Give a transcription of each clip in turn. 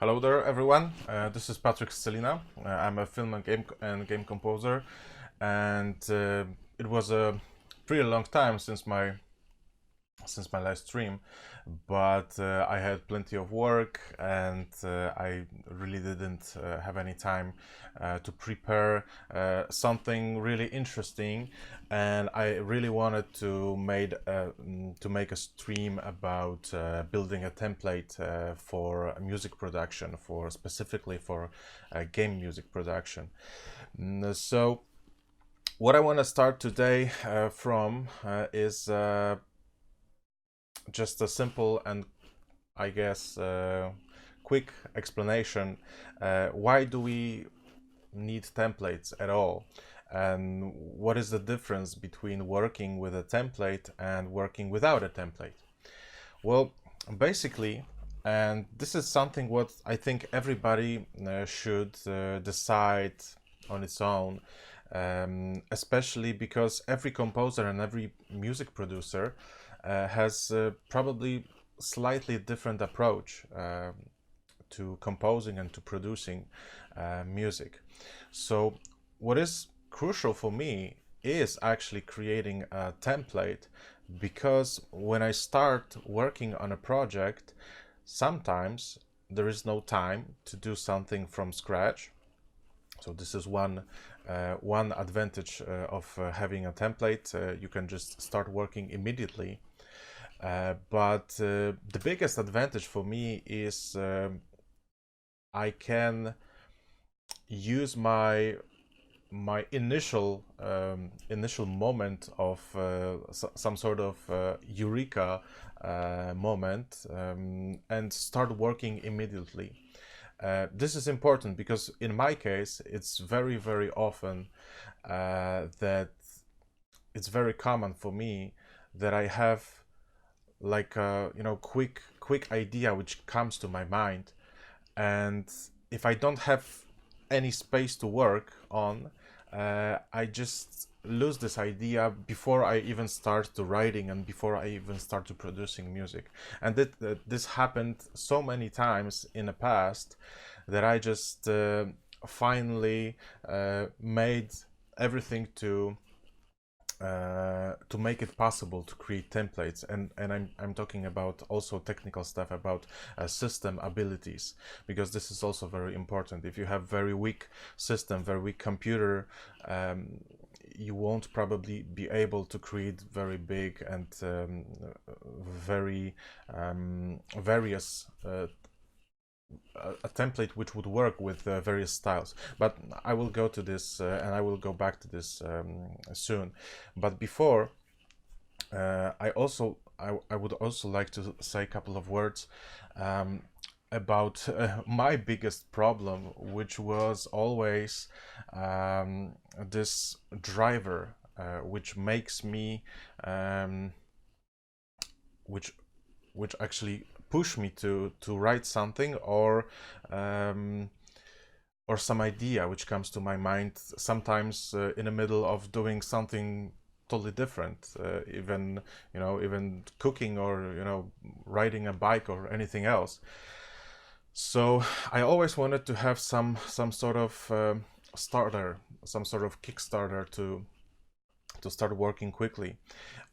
Hello there, everyone. This is Patrick Scelina. I'm a film and game composer, and it was a pretty long time since my last stream, but I had plenty of work, and I really didn't have any time to prepare something really interesting, and I really wanted to make a stream about building a template for music production, for specifically for game music production. So what I want to start today from is just a simple and, I guess, quick explanation. Why do we need templates at all? And what is the difference between working with a template and working without a template? Well, basically, and this is something what I think everybody should decide on its own, especially because every composer and every music producer has probably slightly different approach to composing and to producing music. So what is crucial for me is actually creating a template, because when I start working on a project, sometimes there is no time to do something from scratch. So this is one advantage of having a template. You can just start working immediately. But the biggest advantage for me is I can use my initial moment of some sort of eureka moment, and start working immediately. This is important because in my case, it's very often that it's very common for me that I have like a quick idea which comes to my mind, and if I don't have any space to work on, I just lose this idea before I even start to writing and before I even start to producing music. And this happened so many times in the past that I just finally made everything to make it possible to create templates, and I'm talking about also technical stuff about system abilities, because this is also very important. If you have very weak system, very weak computer, you won't probably be able to create very big and very various a template which would work with various styles. But I will go to this and I will go back to this soon. But before, I would also like to say a couple of words about my biggest problem, which was always this driver, which makes me which actually push me to write something, or some idea which comes to my mind, sometimes in the middle of doing something totally different, even cooking, or riding a bike or anything else. So I always wanted to have some sort of starter, some sort of kickstarter to start working quickly.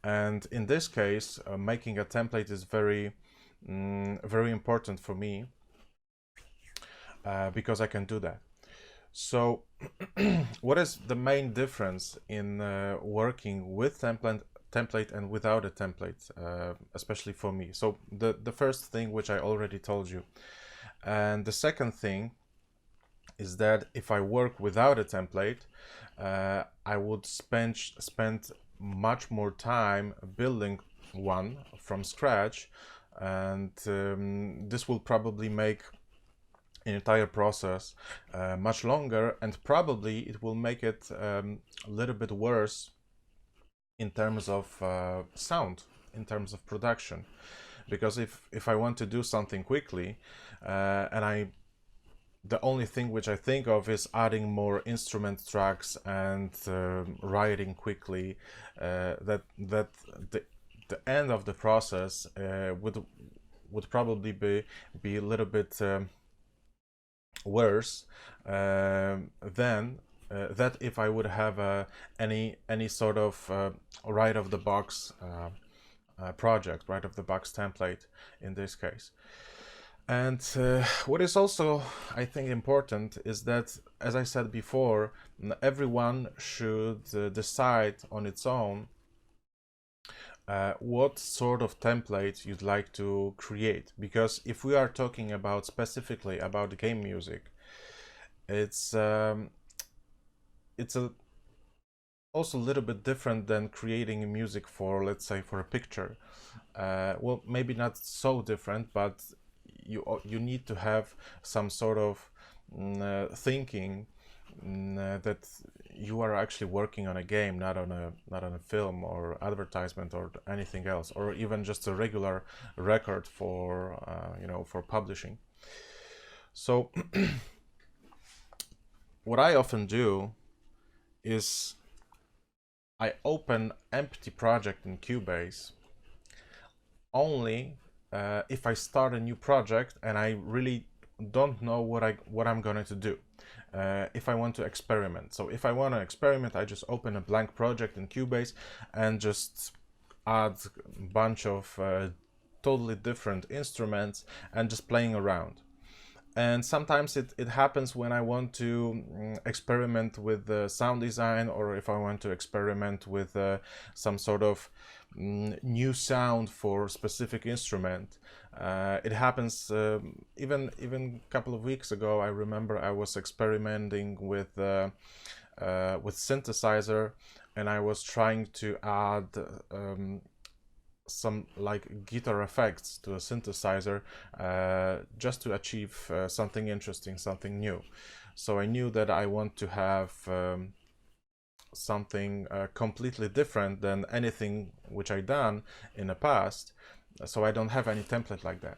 And in this case, making a template is very important for me, because I can do that. So what is the main difference in working with template and without a template, especially for me? So the first thing, which I already told you, and the second thing is that if I work without a template, I would spend much more time building one from scratch, and this will probably make an entire process much longer, and probably it will make it a little bit worse in terms of sound, in terms of production. Because if I want to do something quickly, and the only thing which I think of is adding more instrument tracks and writing quickly, that the end of the process would probably be a little bit worse than that if I would have any sort of right of the box project, right of the box template in this case. And what is also, I think, important is that, as I said before, everyone should decide on its own what sort of template you'd like to create. Because if we are talking about specifically about game music, it's also a little bit different than creating music for, let's say, for a picture. Well, maybe not so different, but you need to have some sort of thinking that you are actually working on a game, not on a film or advertisement or anything else, or even just a regular record for for publishing. So what I often do is I open empty project in Cubase only if I start a new project and I really don't know what I'm going to do. If I want to experiment. So if I want to experiment, I just open a blank project in Cubase and just add a bunch of totally different instruments and just playing around. And sometimes it happens when I want to experiment with the sound design, or if I want to experiment with some sort of new sound for specific instrument. It happens even a couple of weeks ago. I remember I was experimenting with synthesizer, and I was trying to add some like guitar effects to a synthesizer just to achieve something interesting, something new. So I knew that I want to have something completely different than anything which I done in the past, so I don't have any template like that.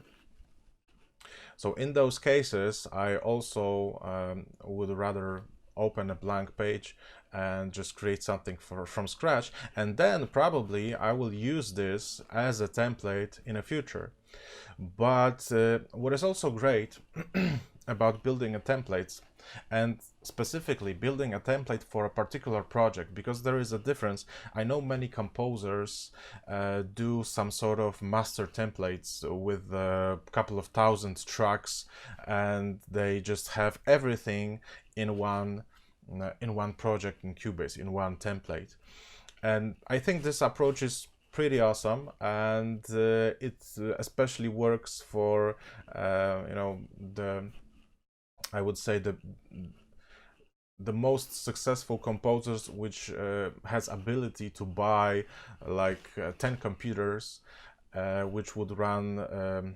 So in those cases, I also would rather open a blank page and just create something from scratch, and then probably I will use this as a template in the future. But what is also great about building a template, and specifically building a template for a particular project, because there is a difference. I know many composers do some sort of master templates with a couple of thousand tracks, and they just have everything in one project in Cubase, in one template. And I think this approach is pretty awesome, and it especially works for I would say the most successful composers, which has ability to buy like 10 computers which would run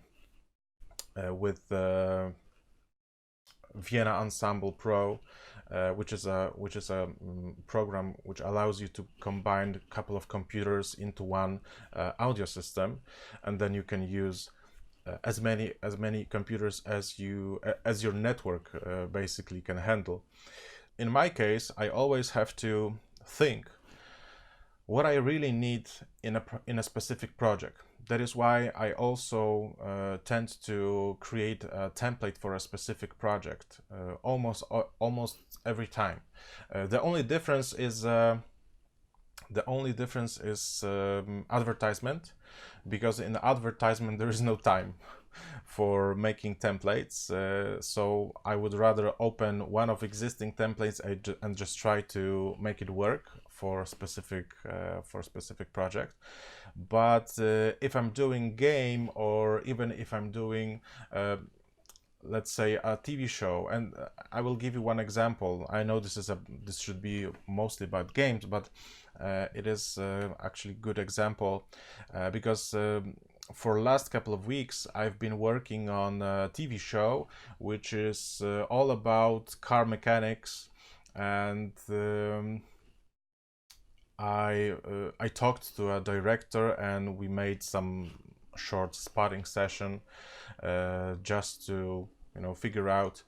with Vienna Ensemble Pro, which is a program which allows you to combine a couple of computers into one audio system, and then you can use as many computers as your network basically can handle. In my case, I always have to think what I really need in a specific project. That is why I also tend to create a template for a specific project almost every time. The only difference is advertisement, because in advertisement there is no time for making templates. So I would rather open one of existing templates and just try to make it work for a specific project. But if I'm doing game, or even if I'm doing let's say a TV show, and I will give you one example. I know this should be mostly about games, but it is actually a good example because for last couple of weeks I've been working on a TV show which is all about car mechanics, and I talked to a director and we made some short spotting session just to figure out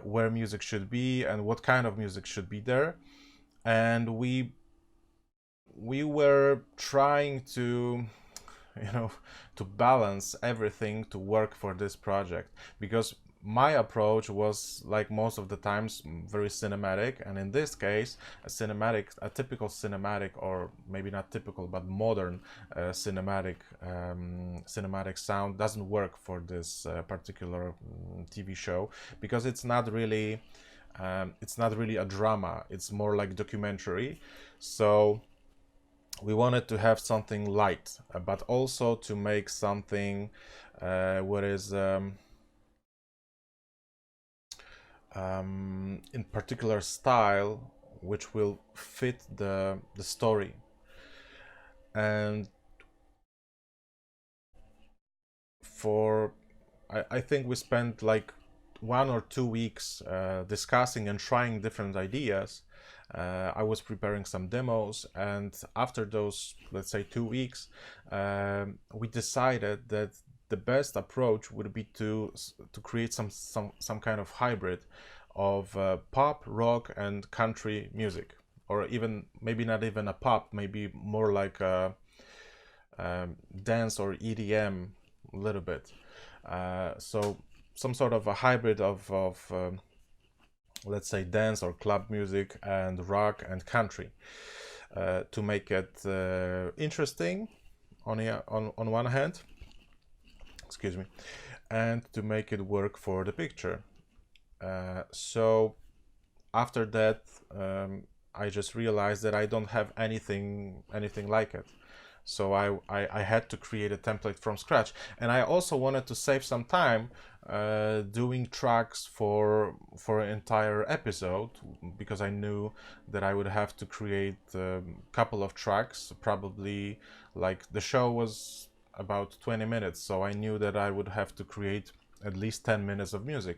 where music should be and what kind of music should be there. And we were trying to to balance everything to work for this project, because my approach was, like most of the times, very cinematic, and in this case a typical cinematic, or maybe not typical but modern cinematic sound doesn't work for this particular TV show, because it's not really a drama, it's more like documentary. So we wanted to have something light, but also to make something what is in particular style, which will fit the story. And I think we spent like 1 or 2 weeks discussing and trying different ideas. I was preparing some demos, and after those, let's say, 2 weeks, we decided that the best approach would be to create some kind of hybrid of pop, rock, and country music, or even maybe not even a pop, maybe more like a dance or EDM a little bit. So some sort of a hybrid of let's say dance or club music and rock and country, to make it interesting on one hand, excuse me, and to make it work for the picture. So after that, I just realized that I don't have anything like it. So I had to create a template from scratch, and I also wanted to save some time doing tracks for an entire episode, because I knew that I would have to create a couple of tracks, probably, like, the show was about 20 minutes, so I knew that I would have to create at least 10 minutes of music.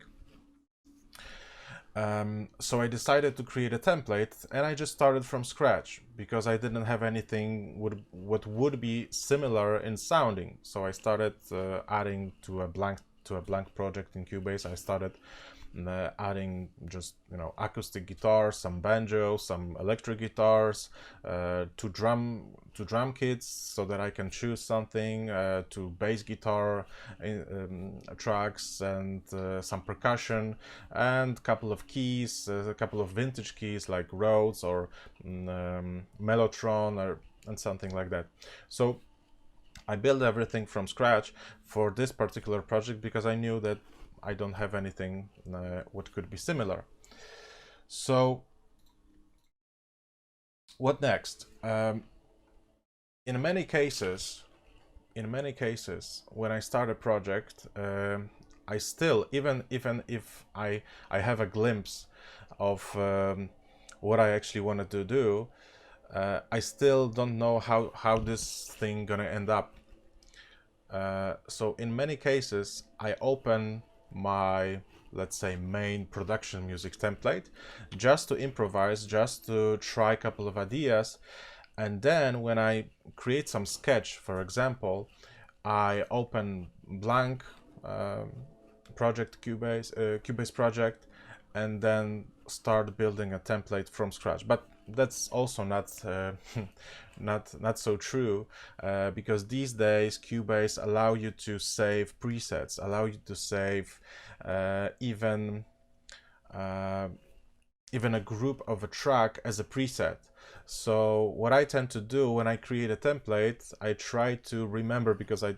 So I decided to create a template, and I just started from scratch because I didn't have anything what would be similar in sounding. So I started adding to a blank project in Cubase. I started adding just, acoustic guitars, some banjo, some electric guitars, two drum kits so that I can choose something, to bass guitar tracks, and some percussion, and a couple of keys, a couple of vintage keys like Rhodes or Mellotron, and something like that. So I built everything from scratch for this particular project because I knew that I don't have anything what could be similar. So what next? In many cases, when I start a project, I still, even if I have a glimpse of what I actually wanted to do, I still don't know how this thing gonna end up. So in many cases, I open my, let's say, main production music template just to improvise, just to try a couple of ideas, and then when I create some sketch, for example, I open blank project, Cubase project, and then start building a template from scratch. But that's also not not so true, because these days Cubase allow you to save presets, allow you to save even a group of a track as a preset. So what I tend to do when I create a template, I try to remember, because I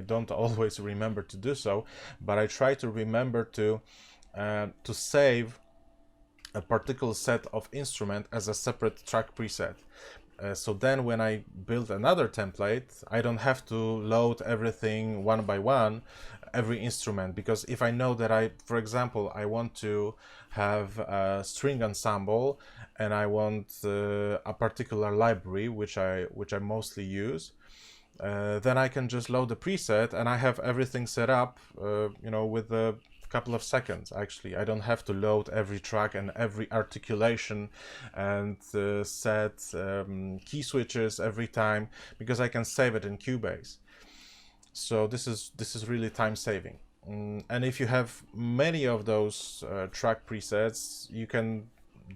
don't always remember to do so, but I try to remember to save a particular set of instrument as a separate track preset. So then when I build another template, I don't have to load everything one by one, every instrument, because if I know that for example, I want to have a string ensemble and I want a particular library, which I mostly use, then I can just load the preset and I have everything set up, with a couple of seconds. Actually, I don't have to load every track and every articulation and set key switches every time, because I can save it in Cubase. So this is really time saving. And if you have many of those track presets, you can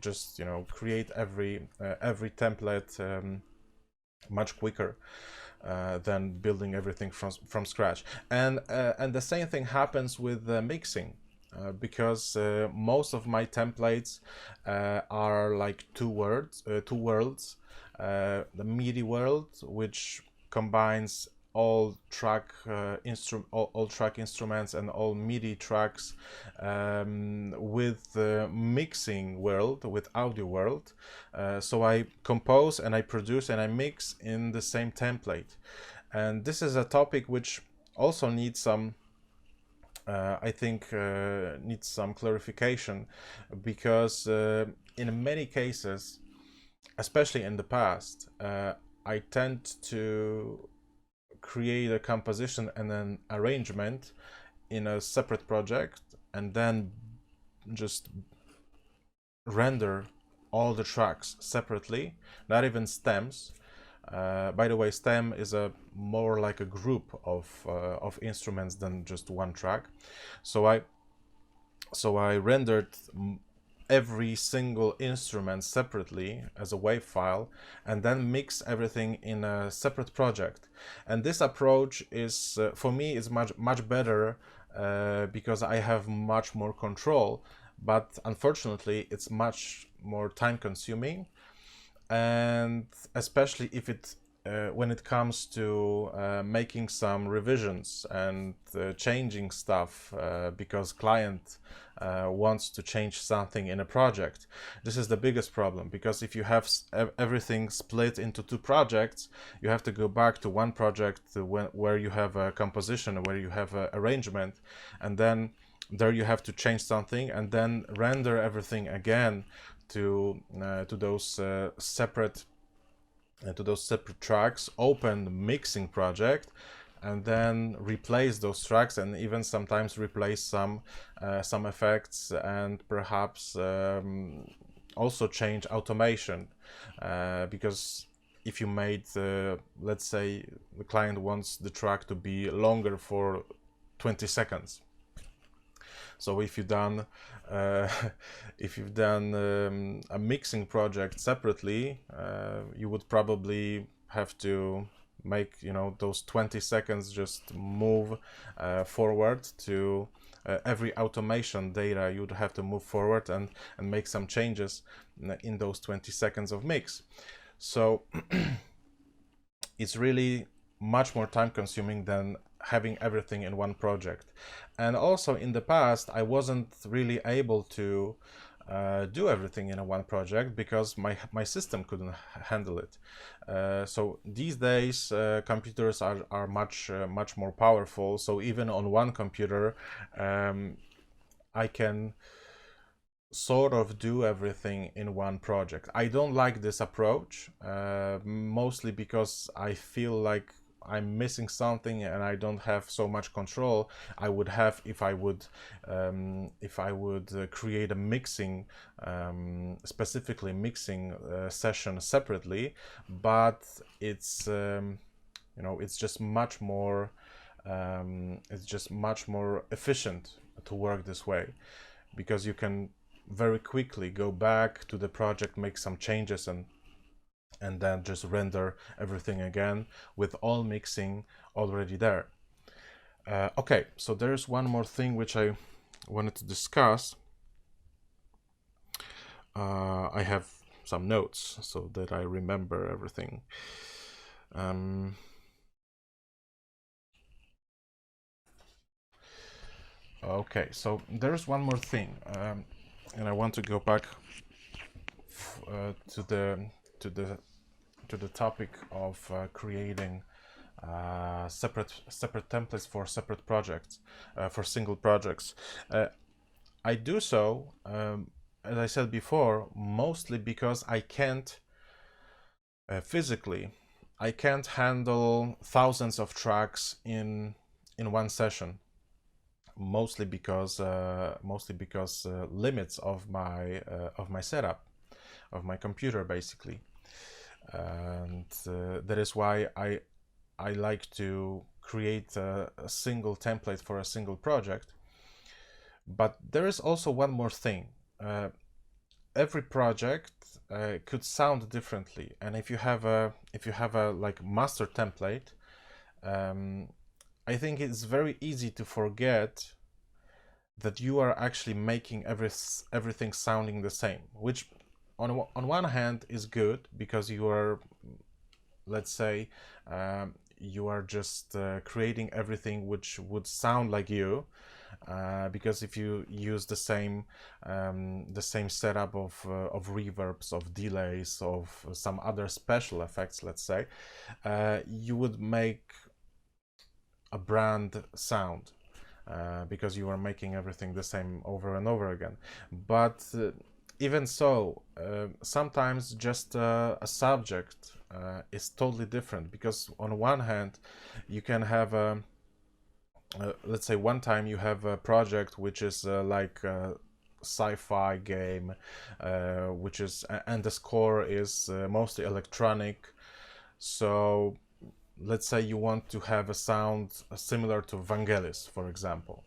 just create every template much quicker. than building everything from scratch. And the same thing happens with mixing. Because most of my templates are like two worlds. The Midi world, which combines all track instruments and all Midi tracks, with the mixing world, with audio world. So I compose and I produce and I mix in the same template. And this is a topic which also needs some I think needs some clarification, because in many cases, especially in the past, I tend to create a composition and an arrangement in a separate project and then just render all the tracks separately, not even stems. By the way, stem is a more like a group of instruments than just one track. So I rendered every single instrument separately as a WAV file, and then mix everything in a separate project. And this approach is for me is much better, because I have much more control. But unfortunately, it's much more time consuming. And especially if when it comes to making some revisions and changing stuff, because client wants to change something in a project. This is the biggest problem, because if you have everything split into two projects, you have to go back to one project where you have a composition, where you have an arrangement, and then there you have to change something and then render everything again to those separate tracks, open the mixing project, and then replace those tracks, and even sometimes replace some effects, and perhaps also change automation, because if you made let's say the client wants the track to be longer for 20 seconds. So if you've done a mixing project separately, you would probably have to make those 20 seconds just move forward to every automation data. You'd have to move forward and make some changes in those 20 seconds of mix. So it's really much more time consuming than having everything in one project. And also in the past, I wasn't really able to do everything in a one project because my system couldn't handle it. So these days computers are much more powerful. So even on one computer, I can sort of do everything in one project. I don't like this approach, mostly because I feel like I'm missing something and I don't have so much control I would have if I would create a mixing, specifically mixing session separately. But it's it's just much more efficient to work this way, because you can very quickly go back to the project, make some changes, and then just render everything again with all mixing already there. Okay, so there's one more thing which I wanted to discuss. I have some notes so that I remember everything. Okay, so there's one more thing, and I want to go back to the topic of creating separate templates for separate projects, for single projects. I do so, as I said before, mostly because I can't physically, I can't handle thousands of tracks in one session. Mostly because limits of my setup, of my computer, basically. And that is why I like to create a single template for a single project. But there is also one more thing. Every project could sound differently, and if you have a like master template, I think it's very easy to forget that you are actually making everything sounding the same, which on one hand is good because you are, let's say, you are just creating everything which would sound like you, because if you use the same setup of reverbs, of delays, of some other special effects, let's say, you would make a brand sound, because you are making everything the same over and over again. But even so, sometimes just a subject is totally different, because on one hand you can have a let's say one time you have a project which is like a sci-fi game, which is, and the score is mostly electronic. So let's say you want to have a sound similar to Vangelis, for example.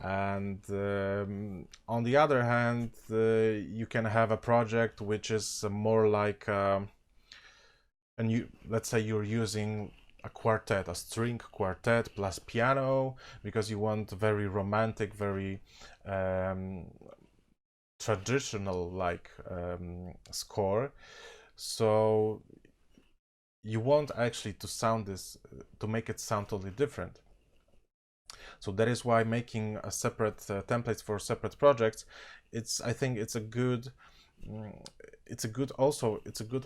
And on the other hand, you can have a project which is more like, let's say you're using a quartet, a string quartet plus piano, because you want very romantic, very traditional like score. So you want actually to make it sound totally different. So that is why making a separate templates for separate projects, I think it's a good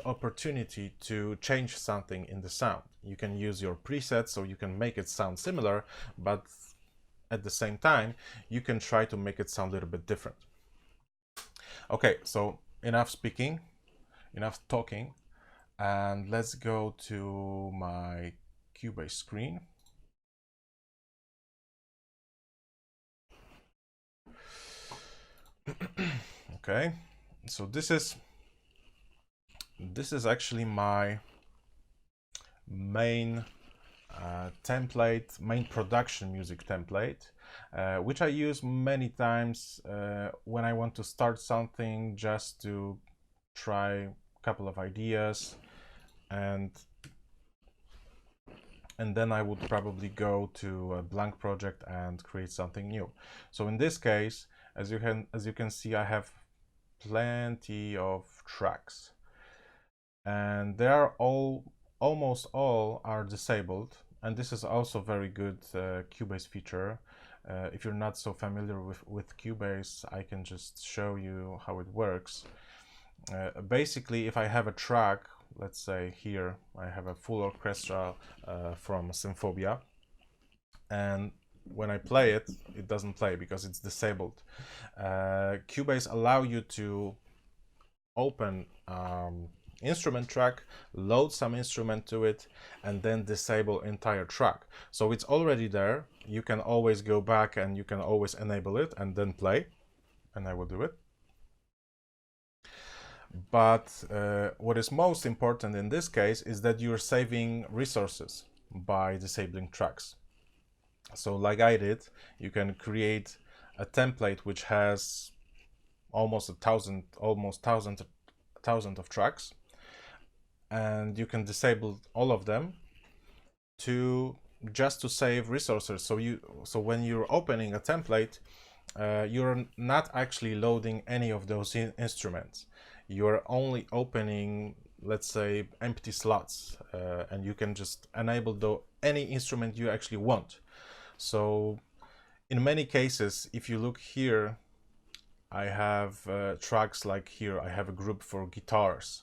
opportunity to change something in the sound. You can use your presets, so you can make it sound similar, but at the same time you can try to make it sound a little bit different. Okay, so enough speaking, enough talking, and let's go to my Cubase screen. Okay, so this is actually my main template, main production music template, which I use many times when I want to start something, just to try a couple of ideas, and then I would probably go to a blank project and create something new. So in this case, as you can see, I have plenty of tracks, and they are almost all are disabled, and this is also very good Cubase feature. If you're not so familiar with Cubase, I can just show you how it works. Basically, if I have a track, let's say here I have a full orchestra from Symphobia, and when I play it, it doesn't play because it's disabled. Cubase allow you to open instrument track, load some instrument to it, and then disable entire track. So it's already there. You can always go back and you can always enable it and then play, and I will do it. But what is most important in this case is that you're saving resources by disabling tracks. So like I did, you can create a template which has almost 1,000 of tracks, and you can disable all of them just to save resources. So when you're opening a template, you're not actually loading any of those instruments. You're only opening, let's say, empty slots, and you can just enable any instrument you actually want. So in many cases, if you look here, I have tracks like here, I have a group for guitars.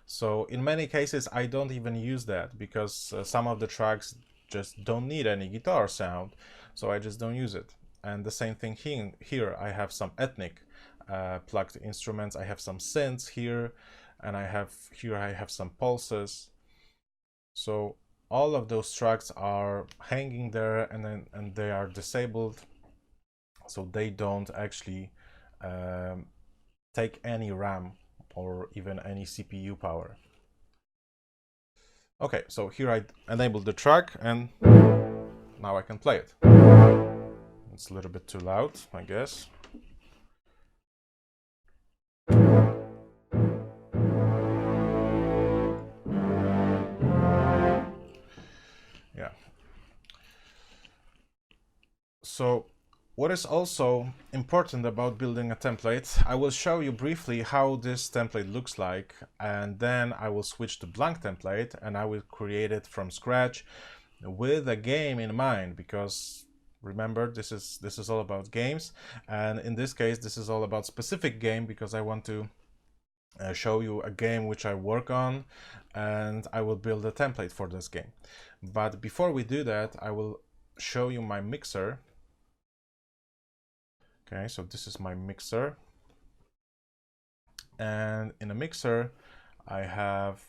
So in many cases, I don't even use that because some of the tracks just don't need any guitar sound, so I just don't use it. And the same thing here, I have some ethnic plugged instruments, I have some synths here, and I have some pulses. So all of those tracks are hanging there, and they are disabled, so they don't actually take any RAM or even any CPU power. Okay, so here I enabled the track, and now I can play it. It's a little bit too loud, I guess. Yeah. So what is also important about building a template, I will show you briefly how this template looks like, and then I will switch to blank template and I will create it from scratch with a game in mind, because remember, this is all about games, and in this case this is all about specific game, because I want to show you a game which I work on, and I will build a template for this game. But before we do that, I will show you my mixer. Okay, so this is my mixer, and in a mixer I have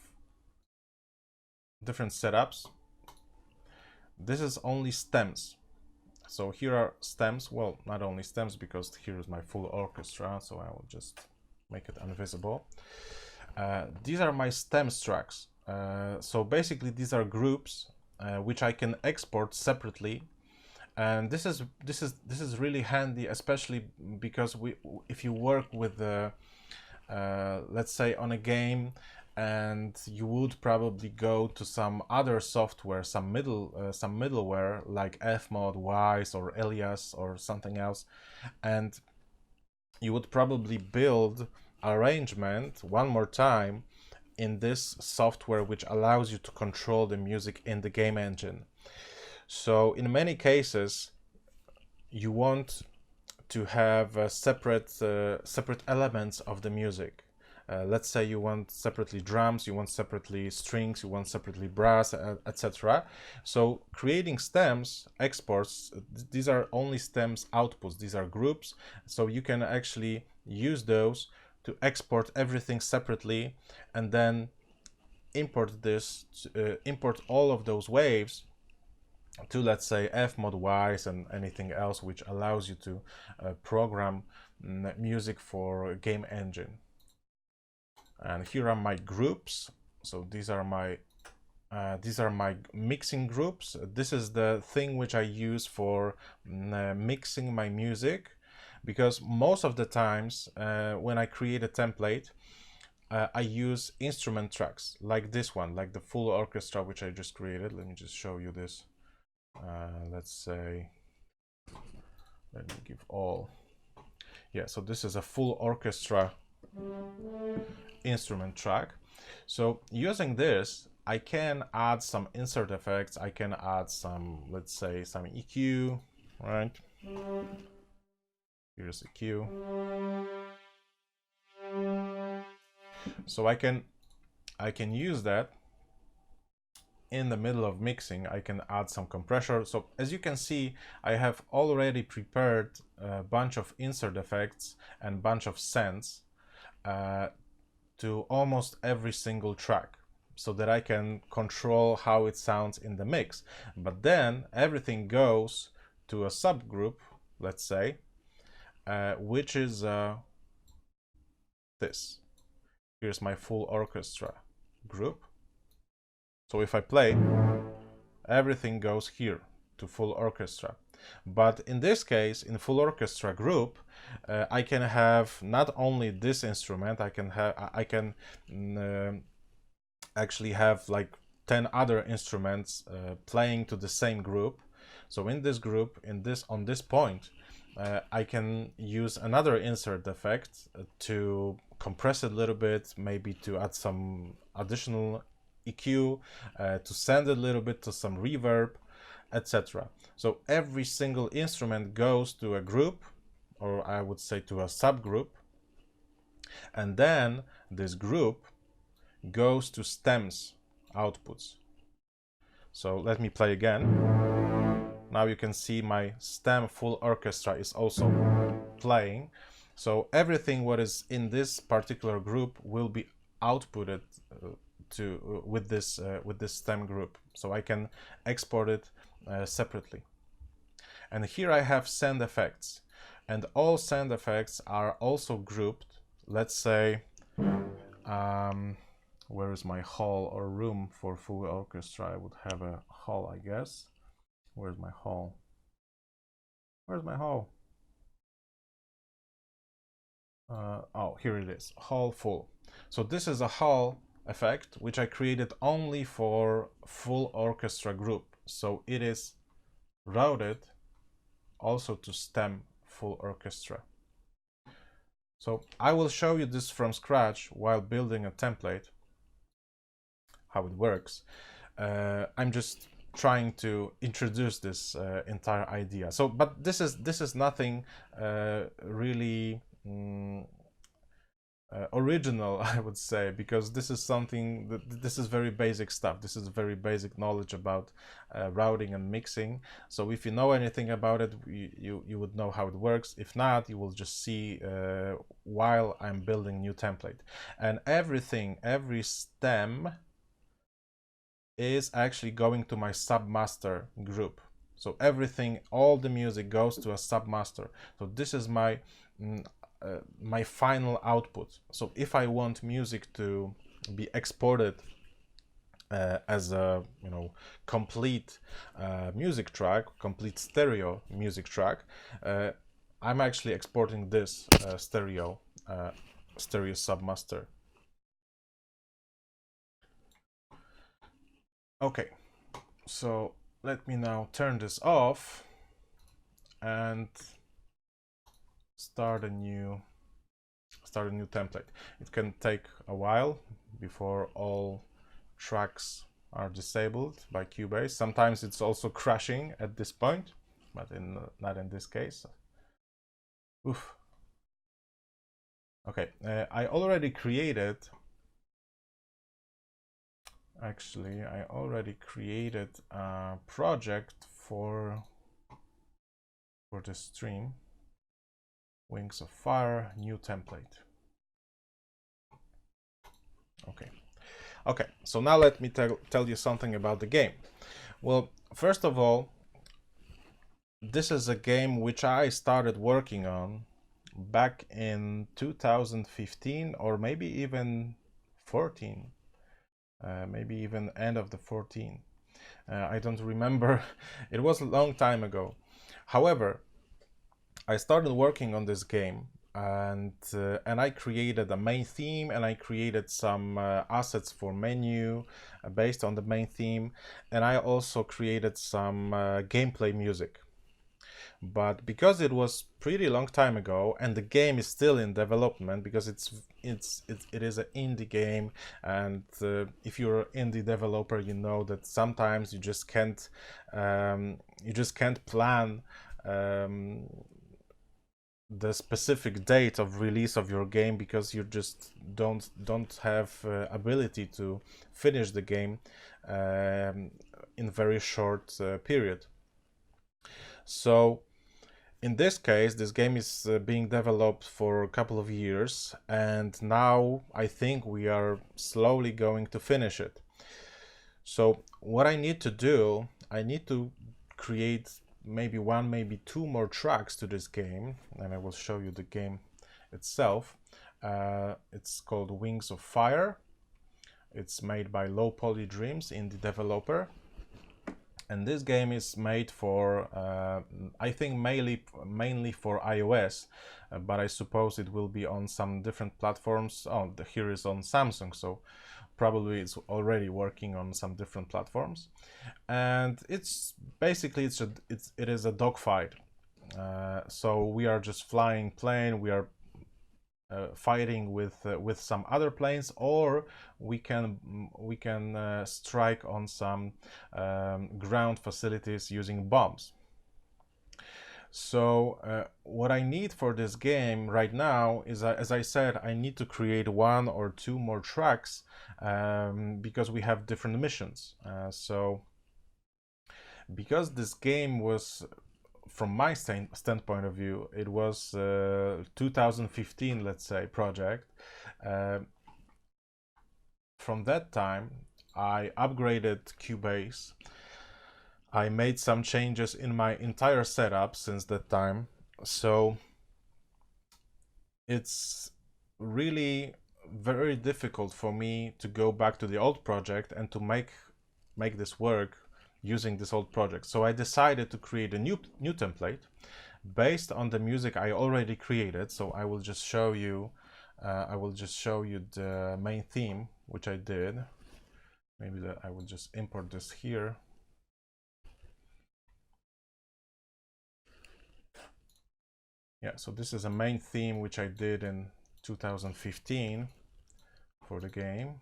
different setups. This is only stems. So here are stems, well, not only stems, because here is my full orchestra, so I will just make it invisible. These are my stems tracks. So basically these are groups which I can export separately. And this is really handy, especially because if you work with let's say on a game, and you would probably go to some other software, some middleware like Fmod, Wise, or Elias, or something else, and you would probably build arrangement one more time in this software, which allows you to control the music in the game engine. So in many cases, you want to have separate elements of the music. Let's say you want separately drums, you want separately strings, you want separately brass, etc. So creating stems exports, these are only stems outputs, these are groups. So you can actually use those to export everything separately, and then import import all of those waves to, let's say, Fmod, Wise, and anything else which allows you to program music for a game engine. And here are my groups. So these are my mixing groups. This is the thing which I use for mixing my music, because most of the times when I create a template, I use instrument tracks like this one, like the full orchestra which I just created. Let me just show you this. Let's say, let me give all. Yeah, so this is a full orchestra instrument track. So using this, I can add some insert effects. I can add some, let's say, some EQ, right? Here's EQ. So I can use that in the middle of mixing. I can add some compressor. So as you can see, I have already prepared a bunch of insert effects and bunch of sends to almost every single track, so that I can control how it sounds in the mix. But then everything goes to a subgroup, let's say, which is this. Here's my full orchestra group. So if I play, everything goes here to full orchestra. But in this case, in full orchestra group, I can have not only this instrument, I can actually have like 10 other instruments playing to the same group. So in this group, on this point, I can use another insert effect to compress it a little bit, maybe to add some additional EQ, to send it a little bit to some reverb, etc. So every single instrument goes to a group, or I would say to a subgroup, and then this group goes to stems outputs. So let me play again. Now you can see my stem full orchestra is also playing. So everything what is in this particular group will be outputted with this stem group. So I can export it separately. And here I have send effects, and all send effects are also grouped. Let's say, where is my hall or room for full orchestra? I would have a hall, I guess. Where's my hall? Where's my hall? Oh, here it is, hall full. So this is a hall effect which I created only for full orchestra group. So it is routed also to stem full orchestra. So I will show you this from scratch while building a template, how it works. I'm just trying to introduce this entire idea. So, but this is nothing really original, I would say, because this is something that this is very basic stuff. This is very basic knowledge about routing and mixing. So if you know anything about it, you would know how it works. If not, you will just see while I'm building new template. And everything, every stem is actually going to my submaster group. So everything, all the music goes to a submaster. So this is my my final output. So if I want music to be exported as a complete music track, complete stereo music track, I'm actually exporting this stereo submaster. Okay, so let me now turn this off and start a new template. It can take a while before all tracks are disabled by Cubase. Sometimes it's also crashing at this point, but not in this case. Oof. Okay, I already created a project for the stream. Wings of Fire, new template. Okay, so now let me tell you something about the game. Well, first of all, this is a game which I started working on back in 2015 or maybe even 14, maybe even end of the 14. I don't remember. It was a long time ago. However, I started working on this game, and I created a main theme, and I created some assets for menu based on the main theme, and I also created some gameplay music. But because it was pretty long time ago and the game is still in development, because it is an indie game, and if you're an indie developer, you know that sometimes you just can't plan the specific date of release of your game, because you just don't have ability to finish the game in very short period. So in this case, this game is being developed for a couple of years, and now I think we are slowly going to finish it. So what I need to do, I need to create maybe one, maybe two more tracks to this game, and I will show you the game itself. It's called Wings of Fire. It's made by Low Poly Dreams, indie developer. And this game is made for, I think, mainly for iOS, but I suppose it will be on some different platforms. Oh, here is on Samsung, so probably it's already working on some different platforms. And it's basically it is a dogfight. So we are just flying plane. We are fighting with some other planes, or we can strike on some ground facilities using bombs. So what I need for this game right now is, as I said, I need to create one or two more tracks because we have different missions. So because this game was, from my standpoint of view, it was 2015, let's say, project. From that time, I upgraded Cubase. I made some changes in my entire setup since that time. So it's really very difficult for me to go back to the old project and to make this work using this old project. So I decided to create a new template based on the music I already created. So I will just show you the main theme, which I did. Maybe that I will just import this here. Yeah, so this is a main theme which I did in 2015 for the game.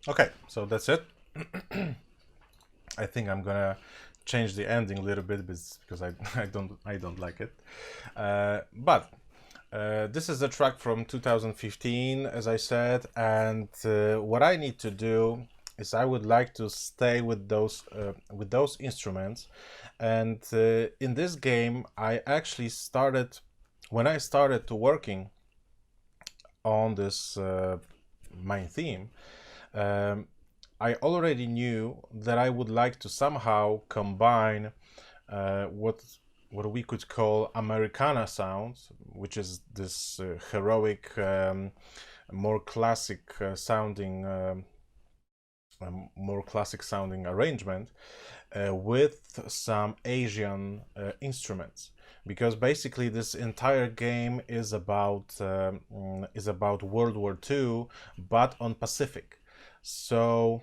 Okay, so that's it. I think I'm gonna change the ending a little bit because I don't like it. But this is a track from 2015, as I said, and what I need to do is I would like to stay with those instruments. And in this game, I actually started when I started to working on this main theme. I already knew that I would like to somehow combine what we could call Americana sounds, which is this heroic, more classic sounding arrangement with some Asian instruments, because basically this entire game is about World War II, but on Pacific. So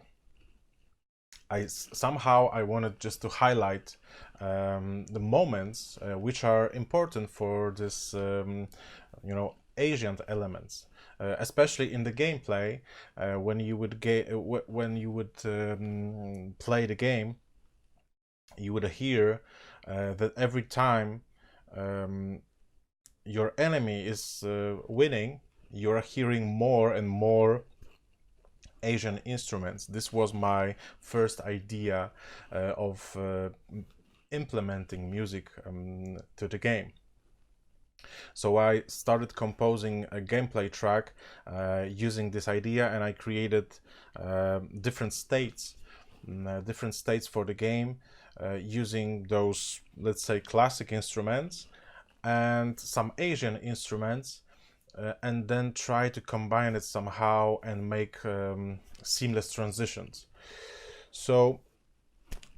somehow I wanted just to highlight the moments which are important for this, Asian elements, especially in the gameplay. When you would play the game, you would hear that every time your enemy is winning, you're hearing more and more Asian instruments. This was my first idea of implementing music to the game. So I started composing a gameplay track using this idea, and I created different states for the game using those, let's say, classic instruments and some Asian instruments, and then try to combine it somehow and make seamless transitions. So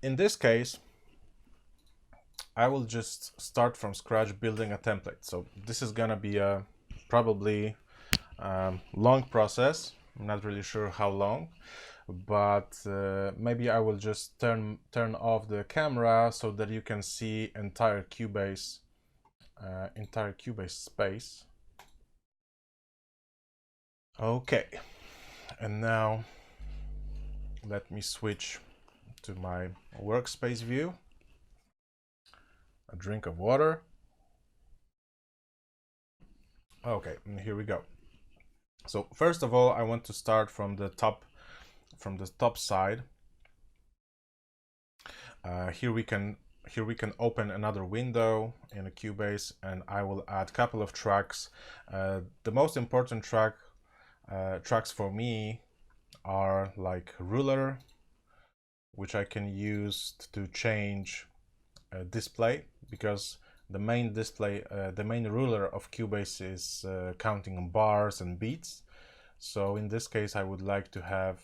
in this case, I will just start from scratch building a template. So this is gonna be a probably long process. I'm not really sure how long, but maybe I will just turn off the camera so that you can see entire Cubase space. Okay, and now let me switch to my workspace view. A drink of water. Okay, and here we go. So first of all, I want to start from the top side. Here we can open another window in a Cubase, and I will add a couple of tracks. The most important track tracks for me are like ruler, which I can use to change display, because the main display, the main ruler of Cubase is counting bars and beats. So in this case, I would like to have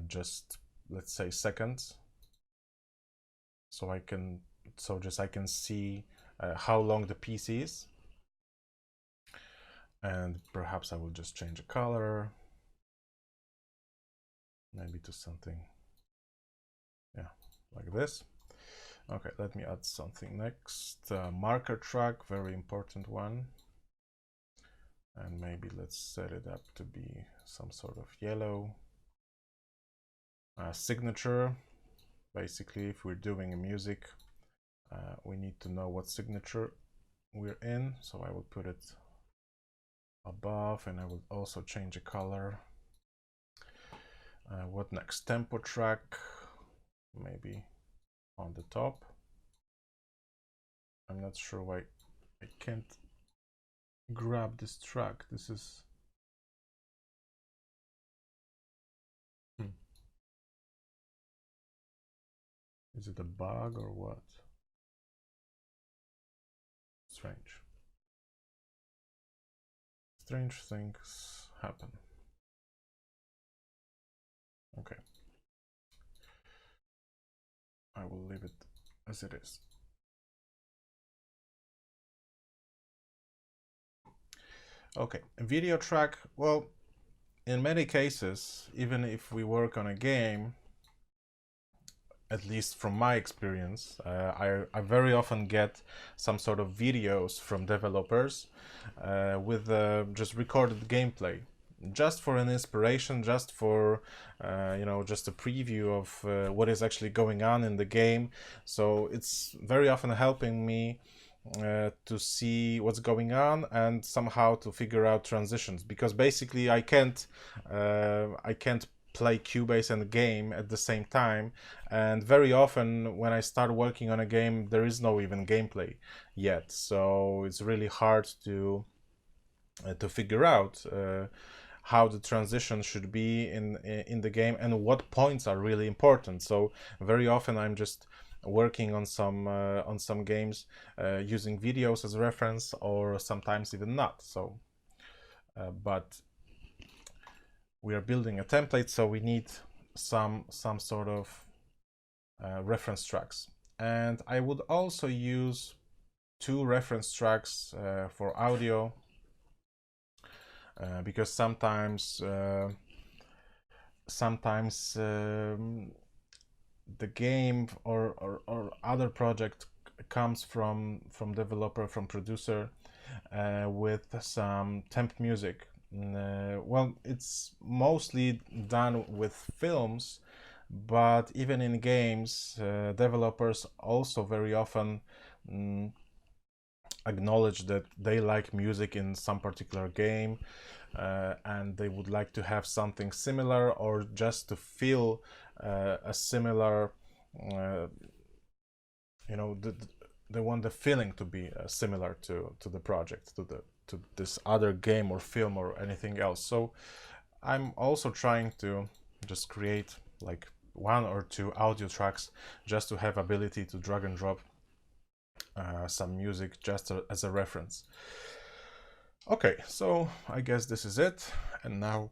just, let's say, seconds, so I can see how long the piece is. And perhaps I will just change the color, maybe to something, yeah, like this. Okay, let me add something next. Marker track, very important one. And maybe let's set it up to be some sort of yellow. Signature, basically, if we're doing a music, we need to know what signature we're in. So I will put it above, and I will also change the color. What next? Tempo track, maybe on the top. I'm not sure why I can't grab this track. This is Is it a bug or what? Strange. Strange things happen. Okay. I will leave it as it is. Okay, video track. Well, in many cases, even if we work on a game, at least from my experience, I very often get some sort of videos from developers with just recorded gameplay, just for an inspiration, just for you know, just a preview of what is actually going on in the game. So it's very often helping me to see what's going on and somehow to figure out transitions, because basically I can't play Cubase and game at the same time, and very often when I start working on a game there is no even gameplay yet, so it's really hard to figure out how the transition should be in the game and what points are really important. So very often I'm just working on some games using videos as a reference, or sometimes even not. So but we are building a template, so we need some sort of reference tracks. And I would also use 2 reference tracks for audio, because sometimes the game or other project comes from developer, from producer, with some temp music. Well, it's mostly done with films, but even in games, developers also very often acknowledge that they like music in some particular game, and they would like to have something similar, or just to feel a similar, you know, they want the feeling to be similar to the project, to this other game or film or anything else. So I'm also trying to just create like 1 or 2 audio tracks, just to have ability to drag and drop some music just as a reference. Okay, so I guess this is it, and now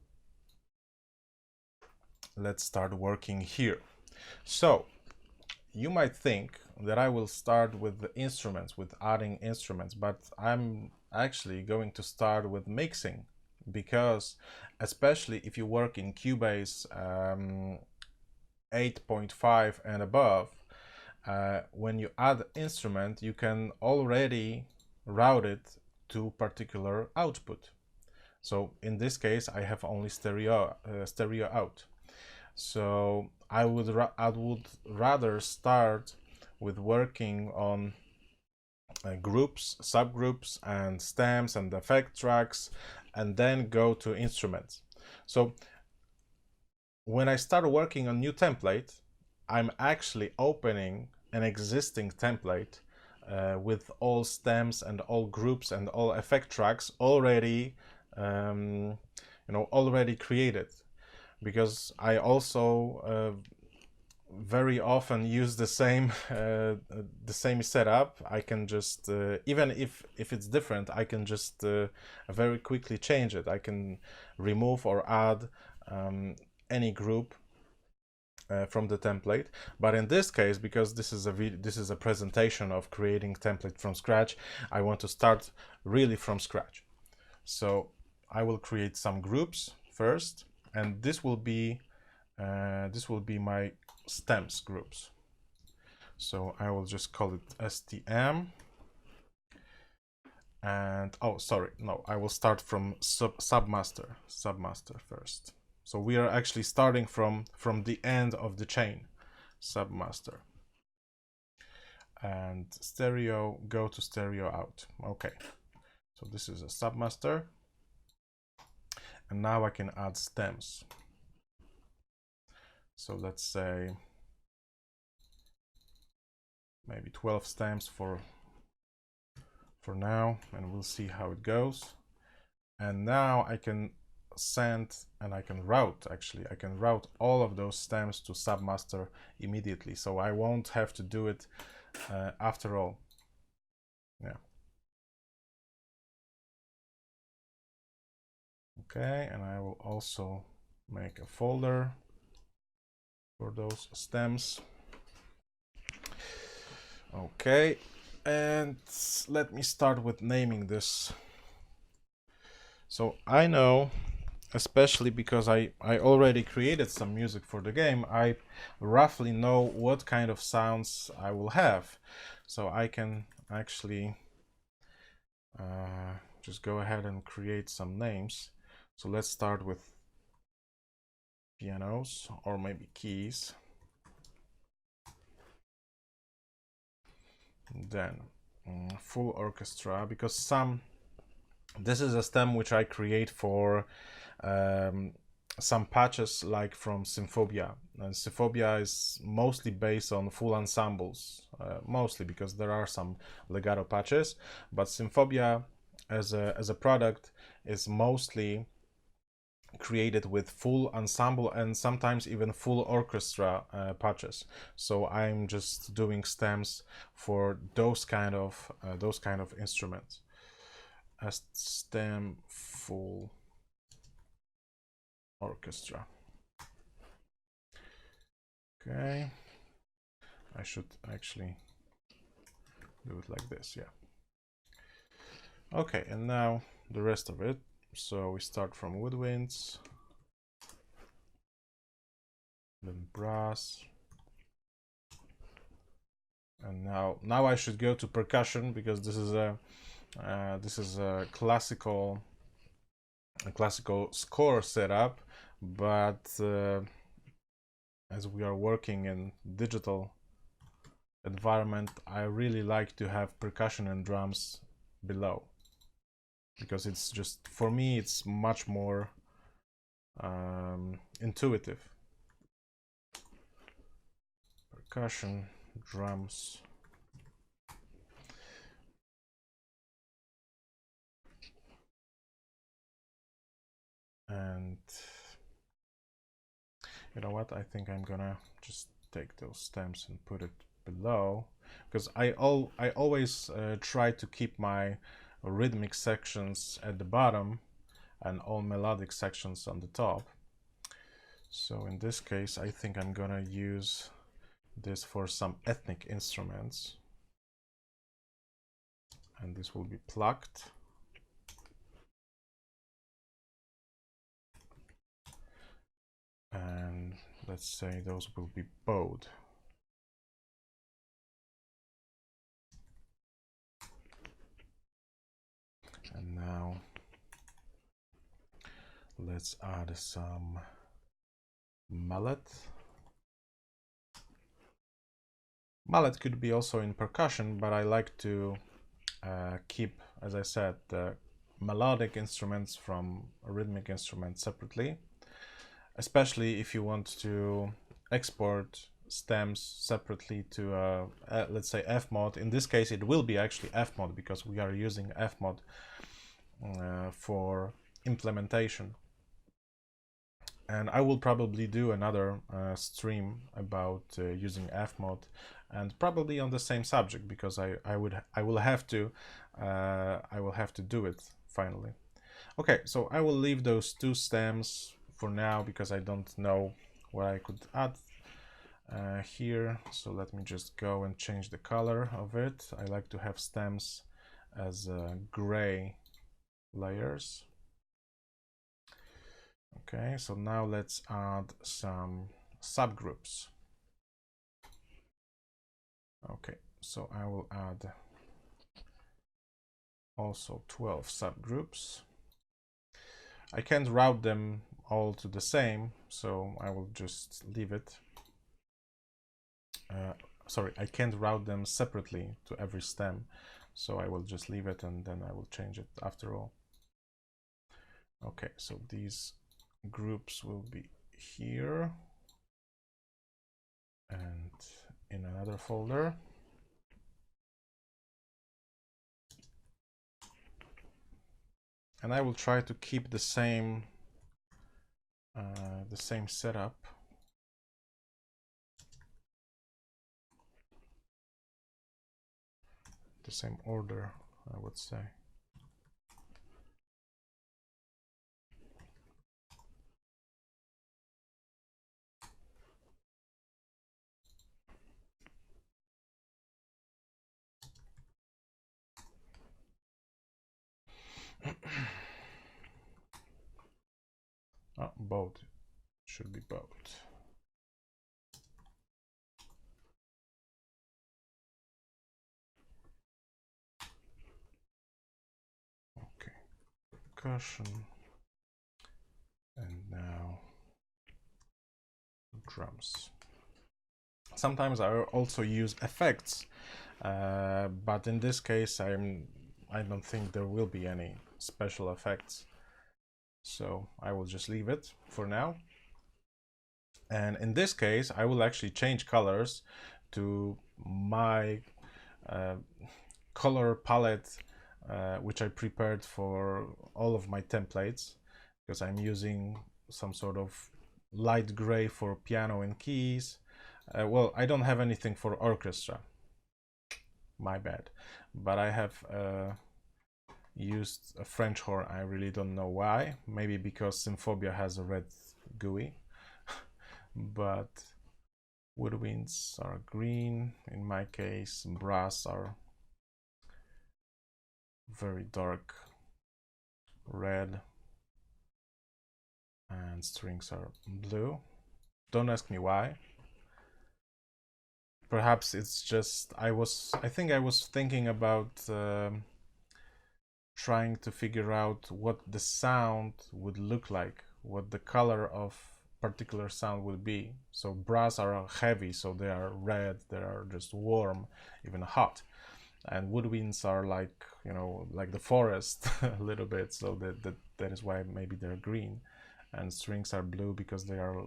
let's start working here. So you might think that I will start with the instruments, with adding instruments, but I'm actually going to start with mixing, because especially if you work in Cubase 8.5 and above, when you add instrument, you can already route it to particular output. So in this case, I have only stereo out. So I would rather start with working on groups, subgroups, and stems and effect tracks, and then go to instruments. So when I start working on new template, I'm actually opening an existing template with all stems and all groups and all effect tracks already you know, already created, because I also very often use the same setup. I can just even if it's different, I can just very quickly change it. I can remove or add any group from the template. But in this case, because this is a presentation of creating template from scratch, I want to start really from scratch. So I will create some groups first, and this will be my stems groups. So I will just call it STM. And oh, sorry, no, I will start from submaster first. So we are actually starting from the end of the chain, submaster. And stereo, go to stereo out. Okay, so this is a submaster. And now I can add stems. So let's say maybe 12 stems for now, and we'll see how it goes. And now I can send and I can route, actually I can route all of those stems to submaster immediately, so I won't have to do it after all. Yeah. Okay, and I will also make a folder for those stems. Okay, and let me start with naming this. So I know, especially because I already created some music for the game, I roughly know what kind of sounds I will have. So I can actually just go ahead and create some names. So let's start with pianos, or maybe keys. And then full orchestra, because this is a stem which I create for some patches like from Symphobia. And Symphobia is mostly based on full ensembles, mostly because there are some legato patches, but Symphobia as a product is mostly created with full ensemble and sometimes even full orchestra patches. So I'm just doing stems for those kind of instruments. A stem full orchestra. Okay, I should actually do it like this, yeah. Okay, and now the rest of it. So we start from Woodwinds, then brass, and now I should go to percussion, because this is a classical score setup, but as we are working in digital environment, I really like to have percussion and drums below, because it's just, for me, it's much more intuitive. Percussion, drums. And you know what, I think I'm gonna just take those stems and put it below, because I always try to keep my rhythmic sections at the bottom and all melodic sections on the top. So in this case, I think I'm gonna use this for some ethnic instruments, and this will be plucked. And let's say those will be bowed. And now let's add some mallet. Mallet could be also in percussion, but I like to keep, as I said, the melodic instruments from rhythmic instruments separately, especially if you want to export stems separately to let's say F mod. In this case it will be actually F mod, because we are using F mod for implementation. And I will probably do another stream about using Fmod, and probably on the same subject, because I will have to do it finally. Okay, so I will leave those two stems for now because I don't know what I could add here. So let me just go and change the color of it. I like to have stems as gray layers. Okay, so now let's add some subgroups. Okay, so I will add also 12 subgroups. I can't route them all to the same, so I will just leave it. Sorry, I can't route them separately to every stem, so I will just leave it and then I will change it after all. Okay, so these groups will be here and in another folder. And I will try to keep the same setup. The same order, I would say. Both should be both. Okay, percussion, and now drums. Sometimes I also use effects, but in this case I don't think there will be any special effects, so I will just leave it for now. And in this case I will actually change colors to my color palette which I prepared for all of my templates, because I'm using some sort of light gray for piano and keys. Well, I don't have anything for orchestra, my bad, but I have used a French horn. I really don't know why, maybe because Symphobia has a red GUI. But woodwinds are green, in my case brass are very dark red, and strings are blue. Don't ask me why. Perhaps it's just I think I was thinking about trying to figure out what the sound would look like, what the color of particular sound would be. So brass are heavy, so they are red, they are just warm, even hot. And woodwinds are like, you know, like the forest a little bit, so that is why maybe they're green. And strings are blue because they are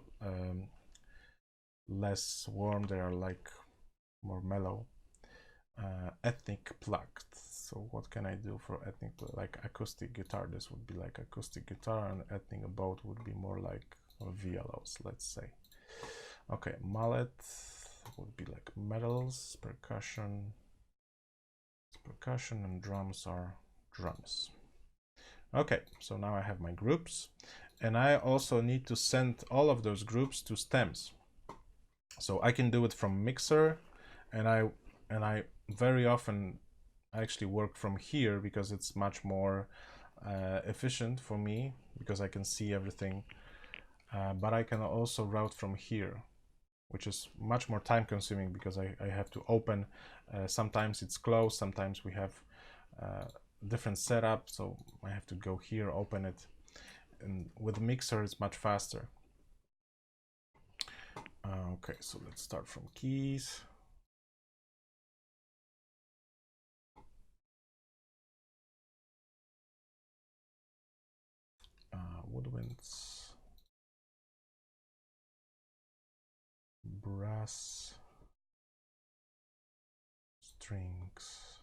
less warm, they are like more mellow. Ethnic plucked. So what can I do for ethnic? Like acoustic guitar, this would be like acoustic guitar, and ethnic about would be more like violas, let's say. Okay, mallet would be like metals, percussion, and drums are drums. Okay, so now I have my groups, and I also need to send all of those groups to stems. So I can do it from mixer, and I very often actually work from here because it's much more efficient for me, because I can see everything. But I can also route from here, which is much more time consuming because I have to open. Sometimes it's closed, sometimes we have different setup, so I have to go here, open it. And with mixer it's much faster. Okay, so let's start from keys. Woodwinds, brass, strings,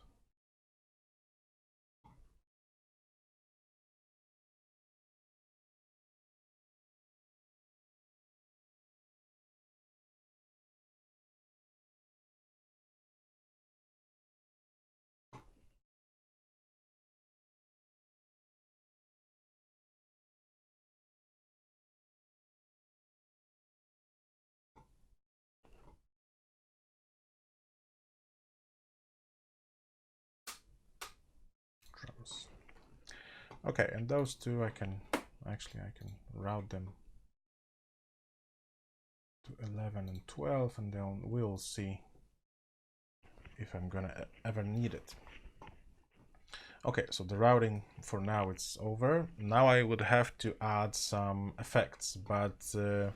Okay, and those two I can route them to 11 and 12, and then we'll see if I'm gonna ever need it. Okay, so the routing for now it's over. Now I would have to add some effects, but to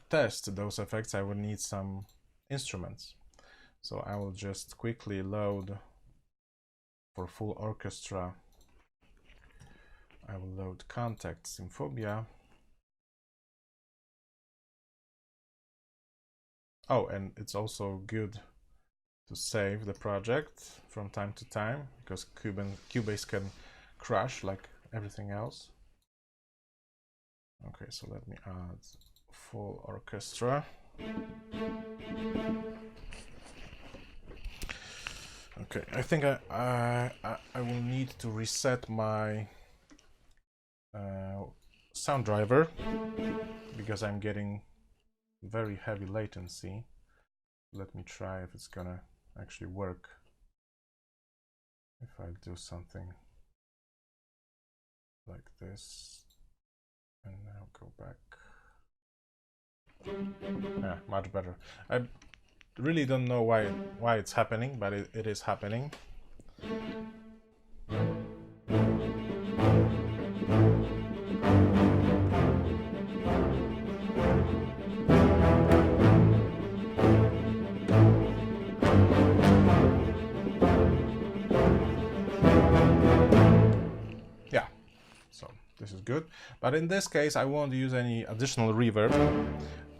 test those effects I would need some instruments. So I will just quickly load for full orchestra. I will load Kontakt Symphobia. Oh, and it's also good to save the project from time to time, because Cubase can crash like everything else. Okay, so let me add full orchestra. Okay, I think I will need to reset my sound driver because I'm getting very heavy latency. Let me try if it's gonna actually work if I do something like this and now go back. Yeah, much better. I really don't know why it's happening, but it is happening. Yeah, so this is good. But in this case, I won't use any additional reverb.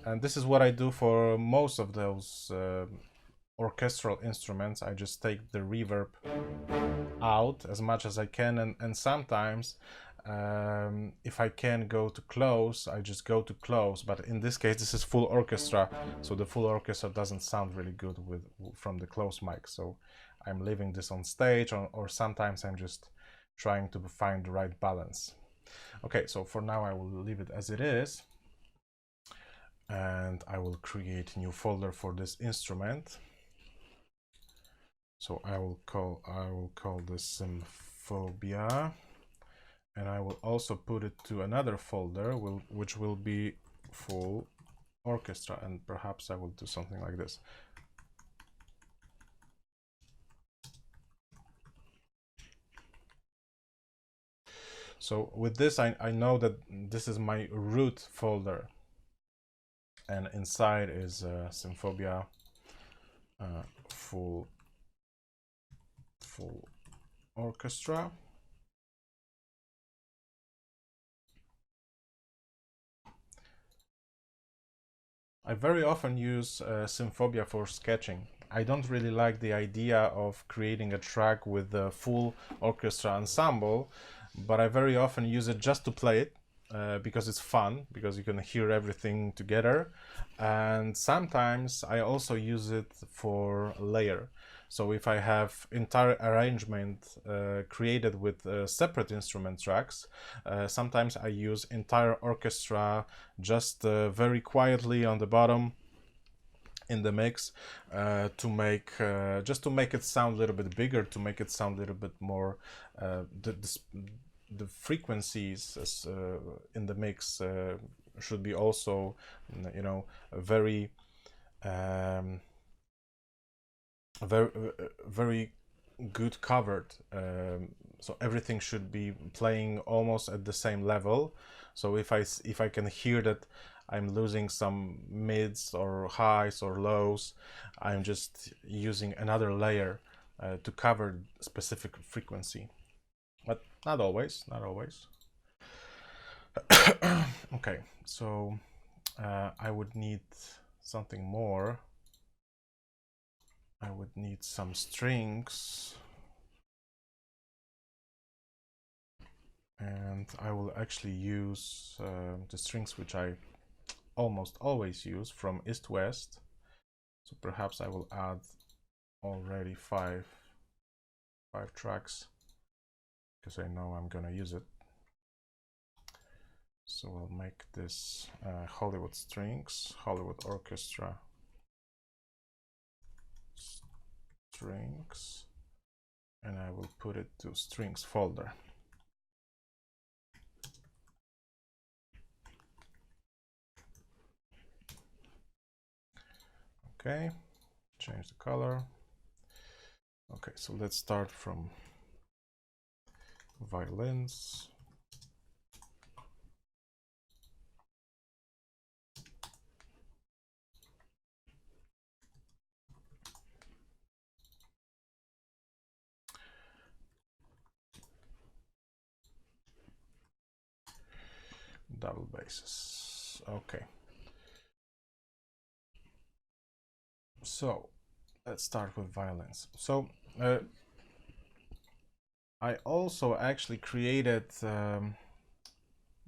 And this is what I do for most of those orchestral instruments. I just take the reverb out as much as I can, and sometimes if I can go to close, I just go to close. But in this case, this is full orchestra, so the full orchestra doesn't sound really good from the close mic. So I'm leaving this on stage, or sometimes I'm just trying to find the right balance. Okay, so for now I will leave it as it is. And I will create a new folder for this instrument. So I will call this Symphobia, and I will also put it to another folder which will be full orchestra, and perhaps I will do something like this. So with this I know that this is my root folder, and inside is Symphobia full orchestra. I very often use Symphobia for sketching. I don't really like the idea of creating a track with the full orchestra ensemble, but I very often use it just to play it because it's fun, because you can hear everything together. And sometimes I also use it for layer. So if I have entire arrangement created with separate instrument tracks, sometimes I use entire orchestra just very quietly on the bottom in the mix to make just to make it sound a little bit bigger, to make it sound a little bit more the frequencies in the mix should be also, you know, very very good covered, so everything should be playing almost at the same level. So if I can hear that I'm losing some mids or highs or lows, I'm just using another layer to cover specific frequency, but not always. Okay, so I would need something more. I would need some strings, and I will actually use the strings which I almost always use from East West. So perhaps I will add already five tracks because I know I'm gonna use it. So I'll make this Hollywood strings, Hollywood orchestra strings, and I will put it to strings folder. Okay, change the color. Okay, so let's start from violins. Double basses. Okay. So let's start with violins. So I also actually created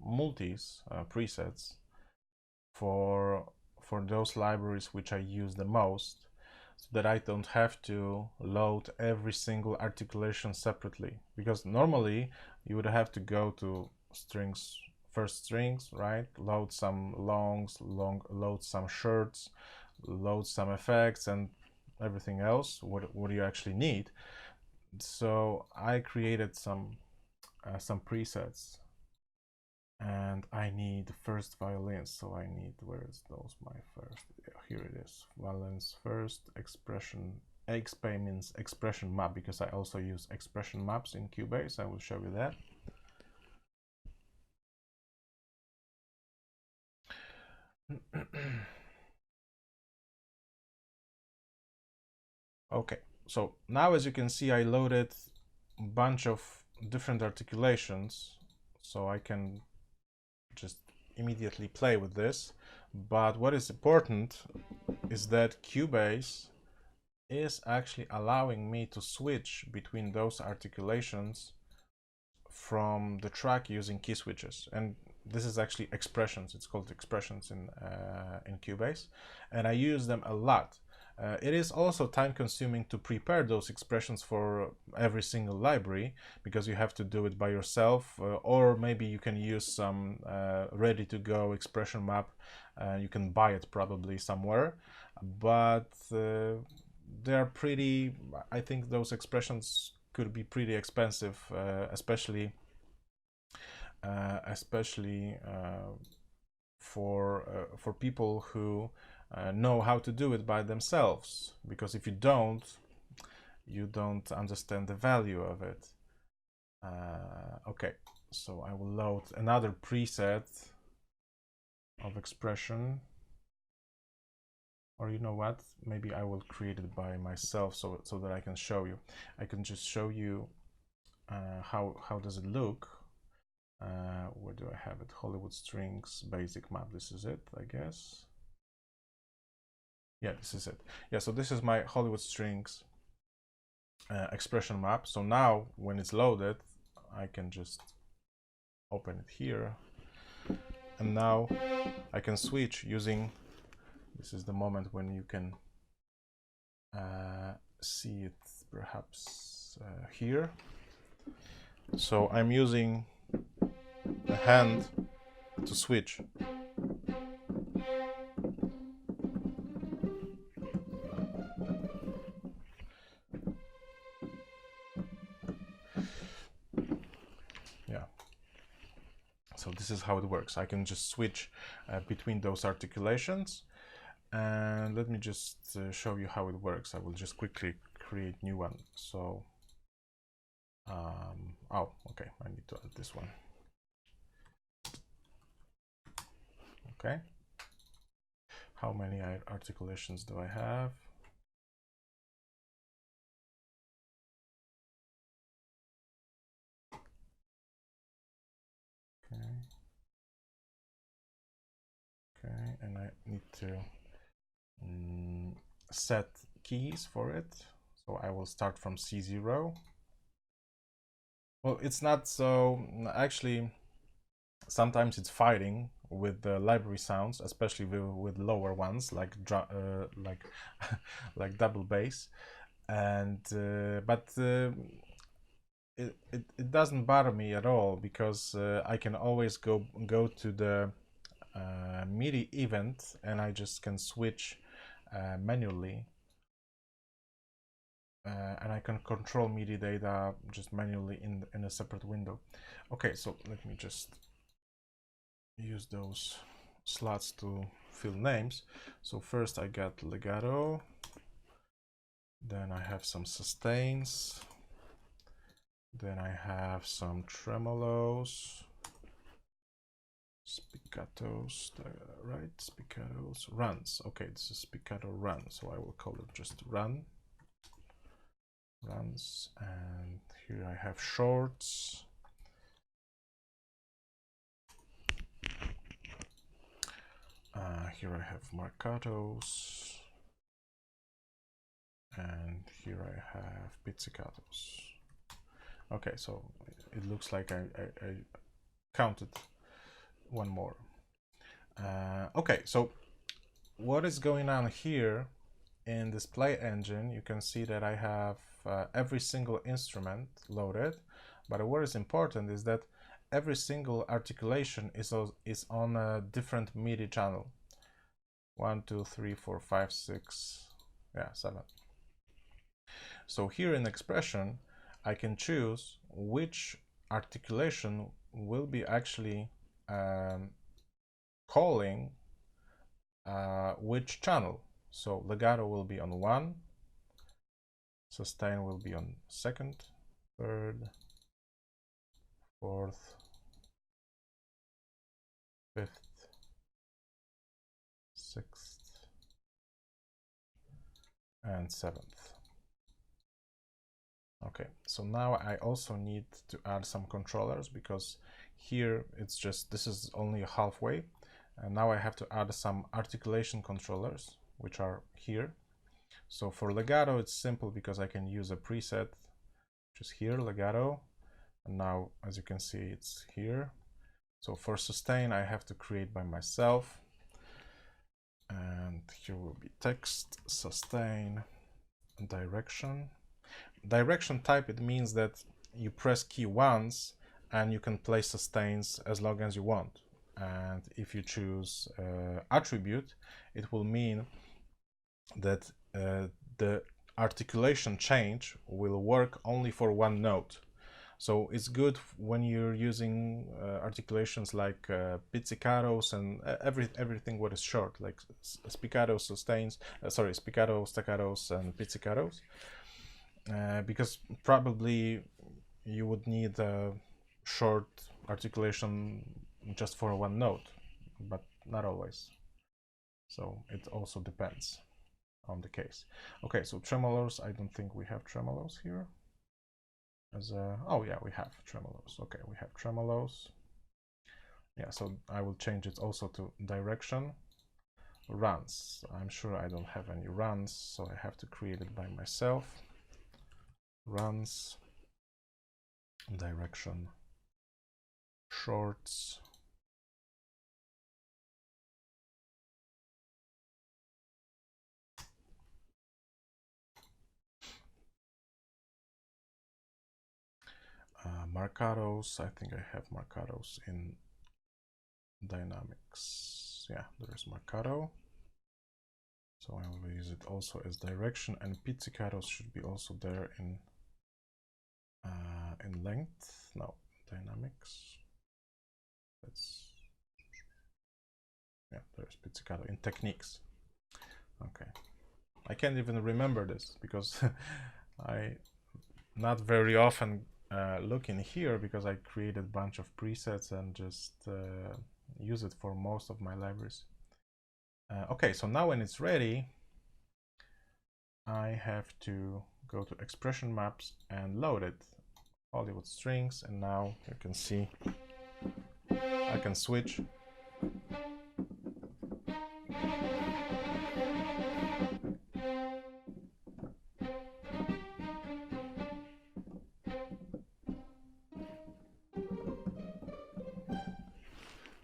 multis presets for those libraries which I use the most, so that I don't have to load every single articulation separately, because normally you would have to go to strings, first strings, right, load some longs, load some shorts, load some effects and everything else what do you actually need. So I created some presets, and I need the first violins. So I need, where is those, my first, yeah, here it is, violins first, expression. XP means expression map, because I also use expression maps in Cubase. I will show you that. Okay, so now as you can see, I loaded a bunch of different articulations, so I can just immediately play with this. But what is important is that Cubase is actually allowing me to switch between those articulations from the track using key switches. And this is actually expressions. It's called expressions in Cubase, and I use them a lot. It is also time consuming to prepare those expressions for every single library, because you have to do it by yourself, or maybe you can use some ready to go expression map. You can buy it probably somewhere, but they're pretty, I think those expressions could be pretty expensive, especially for people who know how to do it by themselves, because if you don't understand the value of it. Okay, so I will load another preset of expression, or you know what, maybe I will create it by myself, so that I can show you. I can just show you how does it look. Where do I have it? Hollywood strings basic map. This is it, I guess. Yeah, this is it. Yeah, so this is my Hollywood strings expression map. So now when it's loaded, I can just open it here, and now I can switch using, this is the moment when you can see it perhaps here. So I'm using the hand to switch. Yeah. So this is how it works. I can just switch between those articulations. And let me just show you how it works. I will just quickly create new one. So, oh, okay, I need to add this one. Okay. How many articulations do I have? Okay. Okay, and I need to set keys for it. So I will start from C0. Well, it's not so, actually, sometimes it's fighting with the library sounds, especially with lower ones like like double bass, and but it doesn't bother me at all, because I can always go to the MIDI event, and I just can switch manually, and I can control MIDI data just manually in a separate window. Okay, so let me just use those slots to fill names. So first I got legato, then I have some sustains, then I have some tremolos, spiccatos, right? Spiccatos, runs. Okay, this is spiccato run, so I will call it just runs. And here I have shorts. Here I have marcatos, and here I have pizzicatos. Okay, so it looks like I counted one more. Okay, so what is going on here in display engine? You can see that I have every single instrument loaded, but what is important is that every single articulation is on a different MIDI channel. 1, 2, 3, 4, 5, 6, yeah, 7. So here in expression, I can choose which articulation will be actually calling which channel. So legato will be on 1, sustain will be on 2nd, 3rd, 4th, 5th, 6th, and 7th. Okay, so now I also need to add some controllers, because here it's just, this is only halfway, and now I have to add some articulation controllers, which are here. So for legato it's simple, because I can use a preset, which is here, legato, and now as you can see it's here. So for sustain I have to create by myself, and here will be text, sustain, direction. Direction type, it means that you press key once and you can play sustains as long as you want. And if you choose attribute, it will mean that the articulation change will work only for one note. So it's good when you're using articulations like pizzicatos and everything what is short, like spiccatos, sustains, spiccato, staccatos, and pizzicatos. Because probably you would need a short articulation just for one note, but not always. So it also depends on the case. Okay, so tremolos, I don't think we have tremolos here. Oh yeah, we have tremolos. Okay, we have tremolos. Yeah, so I will change it also to direction. Runs, I'm sure I don't have any runs, so I have to create it by myself. Runs, direction, shorts, marcatos. I think I have marcatos in dynamics. Yeah, there is marcato, so I will use it also as direction, and pizzicatos should be also there in length. No, dynamics. That's, yeah, there's pizzicato in techniques. Okay, I can't even remember this because I not very often look in here, because I created a bunch of presets and just use it for most of my libraries. Okay, so now when it's ready, I have to go to expression maps and load it, Hollywood strings, and now you can see I can switch.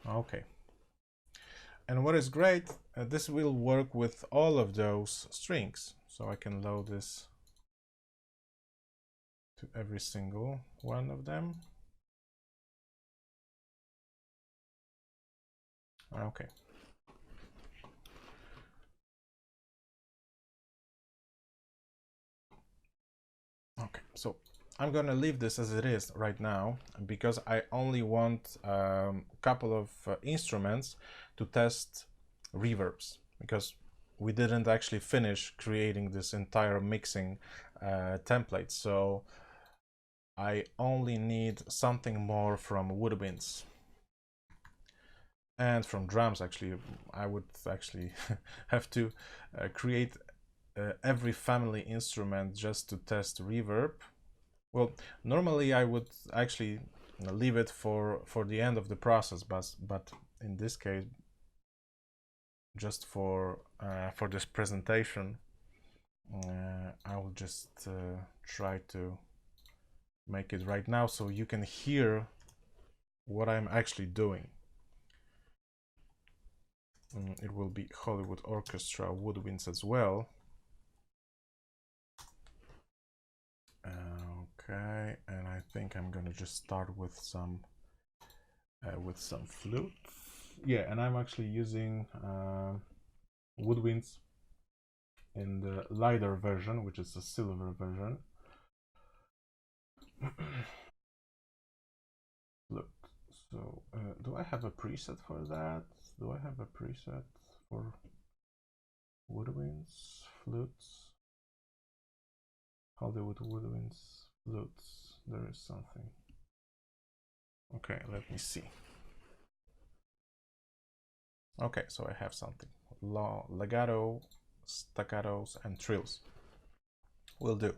Okay. And what is great, this will work with all of those strings. So I can load this to every single one of them. Okay. Okay, so I'm gonna leave this as it is right now, because I only want a couple of instruments to test reverbs, because we didn't actually finish creating this entire mixing template. So I only need something more from Woodwinds. And from drums, actually, I would actually have to create every family instrument just to test reverb. Well, normally I would actually leave it for the end of the process, but in this case, just for this presentation, I will just try to make it right now so you can hear what I'm actually doing. It will be Hollywood Orchestra Woodwinds as well. Okay, and I think I'm gonna just start with some flute. Yeah, and I'm actually using Woodwinds in the lighter version, which is the silver version. Look, so do I have a preset for that? Do I have a preset for Woodwinds flutes? Hollywood Woodwinds flutes. There is something. Okay, let me see. Okay, so I have something. Legato, staccatos, and trills. Will do.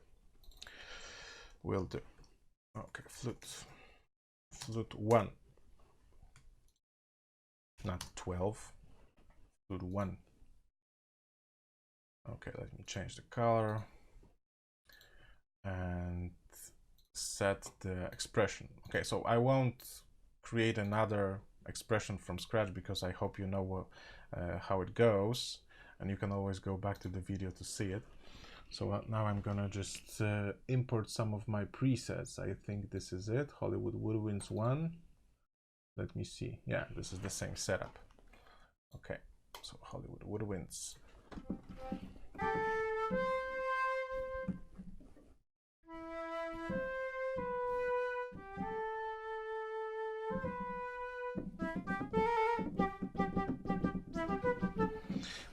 Will do. Okay, flute. Flute 1. Not 12. Flute 1. Okay, let me change the color and set the expression. Okay, so I won't create another expression from scratch because I hope you know how it goes, and you can always go back to the video to see it. So now I'm gonna just import some of my presets. I think this is it, Hollywood Woodwinds 1. Let me see. Yeah, this is the same setup. Okay, so Hollywood Woodwinds.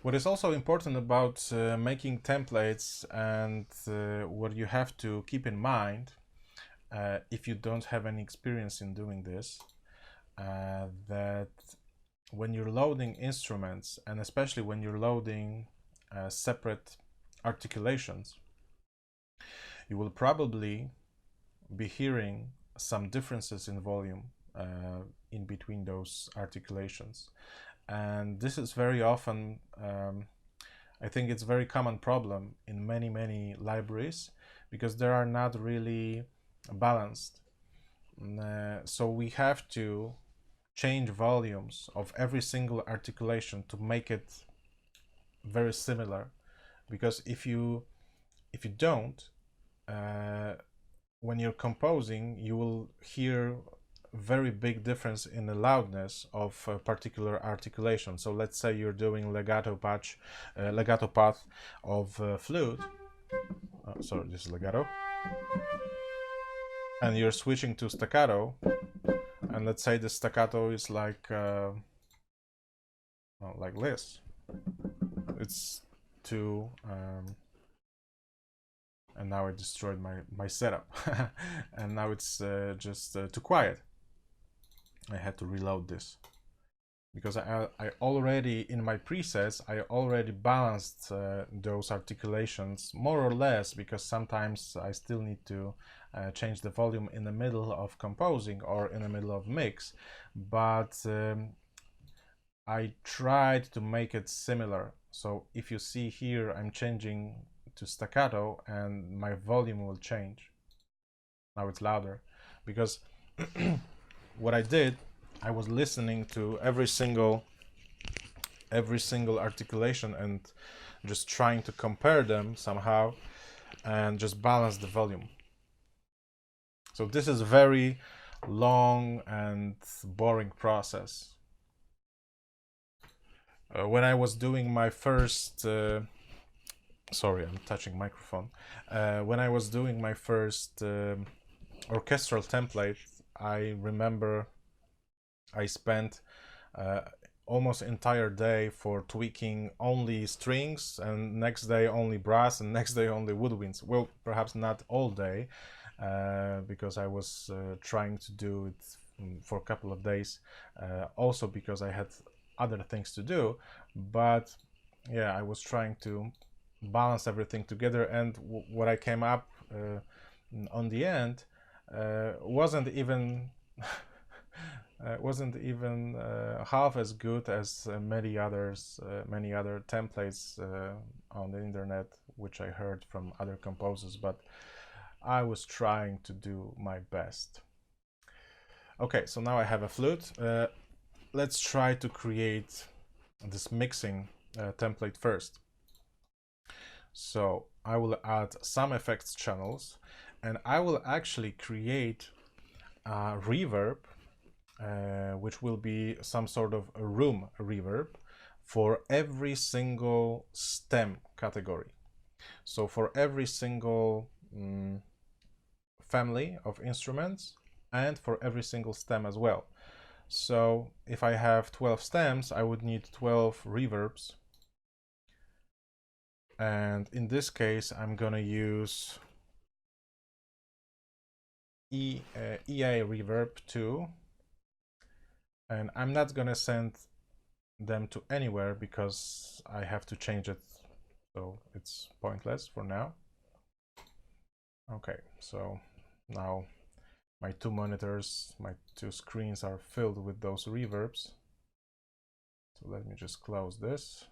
What is also important about making templates, and what you have to keep in mind if you don't have any experience in doing this, that when you're loading instruments, and especially when you're loading separate articulations, you will probably be hearing some differences in volume in between those articulations. And this is very often, I think it's a very common problem in many libraries, because they are not really balanced. So we have to change volumes of every single articulation to make it very similar, because if you don't, when you're composing, you will hear very big difference in the loudness of a particular articulation. So let's say you're doing legato path of flute. Sorry, this is legato, and you're switching to staccato, and let's say the staccato is like this. It's too and now I destroyed my setup and now it's just too quiet. I had to reload this because I already, in my presets, I already balanced those articulations more or less, because sometimes I still need to change the volume in the middle of composing or in the middle of mix, but I tried to make it similar. So if you see here, I'm changing to staccato and my volume will change. Now it's louder, because what I did, I was listening to every single articulation and just trying to compare them somehow and just balance the volume. So this is a very long and boring process. When I was doing my first sorry, I'm touching microphone. When I was doing my first orchestral template, I remember I spent almost entire day for tweaking only strings, and next day only brass, and next day only woodwinds. Well, perhaps not all day, because I was trying to do it for a couple of days, also because I had other things to do. But yeah, I was trying to balance everything together, and what I came up on the end wasn't even half as good as many other templates on the internet, which I heard from other composers, but I was trying to do my best. Okay, so now I have a flute. Let's try to create this mixing template first. So I will add some effects channels, and I will actually create a reverb, which will be some sort of a room reverb for every single stem category. So for every single family of instruments, and for every single stem as well. So if I have 12 stems, I would need 12 reverbs. And in this case, I'm gonna use EA Reverb 2. And I'm not gonna send them to anywhere because I have to change it, so it's pointless for now. Okay, so now my two monitors, my two screens are filled with those reverbs. So let me just close this.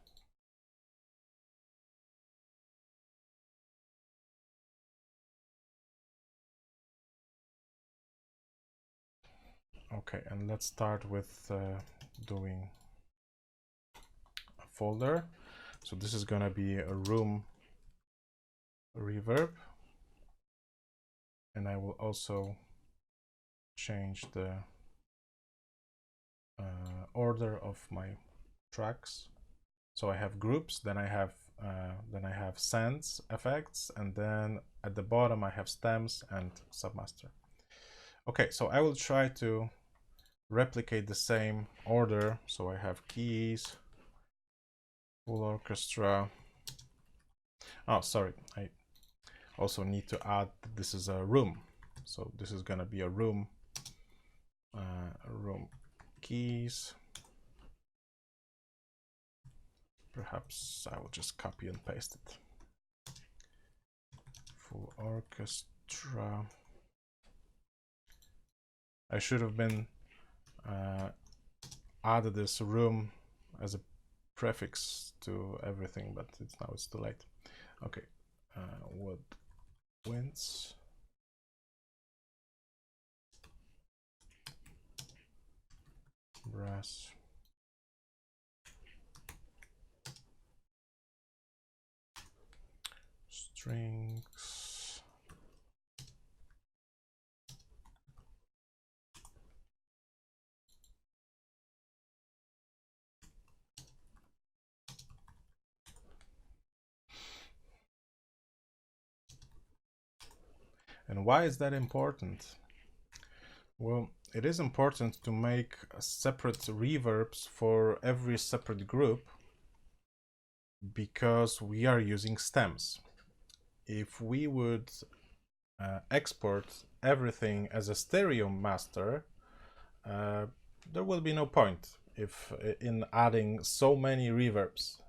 Okay, and let's start with doing a folder. So this is gonna be a room reverb, and I will also change the order of my tracks. So I have groups, then I have sends effects, and then at the bottom I have stems and submaster. Okay, so I will try to replicate the same order. So I have keys, full orchestra. Oh, sorry, I also need to add that this is a room. So this is gonna be a room keys. Perhaps I will just copy and paste it. Full orchestra. I should have been added this room as a prefix to everything, but it's too late. Okay, Woodwinds. Brass. Strings. And why is that important? Well, it is important to make separate reverbs for every separate group because we are using stems. If we would export everything as a stereo master, there will be no point in adding so many reverbs.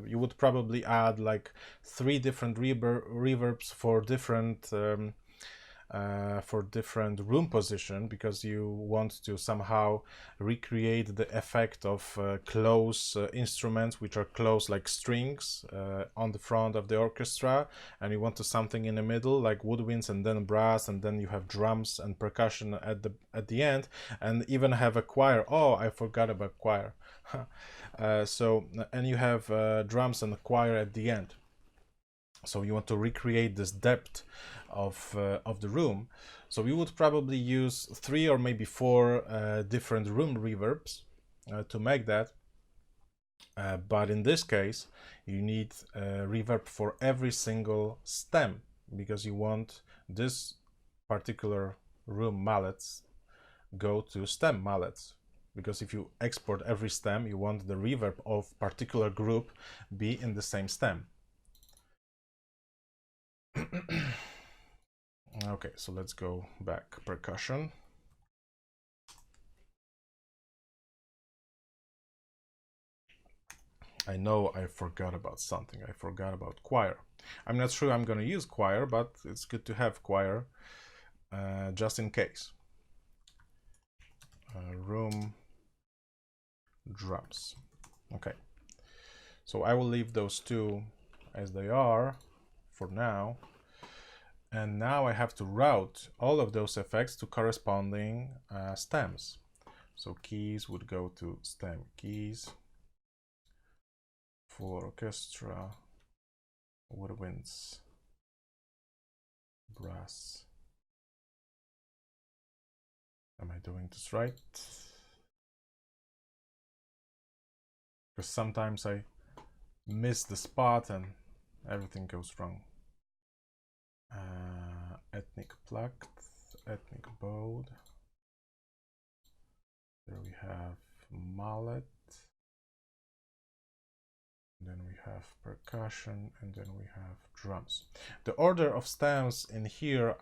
You would probably add like 3 different reverbs for different room position, because you want to somehow recreate the effect of close instruments, which are close like strings on the front of the orchestra, and you want to something in the middle like woodwinds, and then brass, and then you have drums and percussion at the end, and even have a choir. Oh, I forgot about choir. And you have drums and a choir at the end. So you want to recreate this depth of the room. So we would probably use 3 or maybe 4 different room reverbs to make that. But in this case, you need reverb for every single stem, because you want this particular room mallets go to stem mallets, because if you export every stem, you want the reverb of particular group be in the same stem. Okay, so let's go back. Percussion. I know I forgot about something. I forgot about choir. I'm not sure I'm going to use choir, but it's good to have choir just in case. Room drums. Okay, so I will leave those two as they are for now. And now I have to route all of those effects to corresponding stems. So keys would go to stem keys. For orchestra, woodwinds, brass. Am I doing this right? Because sometimes I miss the spot and everything goes wrong. Ethnic plucked, ethnic bowed. There we have mallet. Then we have percussion, and then we have drums. The order of stems in here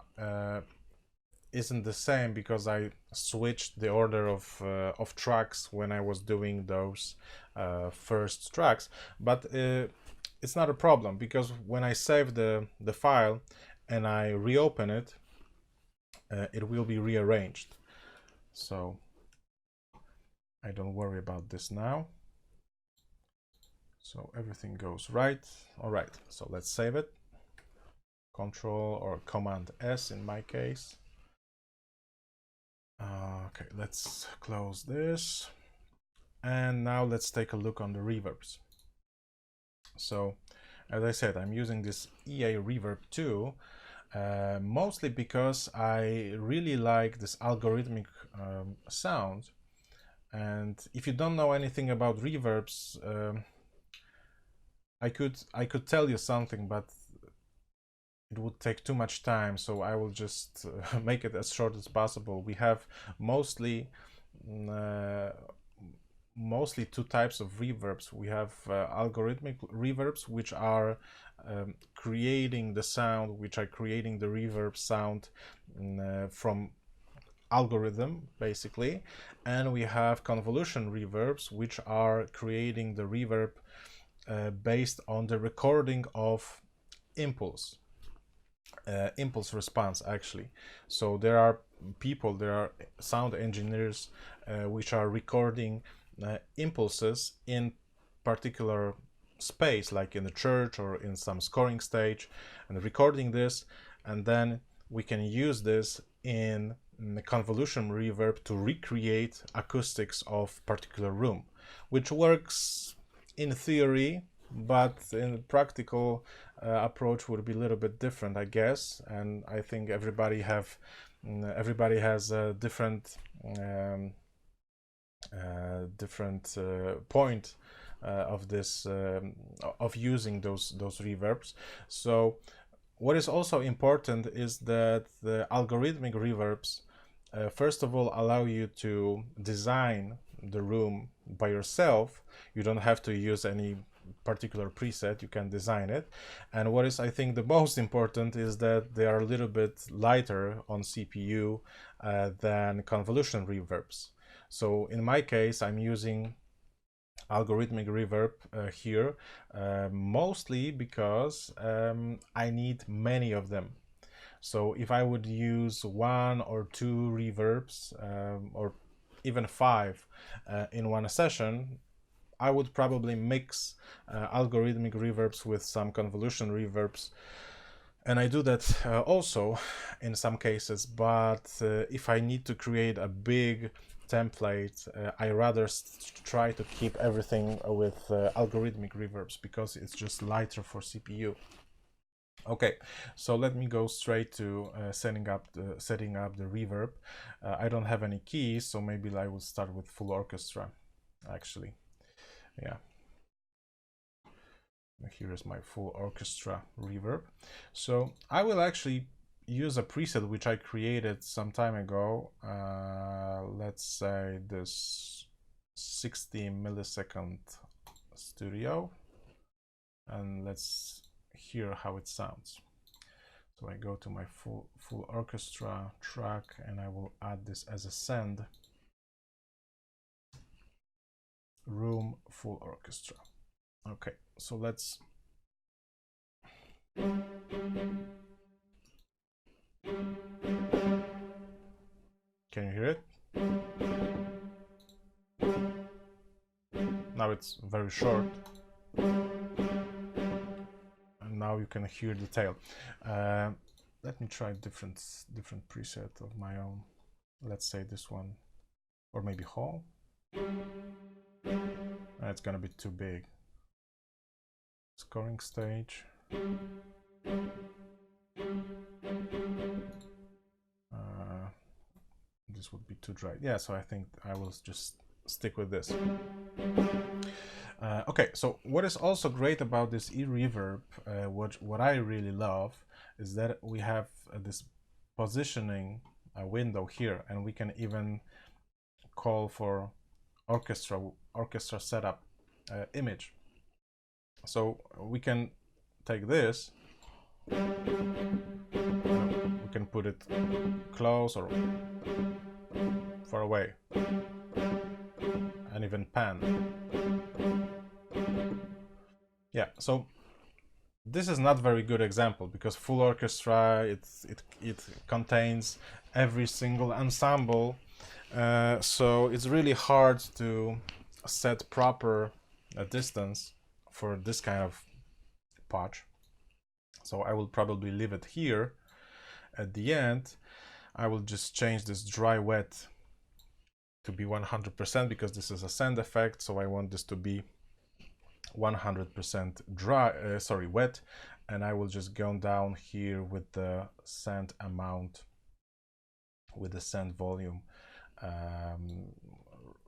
isn't the same because I switched the order of tracks when I was doing those first tracks, but it's not a problem because when I save the file and I reopen it, it will be rearranged. So I don't worry about this now. So everything goes right. All right, so let's save it. Control or Command S in my case. Okay, let's close this. And now let's take a look on the reverbs. So as I said, I'm using this EA Reverb 2, mostly because I really like this algorithmic sound. And if you don't know anything about reverbs, I could tell you something, but it would take too much time, so I will just make it as short as possible. We have mostly two types of reverbs. We have algorithmic reverbs, which are creating the sound, which are creating the reverb sound from algorithm, basically. And we have convolution reverbs, which are creating the reverb based on the recording of impulse response, actually. So there are sound engineers which are recording impulses in particular space, like in a church or in some scoring stage, and recording this, and then we can use this in the convolution reverb to recreate acoustics of particular room, which works in theory, but in practical approach would be a little bit different, I guess. And I think everybody has a different point of this of using those reverbs. So what is also important is that the algorithmic reverbs first of all allow you to design the room by yourself. You don't have to use any particular preset, you can design it. And what is, I think, the most important is that they are a little bit lighter on CPU than convolution reverbs. So in my case, I'm using algorithmic reverb here, mostly because I need many of them. So if I would use 1 or 2 reverbs or even 5 in one session, I would probably mix algorithmic reverbs with some convolution reverbs. And I do that also in some cases, but if I need to create a big template, I rather try to keep everything with algorithmic reverbs because it's just lighter for CPU. Okay, so let me go straight to setting up the reverb. I don't have any keys, so maybe I will start with full orchestra, actually. Yeah. Here is my full orchestra reverb. So I will actually use a preset which I created some time ago. Let's say this 60 millisecond studio, and let's hear how it sounds. So I go to my full orchestra track, and I will add this as a send. Room full orchestra. Okay, so let's. Can you hear it? Now it's very short. And now you can hear the tail. Let me try different preset of my own. Let's say this one, or maybe Hall. It's gonna be too big. Scoring stage. This would be too dry. Yeah, so I think I will just stick with this. Okay, so what is also great about this e-reverb, what I really love, is that we have this positioning window here, and we can even call for orchestra setup image. So we can take this, we can put it close or far away, and even pan. Yeah, so this is not very good example, because full orchestra, it contains every single ensemble, so it's really hard to set proper distance for this kind of patch. So I will probably leave it here. At the end, I will just change this dry wet to be 100%, because this is a send effect, so I want this to be 100% dry, wet, and I will just go down here with the send amount, with the send volume,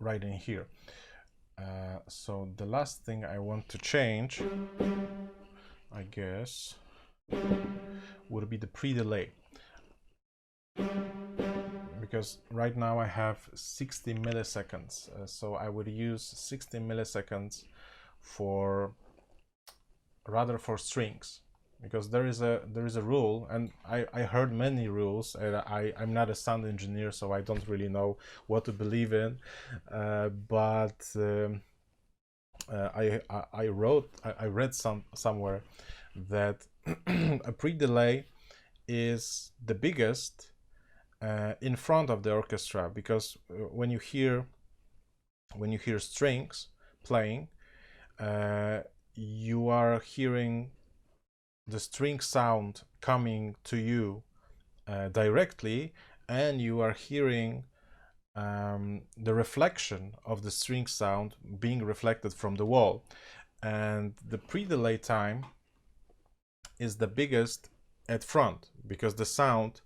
right in here. So the last thing I want to change, I guess, would be the pre-delay, because right now I have 60 milliseconds, so I would use 60 milliseconds for strings, because there is a rule, and I heard many rules, and I'm not a sound engineer, so I don't really know what to believe in, but I read somewhere that a pre-delay is the biggest in front of the orchestra, because when you hear strings playing, you are hearing the string sound coming to you directly, and you are hearing the reflection of the string sound being reflected from the wall, and the pre-delay time is the biggest at front, because the sound,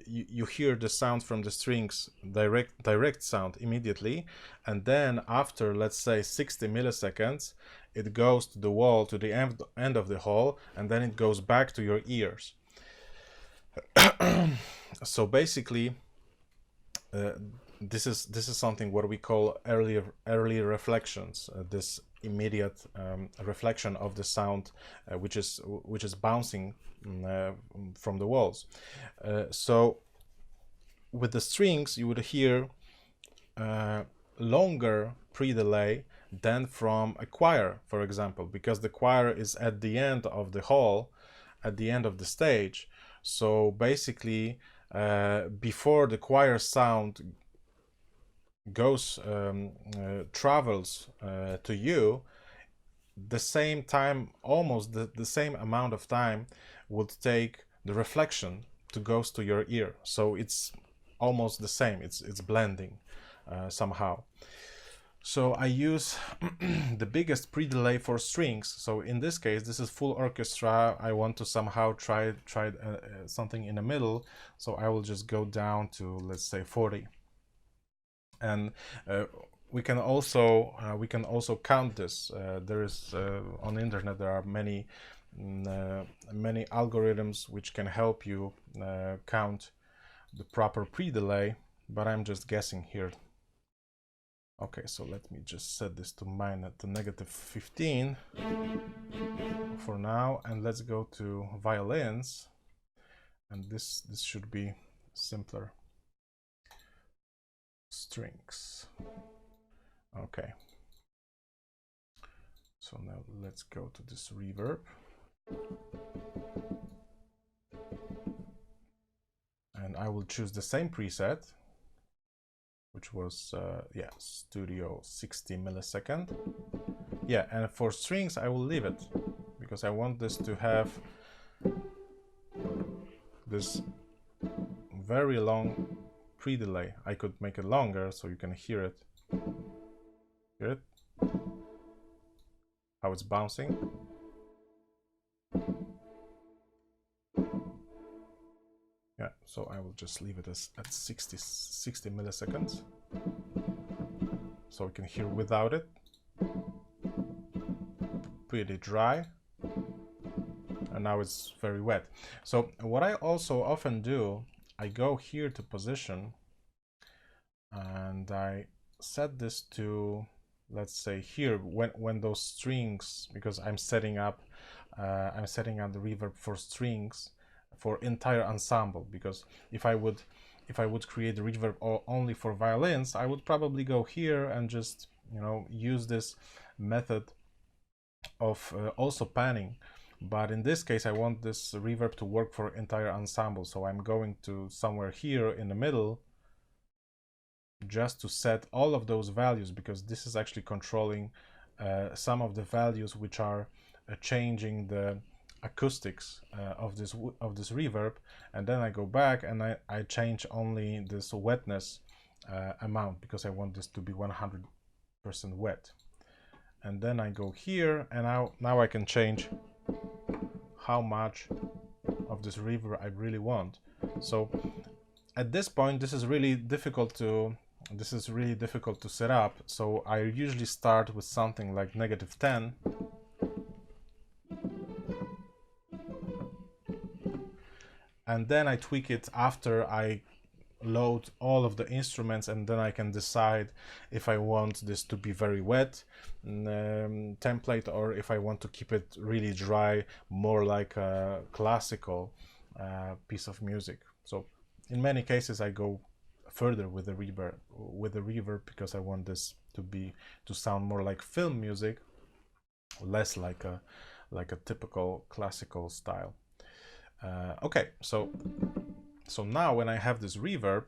you hear the sound from the strings, direct sound immediately, and then after, let's say, 60 milliseconds, it goes to the wall, to the end of the hall, and then it goes back to your ears. So basically, this is something what we call early reflections. This immediate reflection of the sound, which is bouncing from the walls. So with the strings, you would hear longer pre-delay than from a choir, for example, because the choir is at the end of the hall, at the end of the stage. So basically, before the choir sound travels to you, the same time, almost the same amount of time would take the reflection to goes to your ear. So it's almost the same, it's blending somehow. So I use the biggest pre-delay for strings. So in this case, this is full orchestra. I want to somehow try something in the middle. So I will just go down to, let's say, 40. And we can also count this. There is on the internet, there are many algorithms which can help you count the proper pre-delay, but I'm just guessing here. Okay, so let me just set this to -15 for now, and let's go to violins, and this should be simpler. Strings. Okay. So now let's go to this reverb. And I will choose the same preset, which was, yeah, Studio 60 millisecond. Yeah, and for strings, I will leave it because I want this to have this very long pre-delay. I could make it longer so you can hear it. Hear it? How it's bouncing. Yeah, so I will just leave it at 60 milliseconds so we can hear without it. Pretty dry, and now it's very wet. So what I also often do, I go here to position and I set this to, let's say here, when those strings, because I'm setting up the reverb for strings for entire ensemble, because if I would create the reverb only for violins, I would probably go here and just, you know, use this method of also panning. But in this case, I want this reverb to work for entire ensemble, so I'm going to somewhere here in the middle just to set all of those values, because this is actually controlling some of the values which are changing the acoustics of this reverb. And then I go back and I change only this wetness amount, because I want this to be 100% wet. And then I go here, and now I can change how much of this reverb I really want. So at this point, this is really difficult to set up. So I usually start with something like -10. And then I tweak it after I load all of the instruments, and then I can decide if I want this to be very wet template, or if I want to keep it really dry, more like a classical piece of music. So in many cases I go further with the reverb because I want this to sound more like film music, less like a typical classical style. Okay, so now when I have this reverb,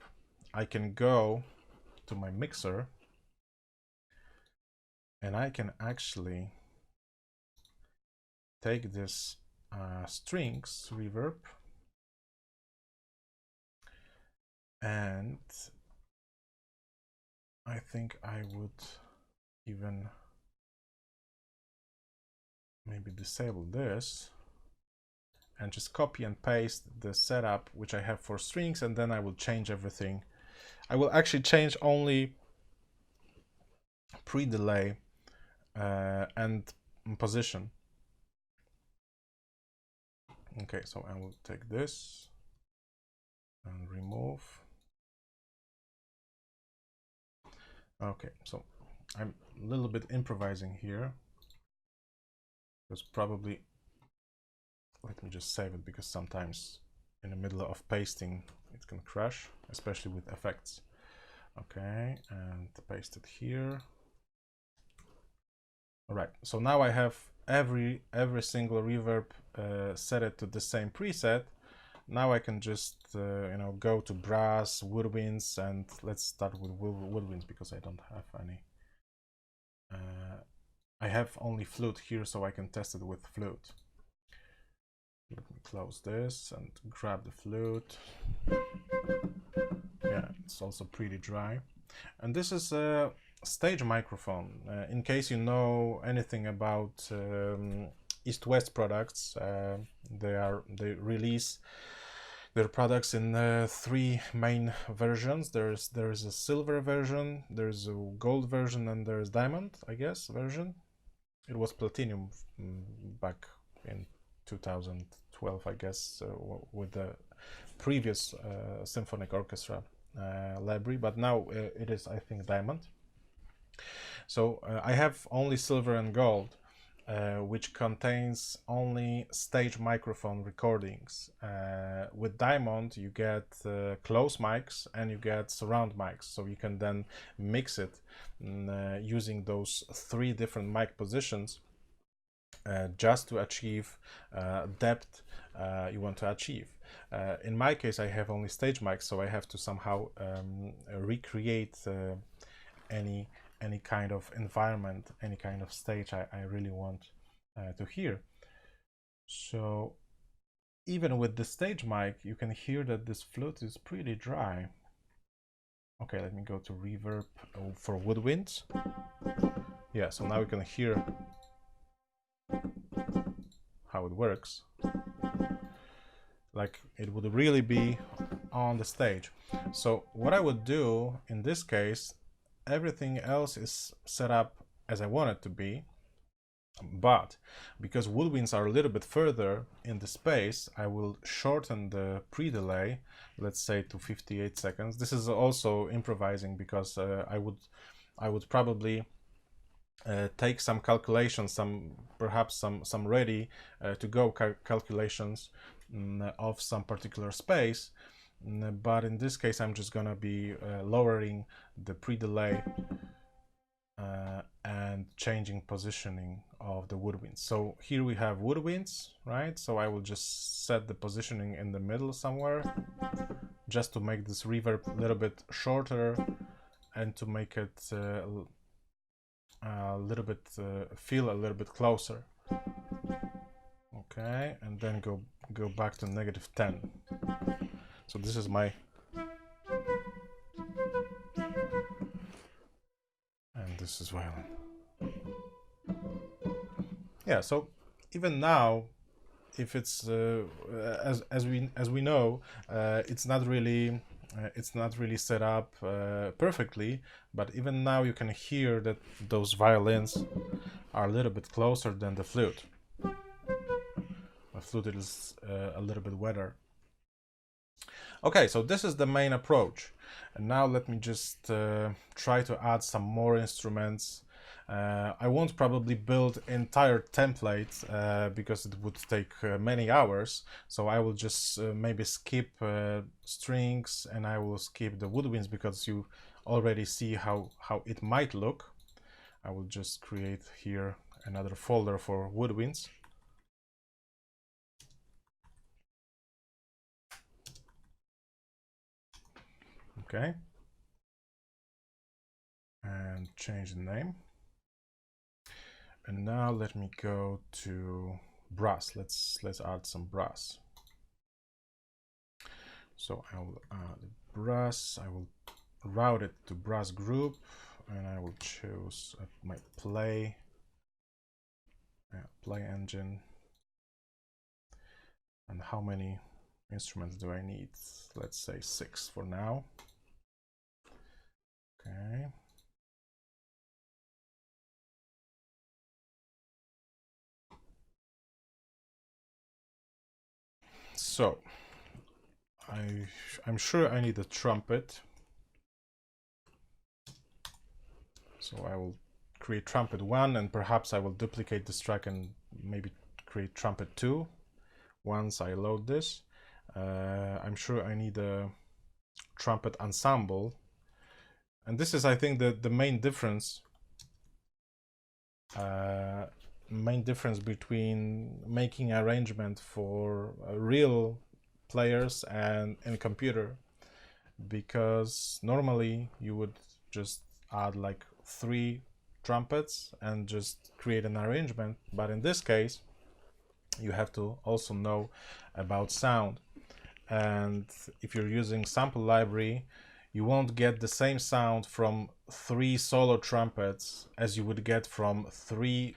I can go to my mixer and I can actually take this strings reverb and I think I would even maybe disable this and just copy and paste the setup which I have for strings, and then I will change everything. I will actually change only pre-delay and position. Okay, so I will take this and remove. Okay, so I'm a little bit improvising here, because probably, let me just save it, because sometimes in the middle of pasting it can crash, especially with effects. Okay, and paste it here. All right, so now I have every single reverb set it to the same preset. Now I can just you know, go to brass, woodwinds, and let's start with woodwinds because I don't have any. I have only flute here, so I can test it with flute. Let me close this and grab the flute. Yeah, it's also pretty dry. And this is a stage microphone. In case you know anything about East West products, they release their products in 3 main versions. There is a silver version, there's a gold version, and there's diamond, I guess, version. It was platinum back in 2012, I guess, with the previous Symphonic Orchestra library, but now it is, I think, diamond. So I have only silver and gold, which contains only stage microphone recordings. With diamond you get close mics and you get surround mics, so you can then mix it using those 3 different mic positions just to achieve depth you want to achieve. In my case I have only stage mics, so I have to somehow recreate any kind of environment, any kind of stage I really want to hear. So even with the stage mic you can hear that this flute is pretty dry. Okay, let me go to reverb for Woodwinds. Yeah, so now you can hear how it works, like it would really be on the stage. So what I would do in this case, everything else is set up as I want it to be, but because Woodwinds are a little bit further in the space, I will shorten the pre-delay, let's say to 58 seconds. This is also improvising because I would probably take some calculations, perhaps some ready to go calculations of some particular space, but in this case I'm just gonna be lowering the pre-delay and changing positioning of the woodwinds. So here we have woodwinds, right? So I will just set the positioning in the middle somewhere, just to make this reverb a little bit shorter and to make it a little bit feel a little bit closer. Okay, and then go back to -10. So this is my, and this is violin. Yeah, so even now, if it's as we know, it's not really set up perfectly, but even now you can hear that those violins are a little bit closer than the flute. The flute is a little bit wetter. Okay, so this is the main approach, and now let me just try to add some more instruments. I won't probably build entire templates because it would take many hours, so I will just maybe skip strings, and I will skip the woodwinds because you already see how it might look. I will just create here another folder for woodwinds. Okay, and change the name. And now let me go to brass. Let's add some brass. So I will add brass. I will route it to brass group, and I will choose my play engine. And how many instruments do I need? Let's say 6 for now. Okay. So I'm sure I need a trumpet. So I will create trumpet 1, and perhaps I will duplicate this track and maybe create trumpet 2 once I load this. I'm sure I need a trumpet ensemble, and this is, I think, the main difference between making arrangement for real players and in computer, because normally you would just add like 3 trumpets and just create an arrangement, but in this case you have to also know about sound, and if you're using sample library you won't get the same sound from 3 solo trumpets as you would get from 3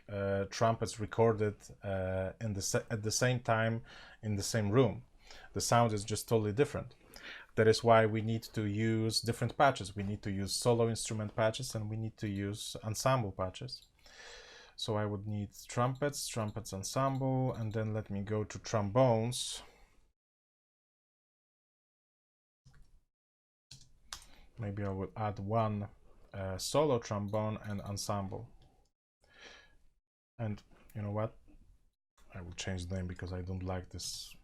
trumpets recorded at the same time in the same room. The sound is just totally different. That is why we need to use different patches. We need to use solo instrument patches, and we need to use ensemble patches. So I would need trumpets ensemble, and then let me go to trombones. Maybe I will add 1 solo trombone and ensemble. And you know what? I will change the name because I don't like this.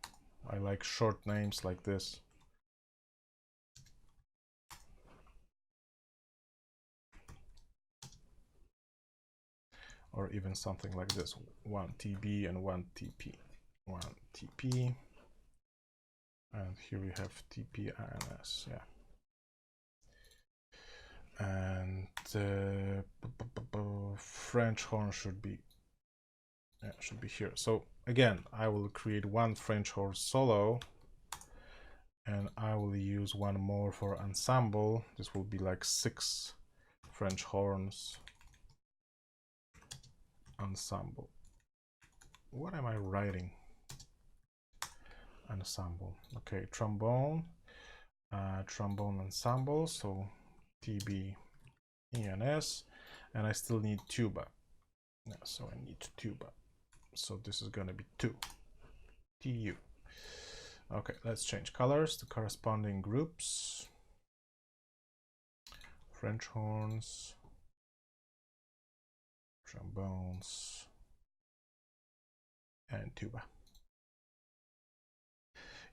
I like short names like this. Or even something like this, 1 TB and 1 TP. 1 TP. And here we have TP INS, yeah. And French horn should be here. So again, I will create one French horn solo, and I will use one more for ensemble. This will be like 6 French horns ensemble. What am I writing? Ensemble. Okay, trombone, trombone ensemble. So TB ENS, and I still need tuba. Yeah, so I need tuba. So this is going to be 2 TU. Okay, let's change colors to corresponding groups. French horns, trombones, and tuba.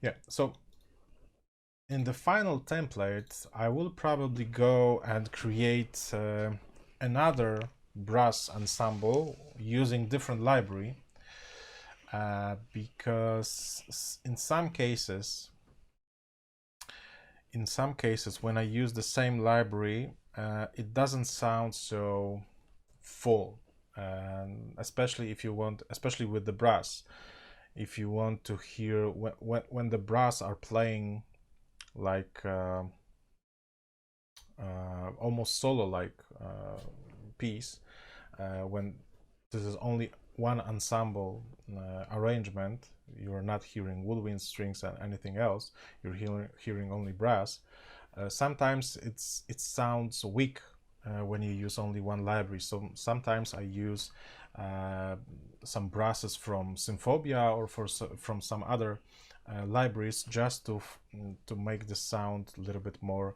Yeah, so in the final template, I will probably go and create another brass ensemble using different library, because in some cases when I use the same library, it doesn't sound so full, especially if you want, especially with the brass, if you want to hear when the brass are playing like almost solo like piece, when this is only one ensemble arrangement, you're not hearing woodwind strings and anything else, you're hearing only brass. Sometimes it sounds weak when you use only one library. So sometimes I use some brasses from Symphobia or from some other libraries, just to make the sound a little bit more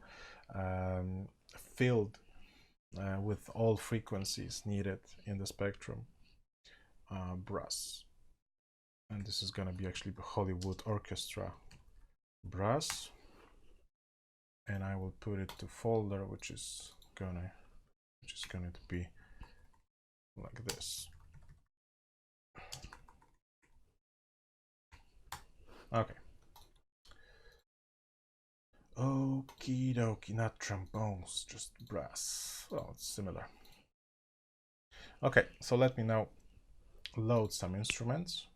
filled with all frequencies needed in the spectrum. Brass, and this is gonna be actually Hollywood Orchestra brass, and I will put it to folder which is going to be like this. Okay. Okie dokie, not trombones, just brass. Well, it's similar. Okay, so let me now load some instruments.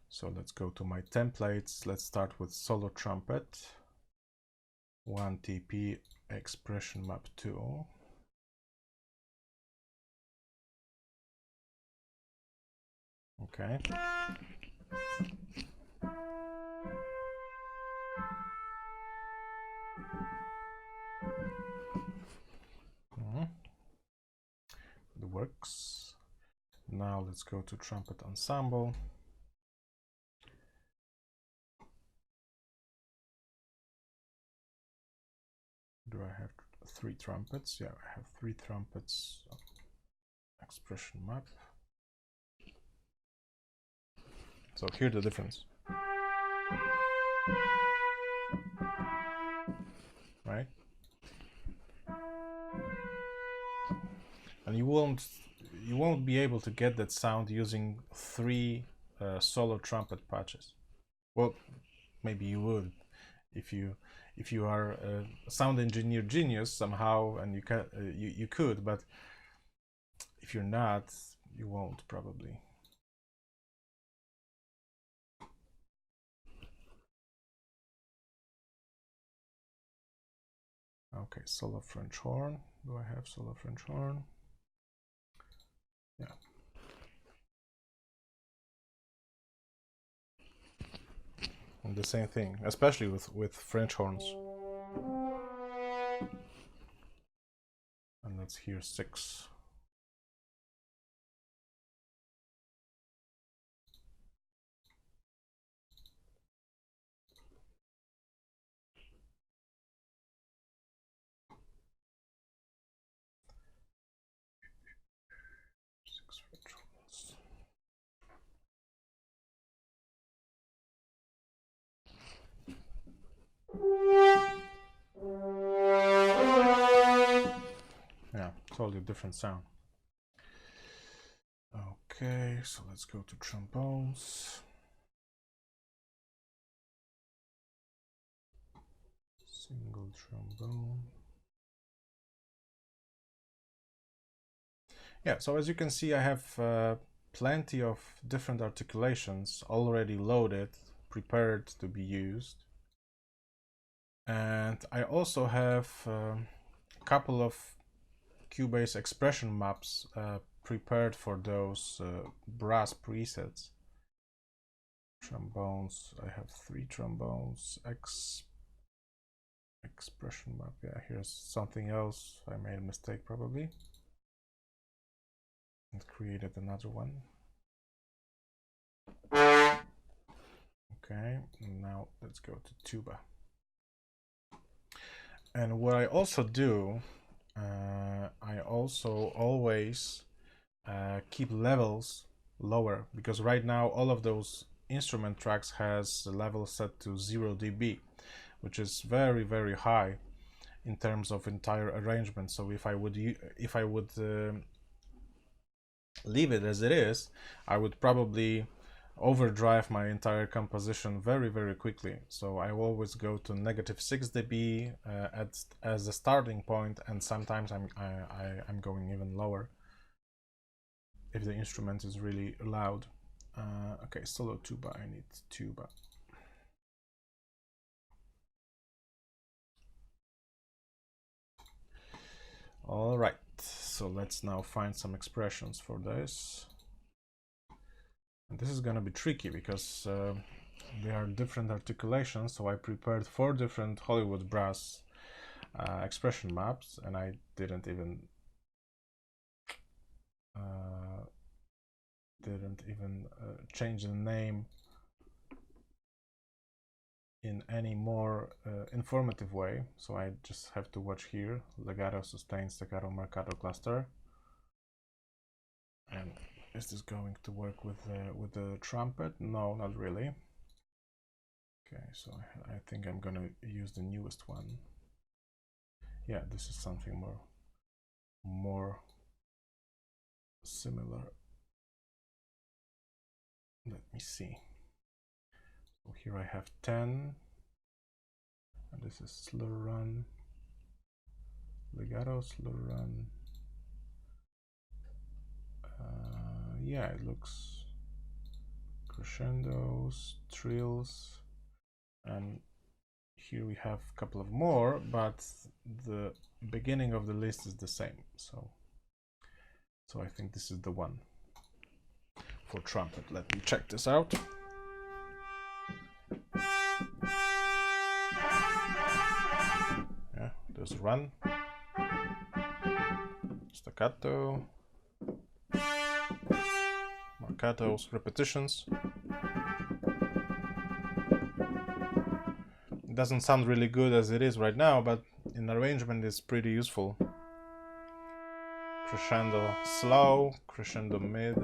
So let's go to my templates. Let's start with solo trumpet, 1 TP expression map 2. Okay. It works. Now let's go to trumpet ensemble. Do I have 3 trumpets? Yeah, I have 3 trumpets. Expression map. So here's the difference. Right? And you won't be able to get that sound using 3 solo trumpet patches. Well, maybe you would if you are a sound engineer genius somehow, and you could, but if you're not, you won't probably. Okay, solo French horn. Do I have solo French horn? Yeah. And the same thing, especially with French horns. And let's hear 6. different sound. Okay, so let's go to trombones. Single trombone. Yeah, so as you can see, I have plenty of different articulations already loaded, prepared to be used. And I also have a couple of Cubase expression maps prepared for those brass presets. Trombones, I have 3 trombones, expression map. Yeah, here's something else. I made a mistake probably and created another one. Okay, now let's go to tuba. And what I also do, I also always keep levels lower, because right now all of those instrument tracks has a level set to 0 dB, which is very, very high in terms of entire arrangement. So if I would leave it as it is, I would probably overdrive my entire composition very, very quickly. So I always go to -6 dB as a starting point, and sometimes I'm going even lower if the instrument is really loud. Okay, solo tuba, I need tuba. All right, so let's now find some expressions for this. And this is gonna be tricky because there are different articulations, so I prepared 4 different Hollywood brass expression maps, and I didn't even change the name in any more informative way. So I just have to watch here: legato, sustain, staccato, marcato, cluster. And is this going to work with the trumpet? No, not really. Okay, so I think I'm gonna use the newest one. Yeah, this is something more similar. Let me see. So here I have 10, and this is slur run, legato, slur run. Yeah, it looks crescendos, trills, and here we have a couple of more, but the beginning of the list is the same. So I think this is the one for trumpet. Let me check this out. Yeah, there's run, staccato, marcatos, repetitions. It doesn't sound really good as it is right now, but in arrangement it's pretty useful. Crescendo slow, crescendo mid,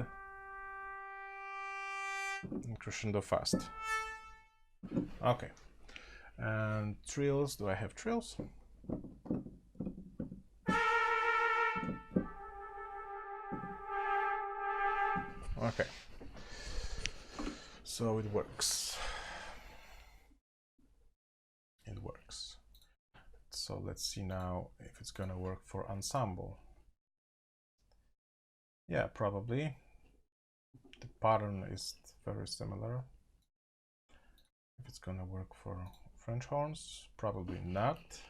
and crescendo fast. Okay, and trills. Do I have trills? Okay, so it works. It works. So let's see now if it's gonna work for ensemble. Yeah, probably. The pattern is very similar. If it's gonna work for French horns, probably not.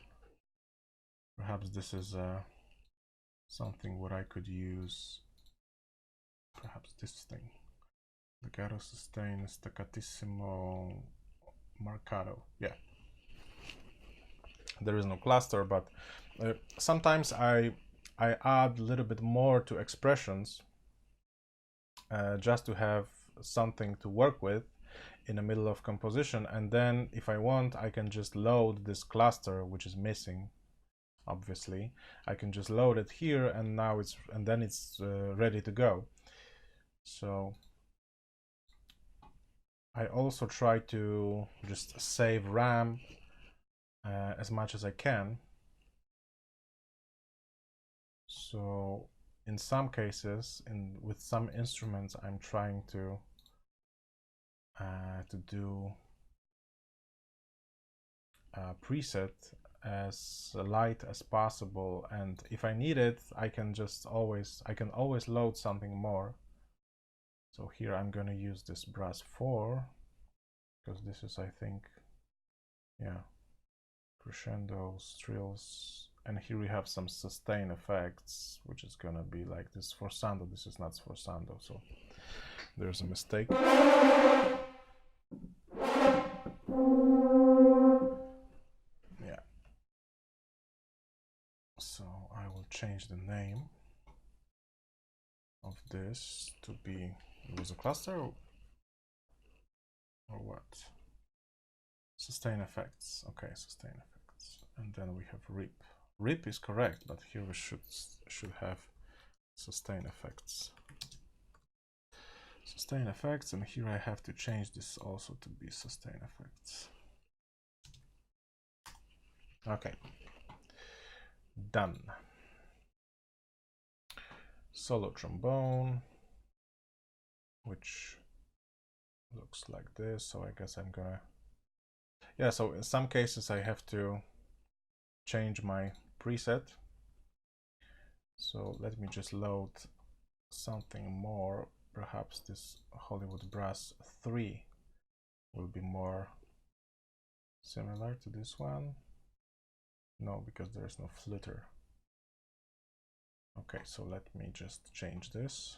Perhaps this is something what I could use. Perhaps this thing. Legato, sustain, staccatissimo, marcato. Yeah. There is no cluster, but sometimes I add a little bit more to expressions just to have something to work with in the middle of composition, and then if I want, I can just load this cluster, which is missing. Obviously, I can just load it here, and now then it's ready to go. So I also try to just save RAM as much as I can. So in some cases, with some instruments, I'm trying to do a preset as light as possible, and if I need it, I can always load something more. So here I'm going to use this brass 4 because this is, I think, yeah, crescendos, trills, and here we have some sustain effects, which is gonna be like this forzando. This is not forzando, so there's a mistake. Yeah. So I will change the name of this to be, it was a cluster or what? Sustain effects. Okay, sustain effects. And then we have rip. Rip is correct, but here we should have sustain effects. Sustain effects, and here I have to change this also to be sustain effects. Okay, done. Solo trombone, which looks like this. So I guess I'm gonna, yeah, so in some cases I have to change my preset. So let me just load something more. Perhaps this Hollywood Brass 3 will be more similar to this one. No, because there's no flitter. Okay, so let me just change this.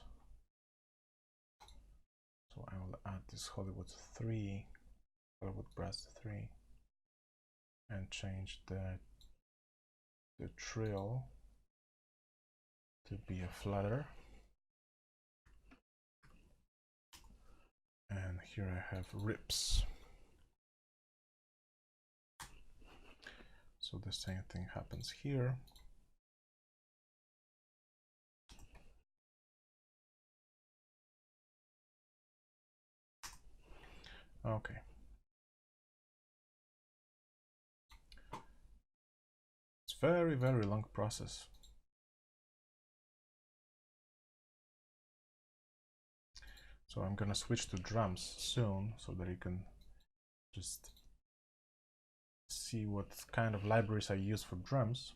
So I will add this Hollywood Brass 3, and change the trill to be a flutter. And here I have rips. So the same thing happens here. Okay. It's very, very long process. So I'm gonna switch to drums soon so that you can just see what kind of libraries I use for drums,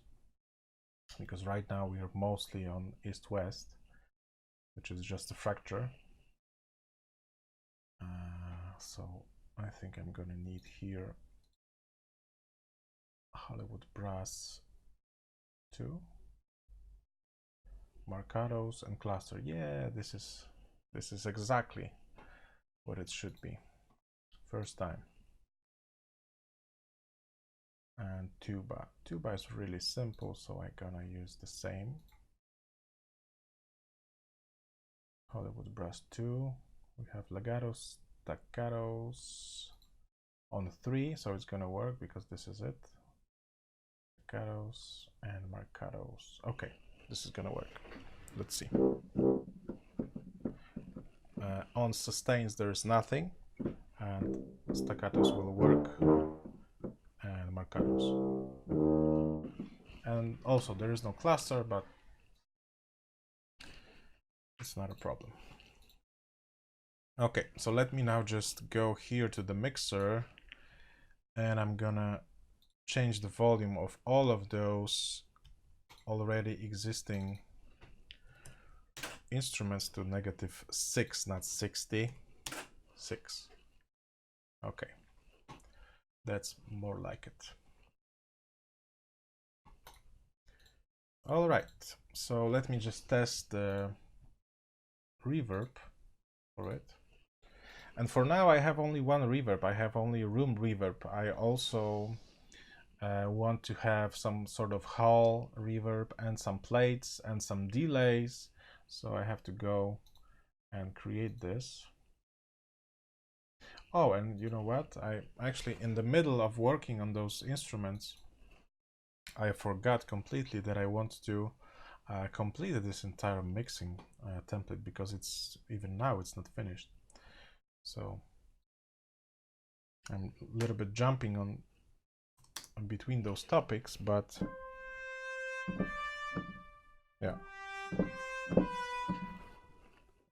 because right now we are mostly on East-West, which is just a fracture. So I think I'm gonna need here Hollywood Brass 2, Marcatos and cluster. Yeah, this is exactly what it should be. First time. And tuba. Tuba is really simple, so I'm gonna use the same. Hollywood Brass 2. We have legatos, staccatos on 3, so it's gonna work because this is it. Staccatos and marcatos. Okay, this is gonna work. Let's see. On sustains there is nothing, and staccatos will work, and marcatos. And also there is no cluster, but it's not a problem. Okay, so let me now just go here to the mixer, and I'm gonna change the volume of all of those already existing instruments to -6, not 60. 6. Okay, that's more like it. All right, so let me just test the reverb for it. And for now I have only one reverb. I have only room reverb. I also want to have some sort of hall reverb and some plates and some delays. So I have to go and create this. Oh, and you know what? I actually, in the middle of working on those instruments, I forgot completely that I want to complete this entire mixing template, because it's even now it's not finished. So I'm a little bit jumping on between those topics, but Yeah.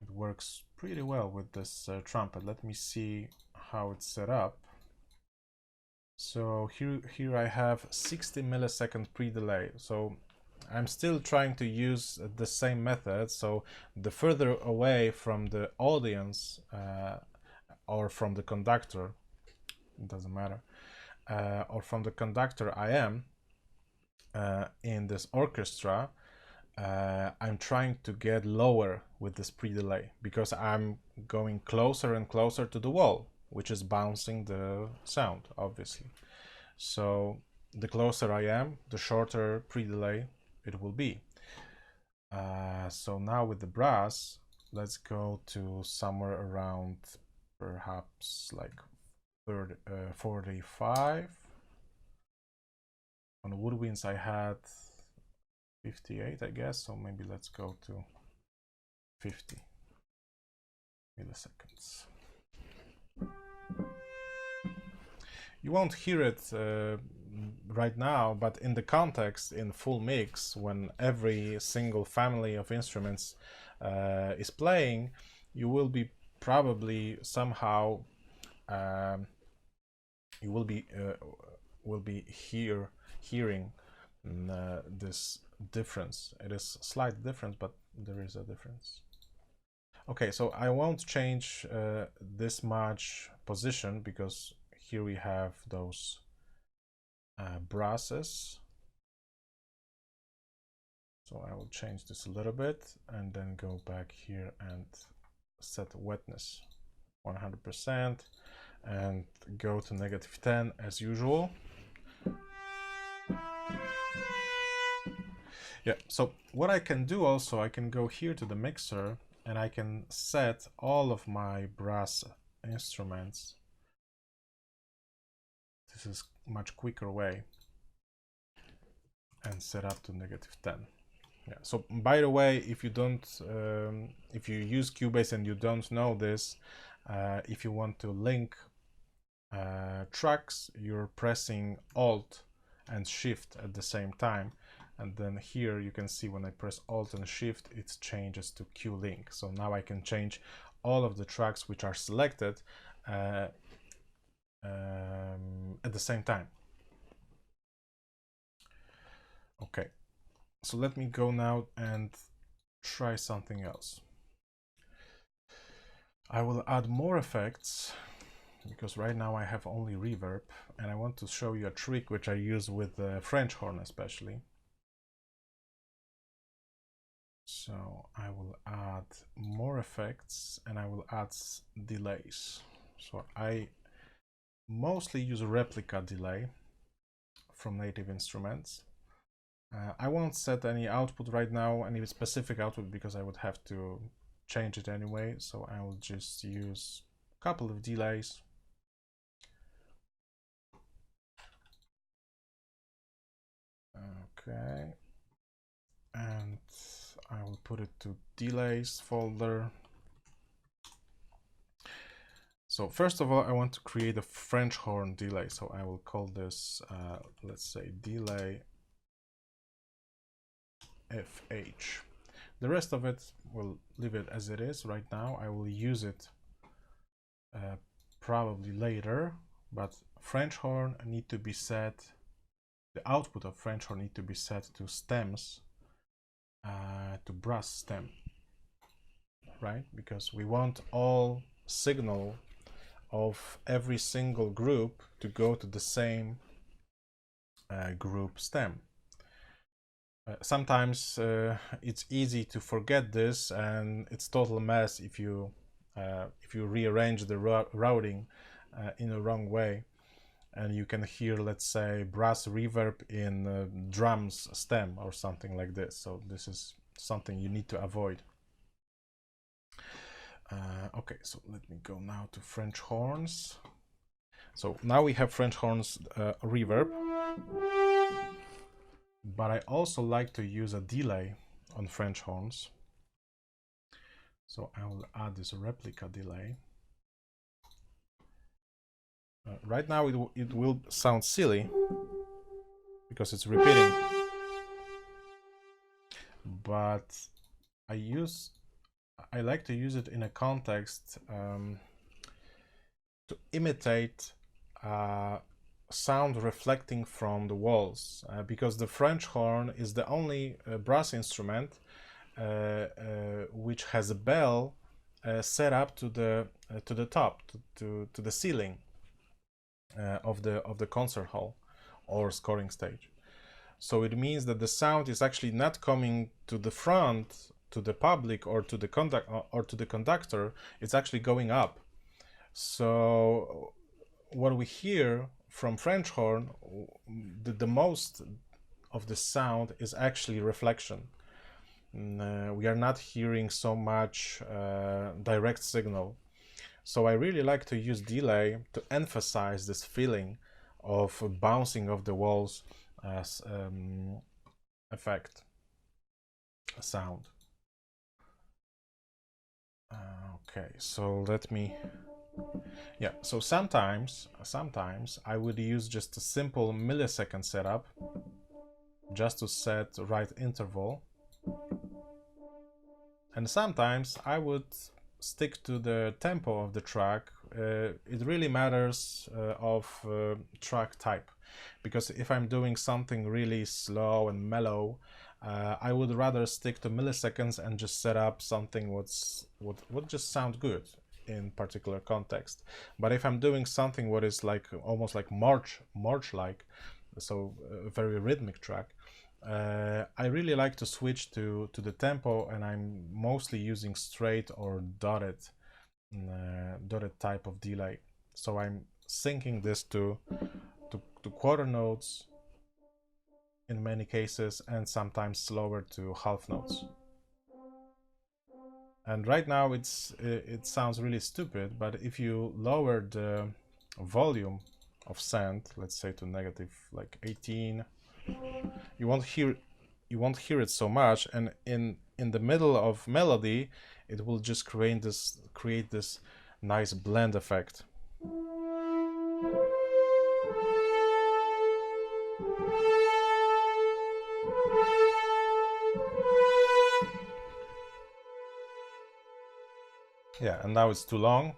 It works pretty well with this trumpet. Let me see how it's set up. So here I have 60 millisecond pre-delay. So I'm still trying to use the same method. So the further away from the audience or from the conductor, it doesn't matter, or from the conductor I am in this orchestra, I'm trying to get lower with this pre-delay because I'm going closer and closer to the wall, which is bouncing the sound, obviously. So the closer I am, the shorter pre-delay it will be. So now with the brass, let's go to somewhere around perhaps like 45. On Woodwinds I had 58, I guess, so maybe let's go to 50 milliseconds. You won't hear it right now, but in the context, in full mix, when every single family of instruments is playing, you will be probably somehow you will be hearing this difference. It is a slight difference, but there is a difference. Okay, so I won't change this much position because here we have those brasses. So I will change this a little bit and then go back here and set wetness 100% and go to -10 as usual. Yeah, so what I can do also, I can go here to the mixer and I can set all of my brass instruments. This is a much quicker way, and set up to -10. Yeah. So by the way, if you don't, if you use Cubase and you don't know this, if you want to link tracks, you're pressing Alt and Shift at the same time. And then here you can see when I press Alt and Shift, it changes to Q-Link. So now I can change all of the tracks which are selected at the same time. Okay, so let me go now and try something else. I will add more effects because right now I have only reverb, and I want to show you a trick which I use with the French horn especially. So I will add more effects and I will add delays. So I mostly use a replica delay from native instruments. I won't set any output right now, any specific output, because I would have to change it anyway. So I will just use a couple of delays. Okay. And I will put it to delays folder. So first of all, I want to create a French horn delay. So I will call this, let's say, delay FH. The rest of it, we'll leave it as it is right now. I will use it probably later, but French horn need to be set, the output of French horn need to be set to stems, to brass stem, right? Because we want all signal of every single group to go to the same group stem. Sometimes it's easy to forget this, and it's total mess if you rearrange the routing in the wrong way, and you can hear, let's say, brass reverb in drums stem or something like this. So this is something you need to avoid. Okay, so let me go now to French horns. So now we have French horns reverb, but I also like to use a delay on French horns. So I will add this replica delay. Right now it will sound silly because it's repeating. but I like to use it in a context to imitate sound reflecting from the walls, because the French horn is the only brass instrument which has a bell set up to the top, to the ceiling of the concert hall or scoring stage. So it means that the sound is actually not coming to the front, to the public, or to the conductor. It's actually going up. So what we hear from French horn, the most of the sound is actually reflection. We are not hearing so much direct signal. So I really like to use delay to emphasize this feeling of bouncing off the walls as effect sound. Okay, so let me, yeah, so sometimes I would use just a simple millisecond setup just to set the right interval, and sometimes I would stick to the tempo of the track. It really matters of track type, because if I'm doing something really slow and mellow, I would rather stick to milliseconds and just set up something what just sound good in particular context. But if I'm doing something what is like almost like march like, so a very rhythmic track, I really like to switch to the tempo, and I'm mostly using straight or dotted type of delay. So I'm syncing this to quarter notes in many cases, and sometimes slower to half notes. And right now it sounds really stupid, but if you lower the volume of send, let's say to negative like 18, you won't hear it so much, and in the middle of melody it will just create this nice blend effect. Yeah, and now it's too long,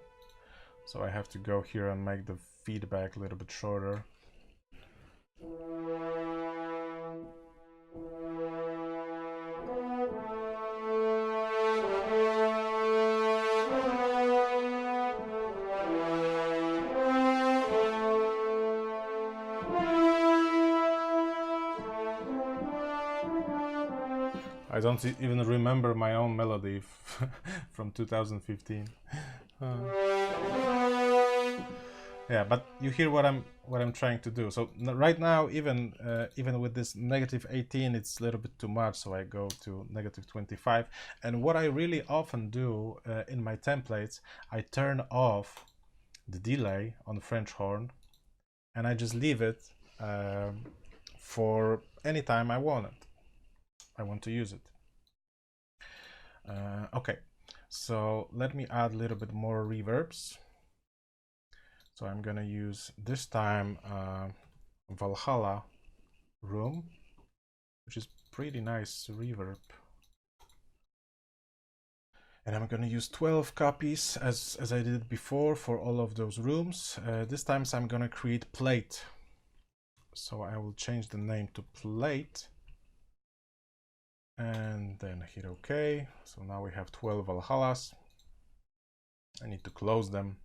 so I have to go here and make the feedback a little bit shorter. I don't even remember my own melody from 2015. Yeah, but you hear what I'm trying to do. So right now, even with this negative 18, it's a little bit too much. So I go to negative 25. And what I really often do in my templates, I turn off the delay on the French horn, and I just leave it for any time I want it. I want to use it. Okay, so let me add a little bit more reverbs. So I'm gonna use this time Valhalla Room, which is pretty nice reverb. And I'm gonna use 12 copies as I did before for all of those rooms. This time I'm gonna create plate. So I will change the name to plate. And then hit OK. So now we have 12 Valhallas. I need to close them.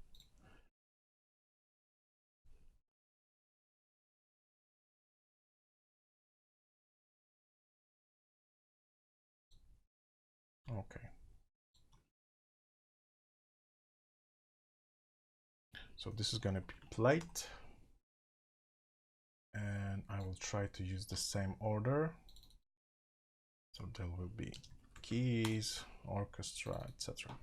Okay. So this is going to be plate. And I will try to use the same order. So there will be keys, orchestra, etc.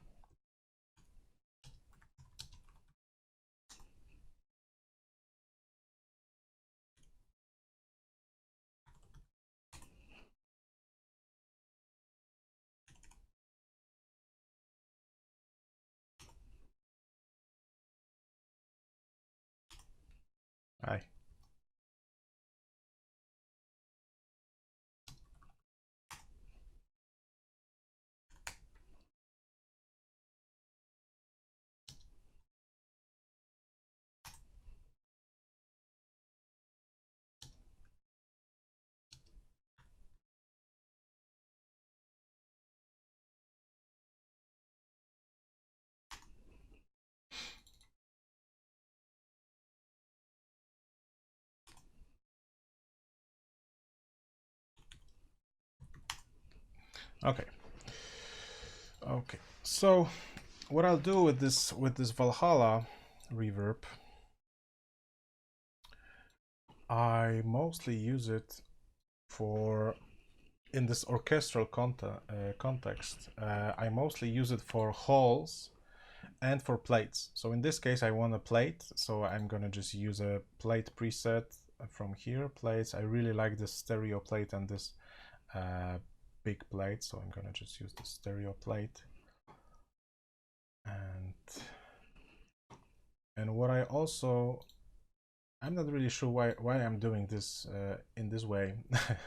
Hi. Okay. Okay. So what I'll do with this Valhalla Reverb, I mostly use it for, in this orchestral context, I mostly use it for halls and for plates. So in this case I want a plate, so I'm gonna just use a plate preset from here. Plates, I really like this stereo plate and this big plate, so I'm gonna just use the stereo plate. And what I also, I'm not really sure why I'm doing this in this way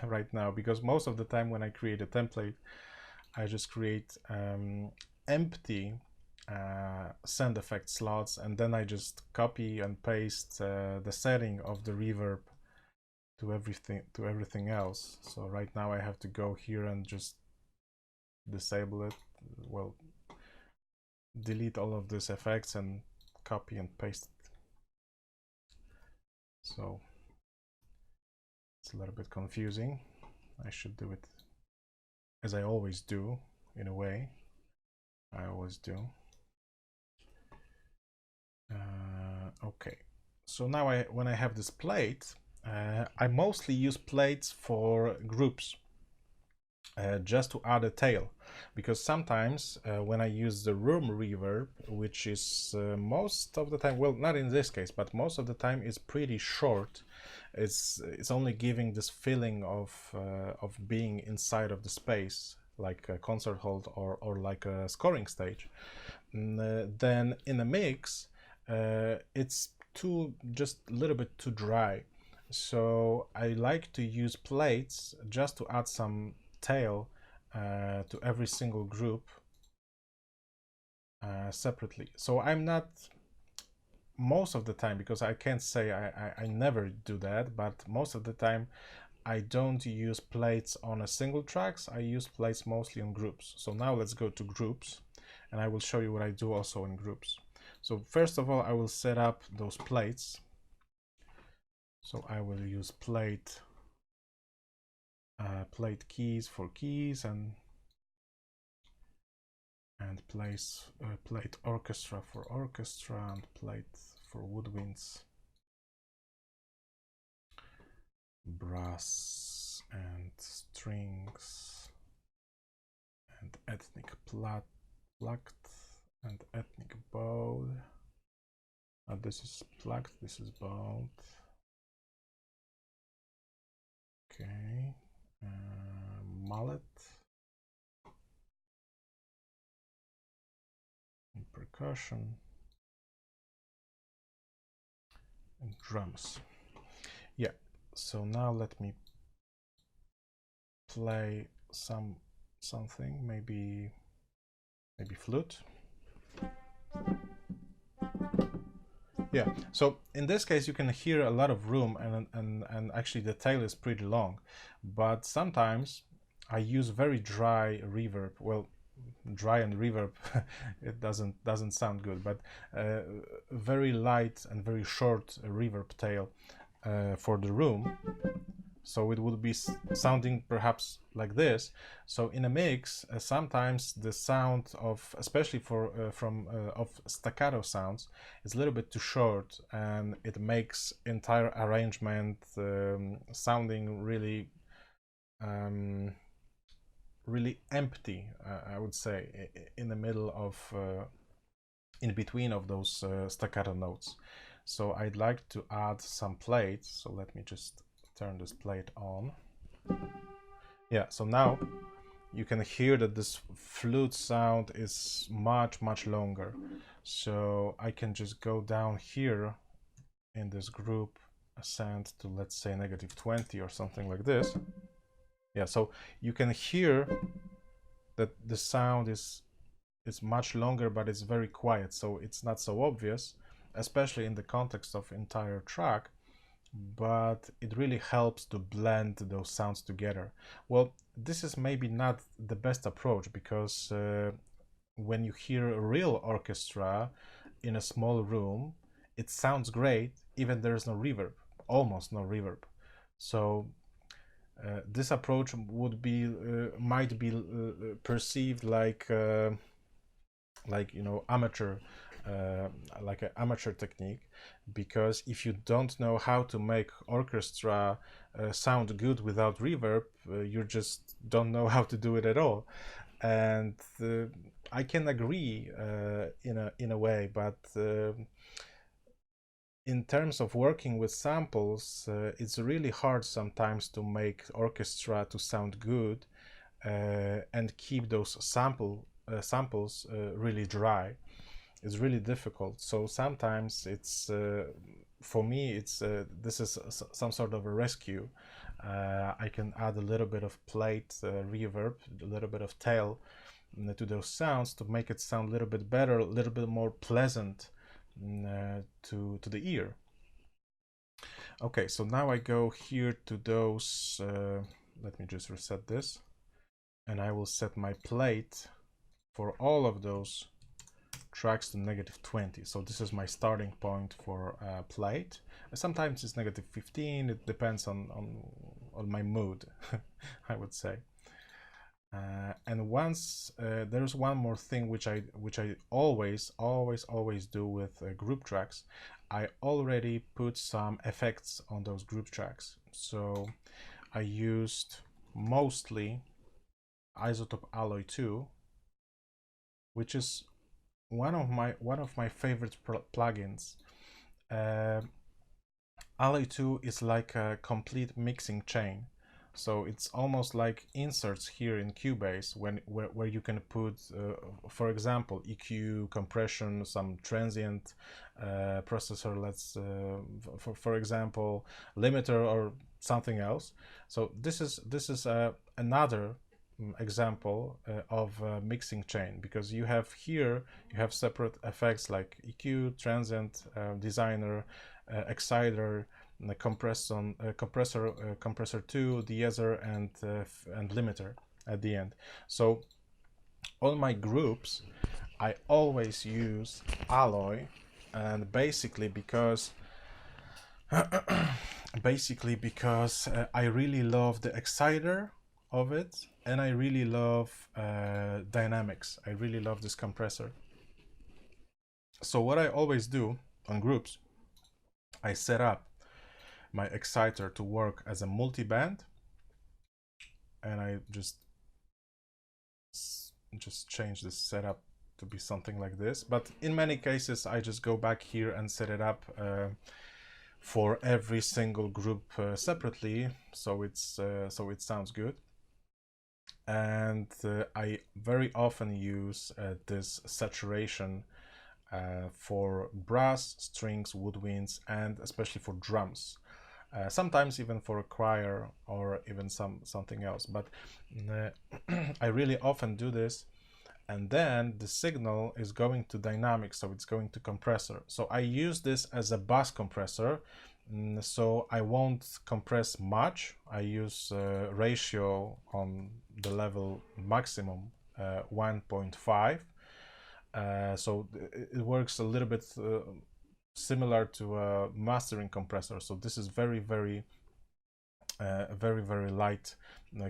right now, because most of the time when I create a template, I just create empty sound effect slots, and then I just copy and paste the setting of the reverb to everything else. So right now I have to go here and just disable it, well, delete all of these effects and copy and paste it. So it's a little bit confusing. I should do it as I always do, in a way. I always do. Okay, so now when I have this plate, I mostly use plates for groups, just to add a tail, because sometimes when I use the room reverb, which is most of the time, well, not in this case, but most of the time is pretty short. It's only giving this feeling of being inside of the space, like a concert hall or like a scoring stage. Then in a mix, it's just a little bit too dry. So I like to use plates just to add some tail to every single group separately. So I'm not, most of the time, because I can't say I never do that, but most of the time I don't use plates on a single tracks. I use plates mostly on groups. So now let's go to groups, and I will show you what I do also in groups. So first of all, I will set up those plates. So I will use plate keys for keys, and plate orchestra for orchestra, and plate for woodwinds, brass and strings, and ethnic plucked and ethnic bowed. This is plucked, this is bowed. Okay, mallet and percussion and drums. Yeah, so now let me play something, maybe flute. Yeah, so in this case you can hear a lot of room, and actually the tail is pretty long, but sometimes I use very dry reverb. Well, dry and reverb it doesn't sound good, but very light and very short reverb tail for the room. So it would be sounding perhaps like this. So in a mix, sometimes the sound of, especially of staccato sounds, is a little bit too short, and it makes entire arrangement sounding really really empty, I would say, in the middle of in between of those staccato notes. So I'd like to add some plates. So let me just turn this plate on. Yeah, so now you can hear that this flute sound is much longer. So I can just go down here in this group, ascend to, let's say, -20 or something like this. Yeah, so you can hear that the sound is much longer, but it's very quiet, so it's not so obvious, especially in the context of entire track, but it really helps to blend those sounds together. Well, this is maybe not the best approach, because when you hear a real orchestra in a small room, it sounds great, even there's no reverb, almost no reverb. So This approach would be might be perceived like you know, amateur, like an amateur technique, because if you don't know how to make orchestra sound good without reverb, you just don't know how to do it at all. And I can agree in a way, but in terms of working with samples, it's really hard sometimes to make orchestra to sound good and keep those samples really dry. It's really difficult. So sometimes it's for me it's this is some sort of a rescue. I can add a little bit of plate reverb, a little bit of tail to those sounds to make it sound a little bit better, a little bit more pleasant to the ear. Okay, so now I go here to those. Let me just reset this, and I will set my plate for all of those tracks to -20. So this is my starting point for plate. Sometimes it's -15. It depends on my mood, I would say. And once there's one more thing which I always do with group tracks. I already put some effects on those group tracks. So I used mostly Isotope Alloy 2, which is one of my favorite plugins. Alloy 2 is like a complete mixing chain. So it's almost like inserts here in Cubase where you can put, for example, EQ, compression, some transient processor, let's for example, limiter or something else. So this is another example of mixing chain, because you have separate effects like EQ, transient, designer, exciter, compressor, compressor 2, deesser, and limiter at the end. So on my groups I always use Alloy, and basically because I really love the exciter of it, and I really love dynamics. I really love this compressor. So what I always do on groups, I set up my exciter to work as a multi-band, and I just change this setup to be something like this. But in many cases I just go back here and set it up for every single group separately, so it sounds good. And I very often use this saturation for brass, strings, woodwinds, and especially for drums. Sometimes even for a choir or even something else. But I really often do this, and then the signal is going to dynamic, so it's going to compressor. So I use this as a bus compressor, so I won't compress much. I use ratio on the level maximum 1.5. So it works a little bit similar to a mastering compressor. So this is very light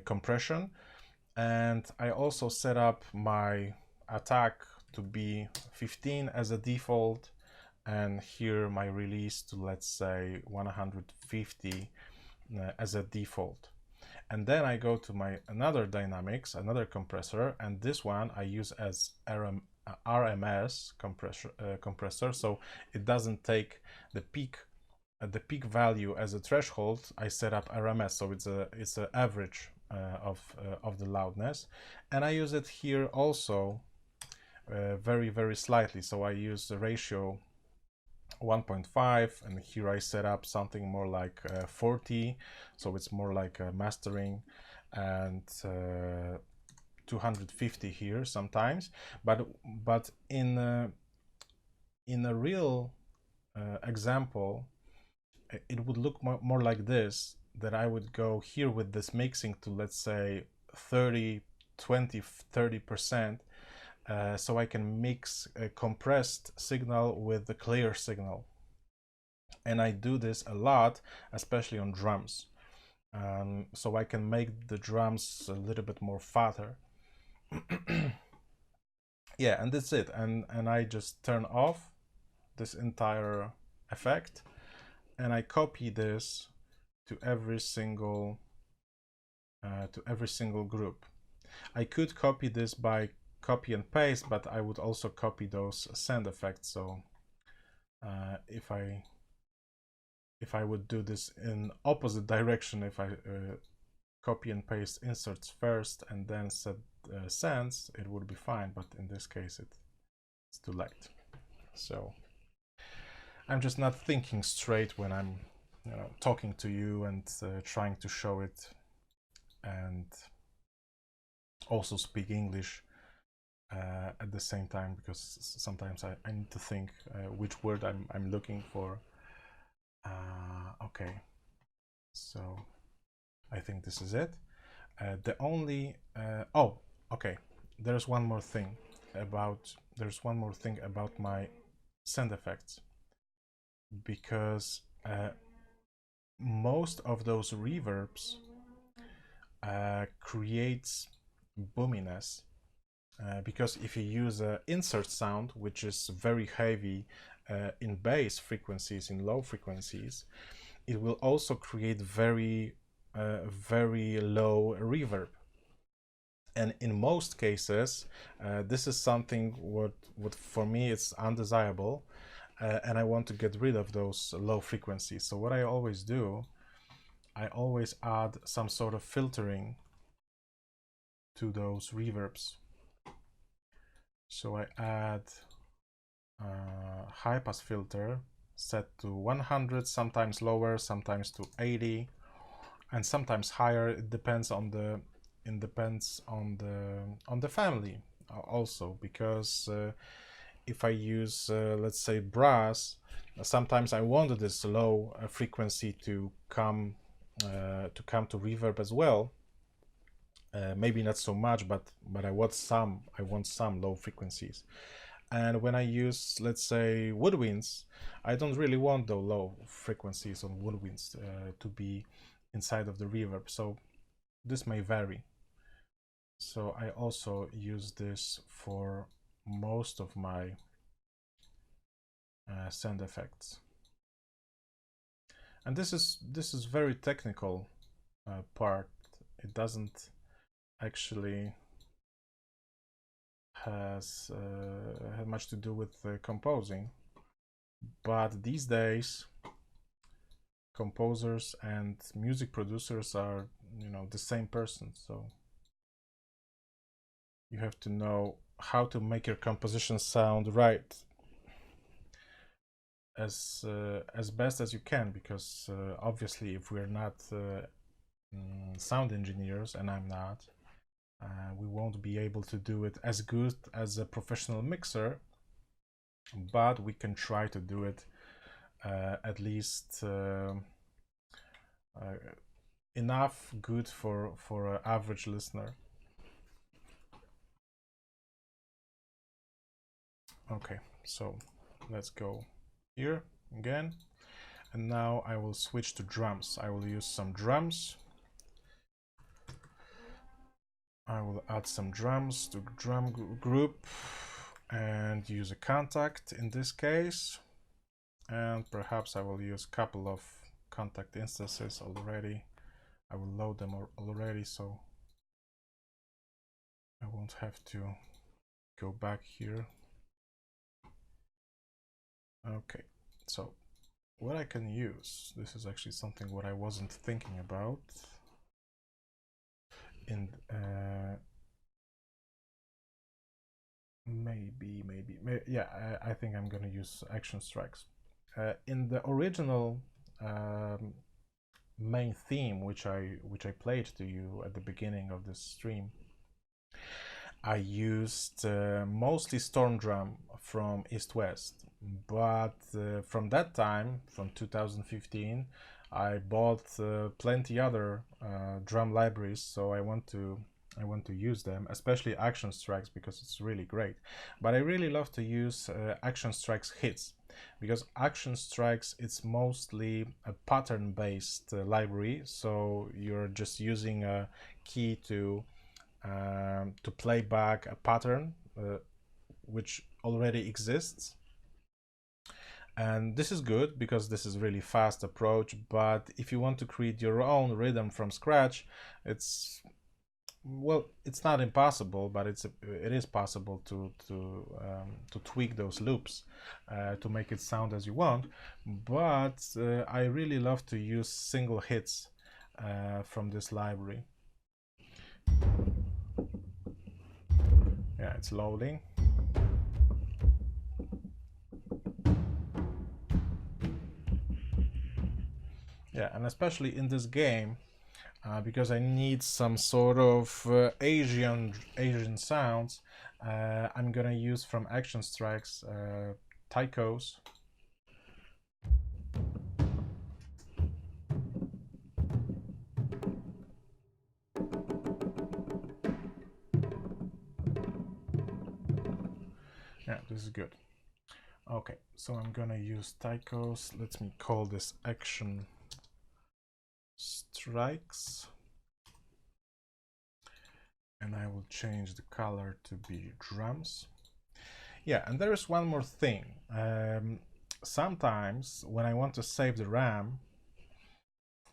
compression. And I also set up my attack to be 15 as a default, and here my release to, let's say, 150 as a default. And then I go to my another dynamics, another compressor, and this one I use as RMS compressor, so it doesn't take the peak value as a threshold. I set up RMS, so it's an average of the loudness, and I use it here also very slightly. So I use the ratio 1.5, and here I set up something more like 40, so it's more like mastering, and 250 here sometimes. But in a real example, it would look more like this, that I would go here with this mixing to, let's say, 30%, so I can mix a compressed signal with the clear signal. And I do this a lot, especially on drums. so I can make the drums a little bit more fatter. Yeah, and that's it. And I just turn off this entire effect, and I copy this to every single group. I could copy this by copy and paste, but I would also copy those send effects. So if I would do this in opposite direction, if I copy and paste inserts first and then set sends, it would be fine. But in this case, it's too late. So I'm just not thinking straight when I'm talking to you and trying to show it and also speak English at the same time, because sometimes I need to think which word I'm looking for. Okay, so I think this is it. The only oh, okay, there's one more thing about my send effects, because most of those reverbs creates boominess, because if you use an insert sound, which is very heavy in bass frequencies, in low frequencies, it will also create very low reverb. And in most cases, this is something what for me it's undesirable, and I want to get rid of those low frequencies. So what I always do, I always add some sort of filtering to those reverbs. So I add a high pass filter set to 100, sometimes lower, sometimes to 80, and sometimes higher. It depends on the family also, because if I use let's say brass, sometimes I want this low frequency to come to reverb as well. Maybe not so much, but I want some low frequencies. And when I use, let's say, Woodwinds, I don't really want the low frequencies on Woodwinds to be inside of the reverb. So this may vary. So I also use this for most of my send effects. And this is very technical part. It doesn't actually has much to do with composing, but these days composers and music producers are the same person, so you have to know how to make your composition sound right as best as you can, because obviously if we're not sound engineers, and I'm not, we won't be able to do it as good as a professional mixer, but we can try to do it at least enough good for an average listener. Okay, so let's go here again, and now I will switch to drums. I will use some drums. I will add some drums to drum group and use a Kontakt in this case, and perhaps I will use a couple of Kontakt instances already. I will load them already, so I won't have to go back here. Okay, so what I can use, this is actually something what I wasn't thinking about. And maybe yeah, I think I'm gonna use action strikes. In the original main theme, which I played to you at the beginning of this stream, I used mostly Stormdrum from East West, but from that time, from 2015, I bought plenty other drum libraries, so I want to use them, especially Action Strikes, because it's really great. But I really love to use Action Strikes hits. because Action Strikes, it's mostly a pattern-based library, so you're just using a key to play back a pattern which already exists. And this is good because this is really fast approach, but if you want to create your own rhythm from scratch, it's, well, it's not impossible, but it is possible to tweak those loops to make it sound as you want. But I really love to use single hits from this library. Yeah, it's loading. Yeah, and especially in this game, because I need some sort of Asian sounds, I'm gonna use from Action Strikes taikos. Yeah, this is good. Okay, so I'm gonna use taikos. Let me call this Action Strikes, and I will change the color to be drums. Yeah, and there is one more thing. Sometimes when I want to save the RAM,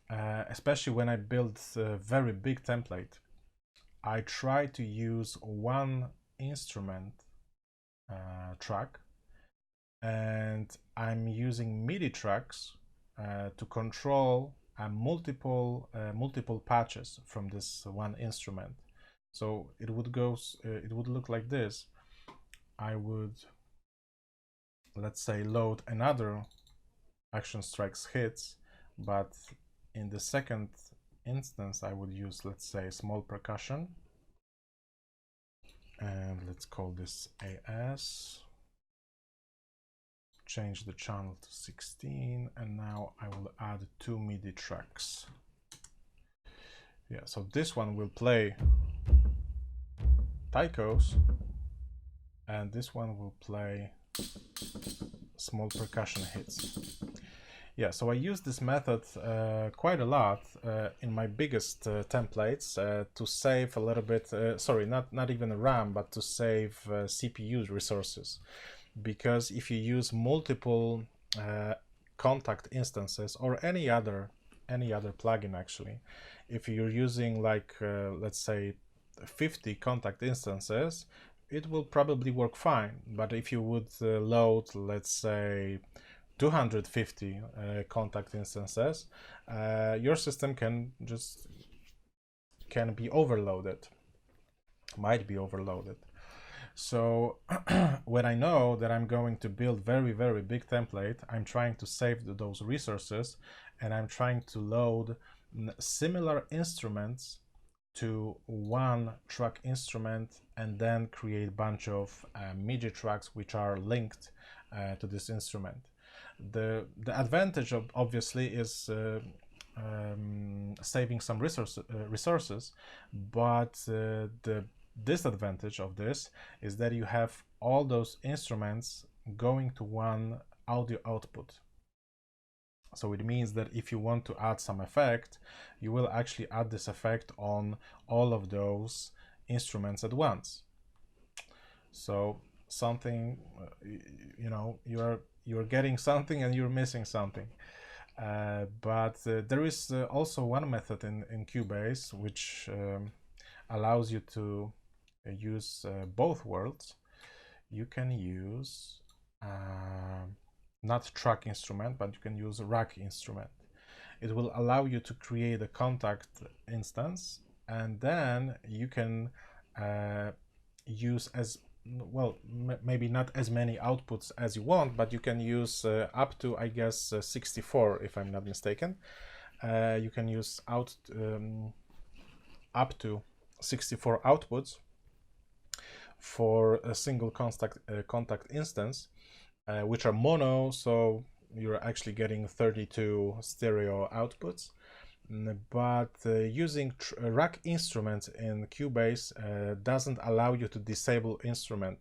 especially when I build a very big template, I try to use one instrument track, and I'm using Midi tracks to control multiple patches from this one instrument. So it would look like this. I would, let's say, load another Action Strikes hits, but in the second instance I would use, let's say, small percussion, and let's call this AS. Change the channel to 16, and now I will add 2 Midi tracks. Yeah, so this one will play taikos, and this one will play small percussion hits. Yeah, so I use this method quite a lot in my biggest templates to save a little bit, sorry, not even RAM, but to save CPU resources. Because if you use multiple Kontakt instances, or any other plugin actually, if you're using like let's say 50 Kontakt instances, it will probably work fine. But if you would load, let's say, 250 Kontakt instances, your system can be overloaded, might be overloaded. So when I know that I'm going to build very big template, I'm trying to save those resources, and I'm trying to load similar instruments to one track instrument, and then create a bunch of MIDI tracks which are linked to this instrument. The advantage of, obviously, is saving some resources, but the disadvantage of this is that you have all those instruments going to one audio output. So it means that if you want to add some effect, you will actually add this effect on all of those instruments at once. So something, you know, you're getting something and you're missing something. But there is also one method in Cubase which allows you to use both worlds. You can use not track instrument, but you can use a rack instrument. It will allow you to create a Kontakt instance, and then you can use as well, maybe not as many outputs as you want, but you can use up to, I guess, 64, if I'm not mistaken. You can use up to 64 outputs for a single Kontakt instance, which are mono, so you're actually getting 32 stereo outputs. But using rack instruments in Cubase doesn't allow you to disable instrument,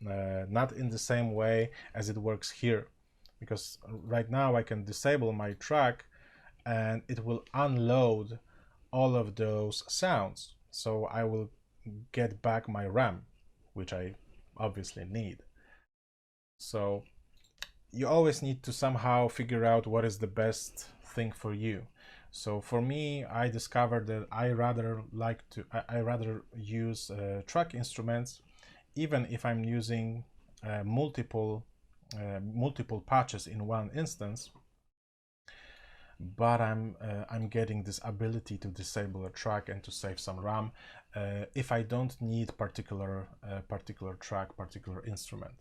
not in the same way as it works here. because right now I can disable my track and it will unload all of those sounds. So I will get back my RAM, which I obviously need. So you always need to somehow figure out what is the best thing for you. So for me, I discovered that I rather use track instruments, even if I'm using multiple patches in one instance. But I'm getting this ability to disable a track and to save some RAM if I don't need particular track, particular instrument.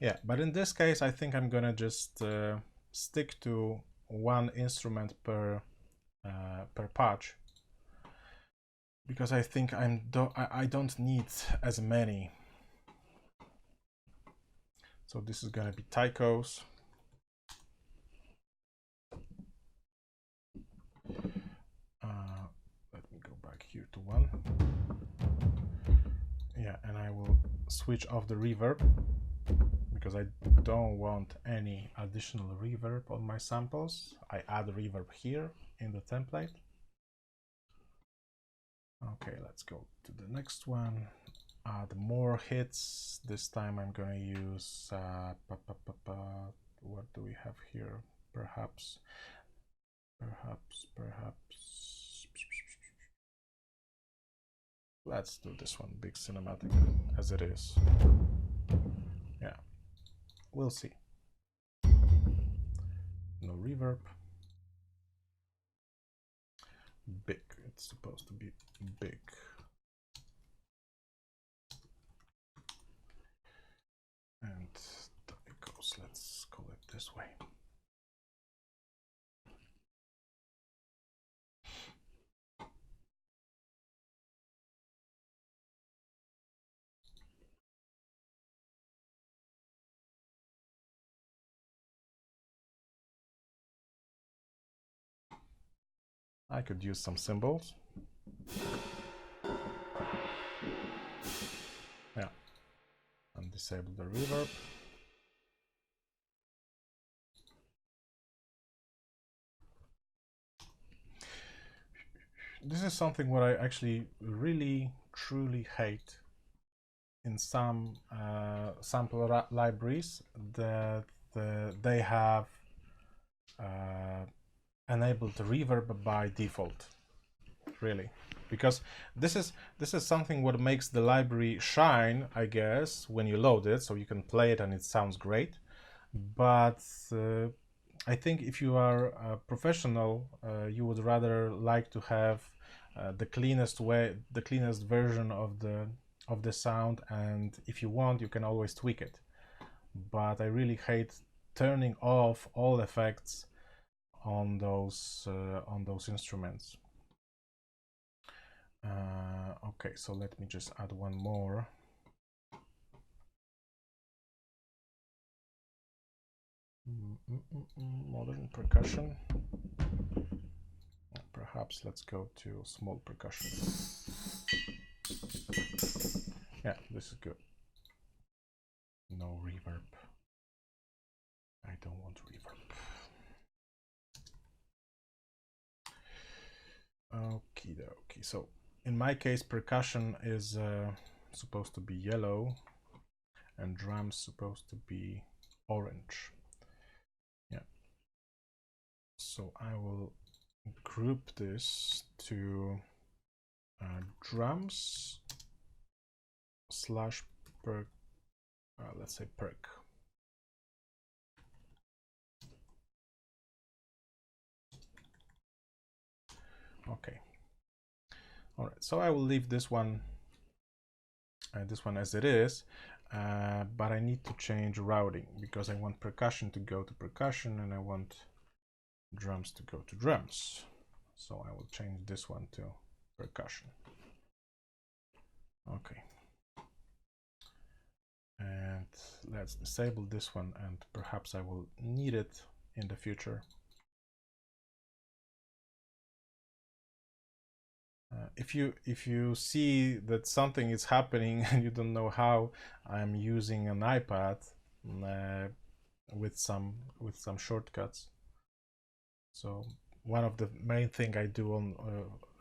Yeah, but in this case, I think I'm gonna just stick to one instrument per patch, because I think I don't need as many. So this is gonna be taikos. Let me go back here to one. Yeah, and I will switch off the reverb, because I don't want any additional reverb on my samples. I add reverb here in the template. Okay, let's go to the next one. Add more hits. This time I'm gonna use what do we have here? Perhaps let's do this one, big cinematic as it is. Yeah, we'll see. No reverb. Big, it's supposed to be big. And taikos, let's call it this way. I could use some cymbals. Yeah, and disable the reverb. This is something what I actually really truly hate in some sample libraries, that they have enabled reverb by default, really, because this is something what makes the library shine, I guess, when you load it, so you can play it and it sounds great. But I think if you are a professional, you would rather like to have the cleanest version of the sound, and if you want, you can always tweak it. But I really hate turning off all effects on those instruments. Okay, so let me just add one more. Modern percussion. Perhaps let's go to small percussion. Yeah, this is good. No reverb. I don't want reverb. Okie dokie. So in my case, percussion is supposed to be yellow and drums supposed to be orange. Yeah. So I will group this to drums / perc, let's say perc. Okay. All right. So I will leave this one as it is, but I need to change routing, because I want percussion to go to percussion and I want drums to go to drums. So I will change this one to percussion. Okay. And let's disable this one, and perhaps I will need it in the future. If you see that something is happening and you don't know how, I'm using an iPad. with some shortcuts. So one of the main thing I do on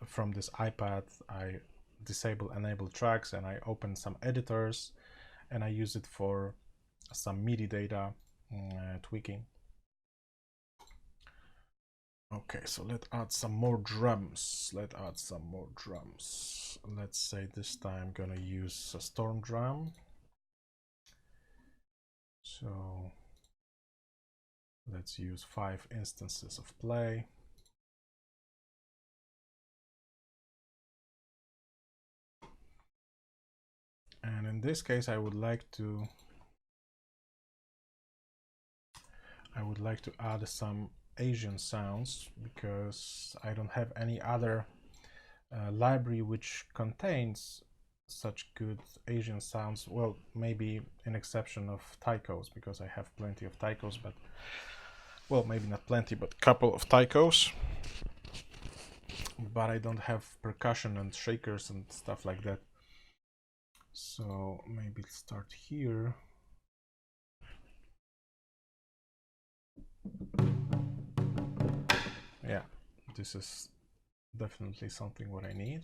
from this iPad, I disable enable tracks and I open some editors and I use it for some MIDI data tweaking. Okay, so let's add some more drums. Let's say this time I'm gonna use a Stormdrum. So let's use 5 instances of play. And in this case, I would like to add some Asian sounds because I don't have any other library which contains such good Asian sounds. Well, maybe an exception of taikos, because I have plenty of taikos, but well, maybe not plenty, but a couple of taikos. But I don't have percussion and shakers and stuff like that. So maybe let's start here. Yeah, this is definitely something what I need.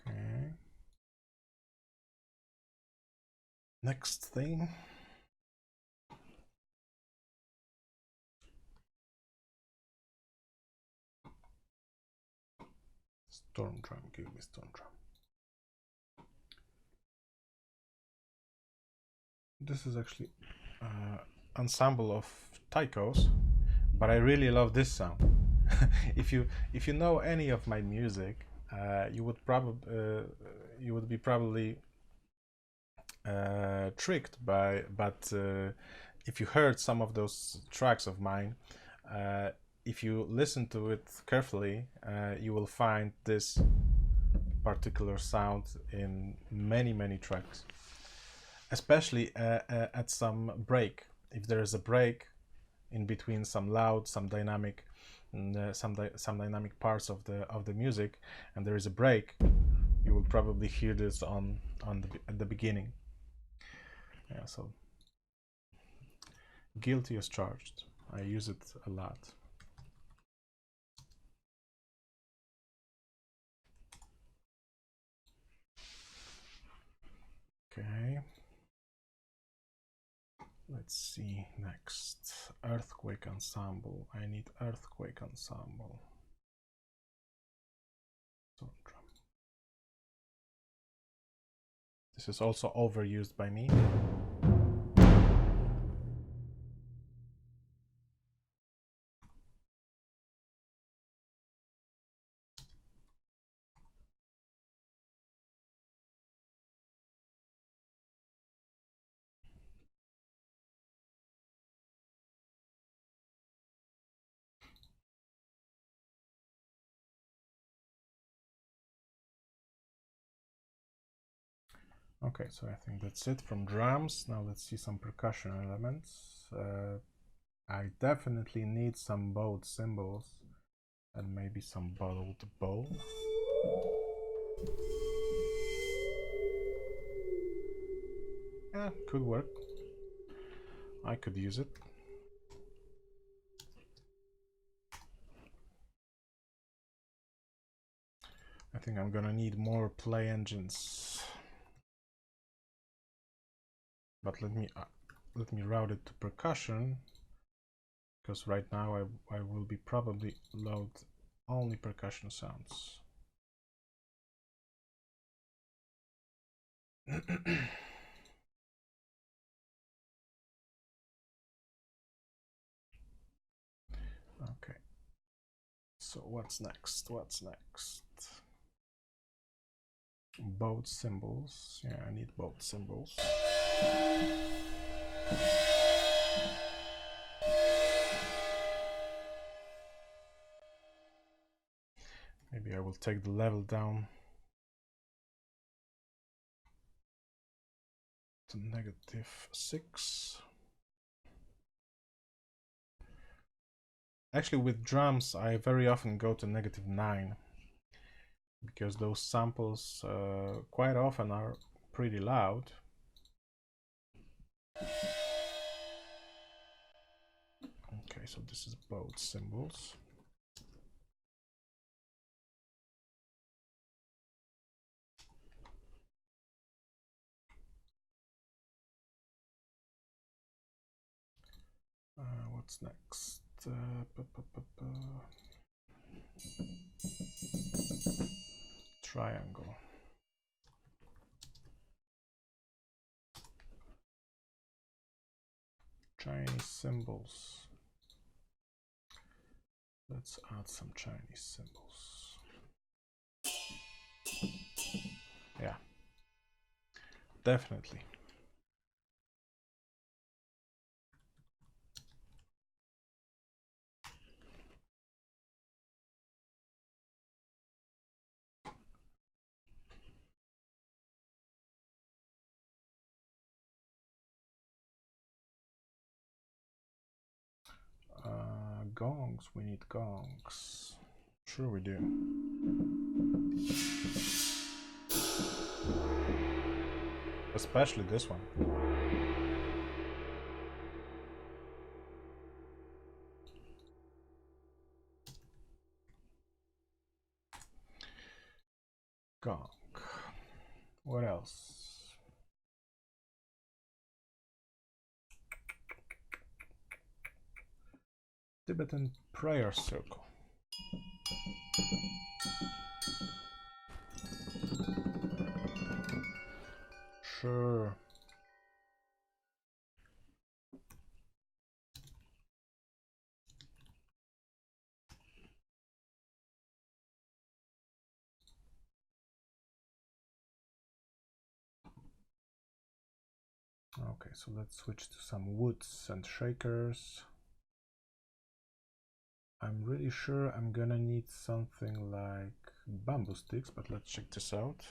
Okay. Next thing. Stormdrum, give me Stormdrum. This is actually ensemble of taikos, but I really love this sound. if you know any of my music, you would be probably tricked by, but if you heard some of those tracks of mine, if you listen to it carefully, you will find this particular sound in many tracks, especially at some break. If there is a break in between some loud, some dynamic, some dynamic parts of the music, and there is a break, you will probably hear this at the beginning. Yeah, so guilty as charged. I use it a lot. Okay. Let's see next. Earthquake Ensemble. I need Earthquake Ensemble. This is also overused by me. Okay, so I think that's it from drums. Now let's see some percussion elements. I definitely need some bowed cymbals and maybe some bowed bow. Yeah, could work. I could use it. I think I'm gonna need more play engines. But let me route it to percussion, because right now I will be probably load only percussion sounds. Okay, so what's next? Bowed cymbals. Yeah, I need bowed cymbals. Maybe I will take the level down to -6. Actually, with drums, I very often go to -9 because those samples quite often are pretty loud. Okay, so this is both cymbals. What's next? Triangle. Chinese symbols. Let's add some Chinese symbols. Yeah, definitely. Gongs, we need gongs. Sure we do. Especially this one. Gong. What else? Tibetan prayer circle. Sure. Okay, so let's switch to some woods and shakers. I'm really sure I'm gonna need something like bamboo sticks, but let's check this out.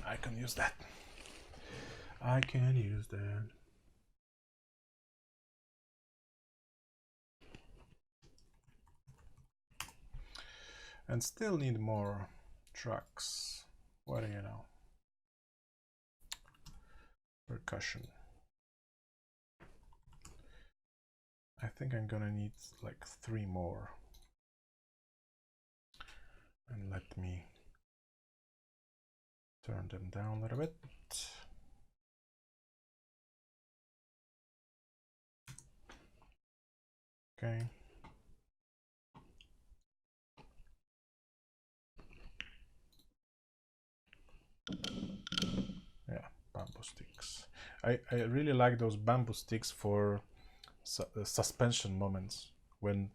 I can use that. I can use that. And still need more trucks. What do you know? Percussion. I think I'm gonna need like 3 more. And let me turn them down a little bit. Okay. Yeah, bamboo sticks. I really like those bamboo sticks for suspension moments when,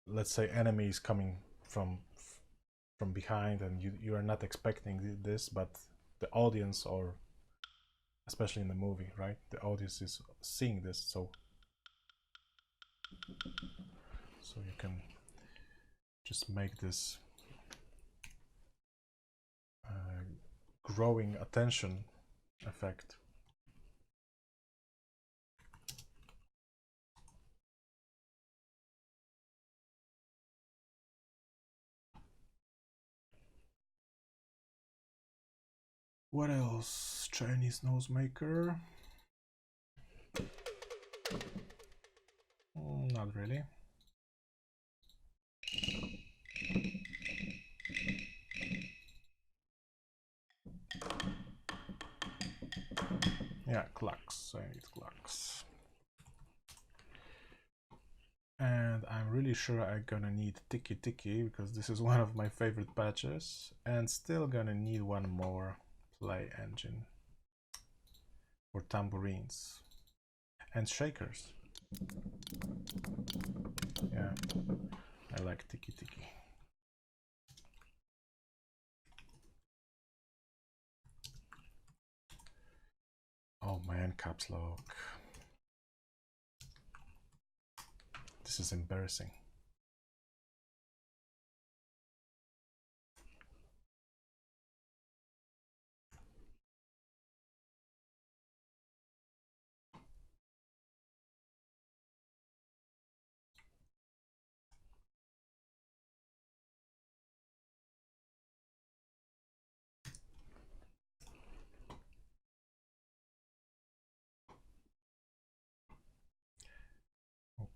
let's say, enemy is coming from behind and you are not expecting this, but the audience, or especially in the movie, right, the audience is seeing this, so you can just make this growing attention effect. What else? Chinese noisemaker? Not really. Yeah, clocks. I need clocks. And I'm really sure I'm gonna need Tiki Tiki because this is one of my favorite patches, and still gonna need one more play engine for tambourines and shakers. Yeah, I like Tiki Tiki. Oh man, caps lock. This is embarrassing.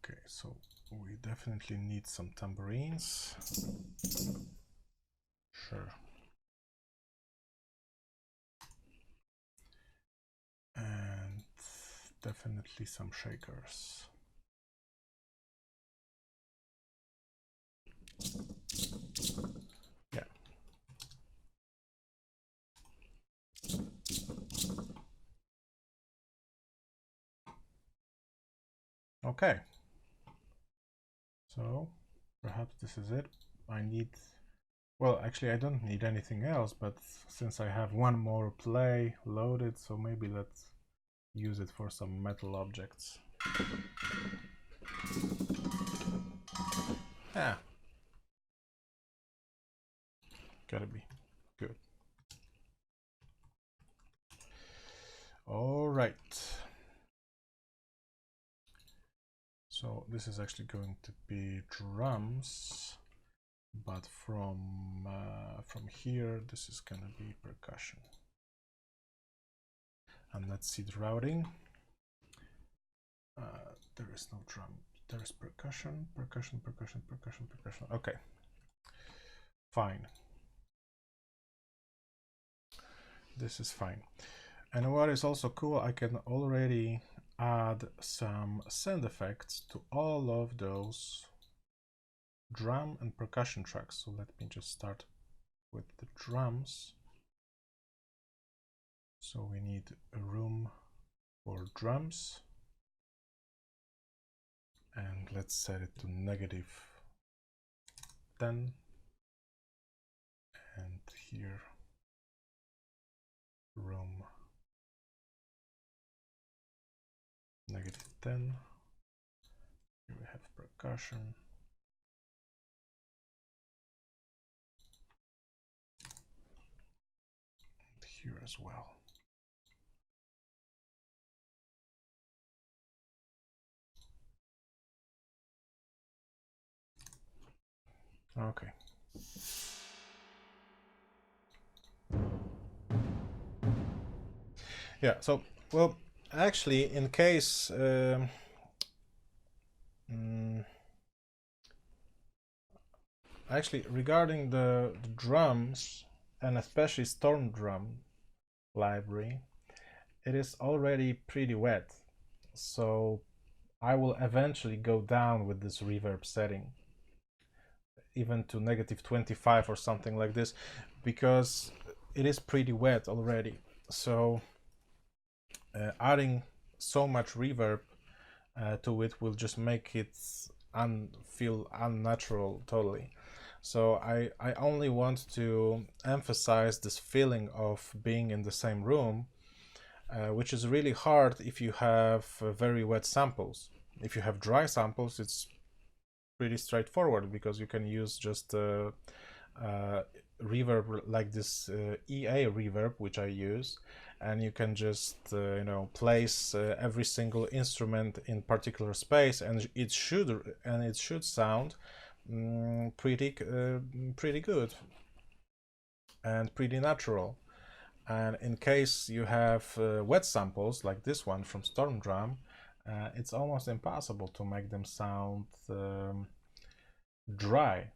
Okay, so we definitely need some tambourines. Sure. And definitely some shakers. Yeah. Okay. So perhaps this is it. I need, well, actually I don't need anything else, but since I have one more play loaded, so maybe let's use it for some metal objects. Yeah. Gotta be good. All right. So this is actually going to be drums, but from here, this is gonna be percussion. And let's see the routing. There is no drum. There is percussion, percussion, percussion, percussion, percussion. Okay, fine. This is fine. And what is also cool, I can already add some sound effects to all of those drum and percussion tracks. So let me just start with the drums. So we need a room for drums. And let's set it to -10. And here, room -10. Here we have percussion. And here as well. Okay. Yeah, so, well, actually, in case actually, regarding the drums, and especially Stormdrum library, it is already pretty wet. So I will eventually go down with this reverb setting, even to -25 or something like this, because it is pretty wet already. So adding so much reverb to it will just make it feel unnatural totally. So I only want to emphasize this feeling of being in the same room, which is really hard if you have very wet samples. If you have dry samples, it's pretty straightforward because you can use just reverb like this EA reverb, which I use, and you can just you know, place every single instrument in particular space, and it should sound pretty good and pretty natural. And in case you have wet samples like this one from Stormdrum, it's almost impossible to make them sound dry.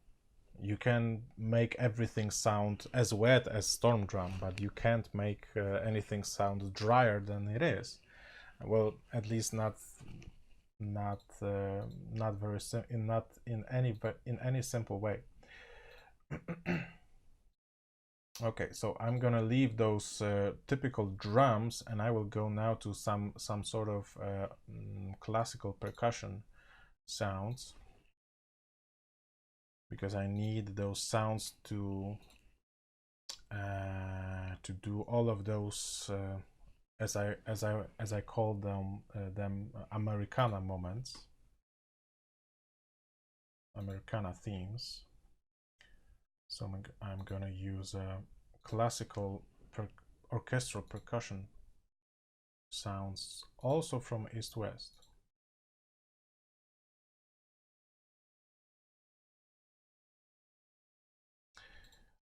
You can make everything sound as wet as Stormdrum, but you can't make anything sound drier than it is. Well, at least not in any simple way. Okay, so I'm gonna leave those typical drums, and I will go now to some sort of classical percussion sounds, because I need those sounds to do all of those as I call them Americana moments, Americana themes. So I'm gonna use classical orchestral percussion sounds, also from East-West.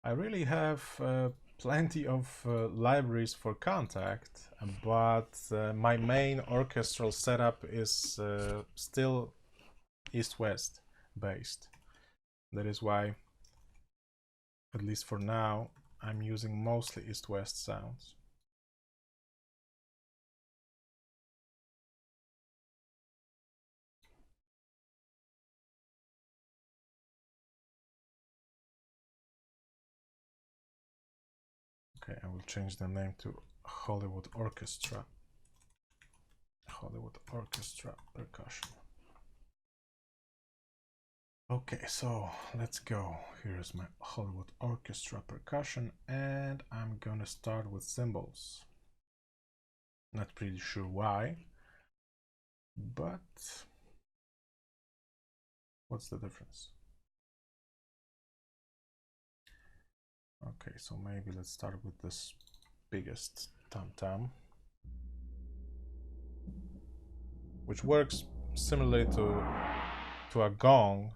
I really have plenty of libraries for Kontakt, but my main orchestral setup is still east-west based. That is why, at least for now, I'm using mostly east-west sounds. Okay, I will change the name to Hollywood Orchestra. Hollywood Orchestra Percussion. Okay, so let's go. Here's my Hollywood Orchestra Percussion, and I'm gonna start with cymbals. Not pretty sure why, but what's the difference? Okay, so maybe let's start with this biggest tam-tam, which works similarly to a gong.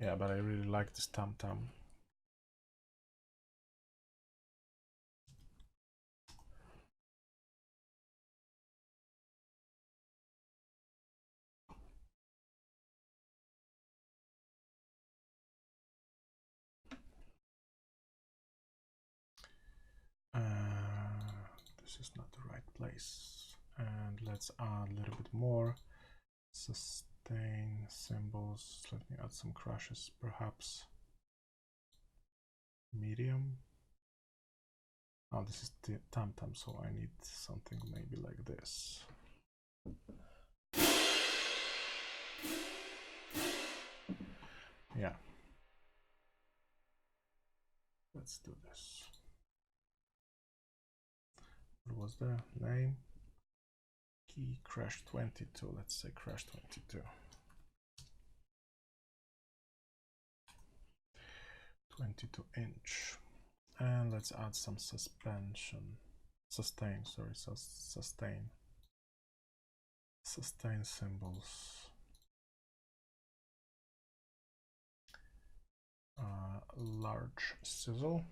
Yeah, but I really like this tam-tam. This is not the right place. And let's add a little bit more sustain cymbals. Let me add some crashes, perhaps medium. Oh, this is the tam-tam, so I need something maybe like this. Yeah. Let's do this. What was the name? Key crash 22. Let's say crash 22. 22 inch. And let's add some sustain, sorry, sustain cymbals. Large sizzle.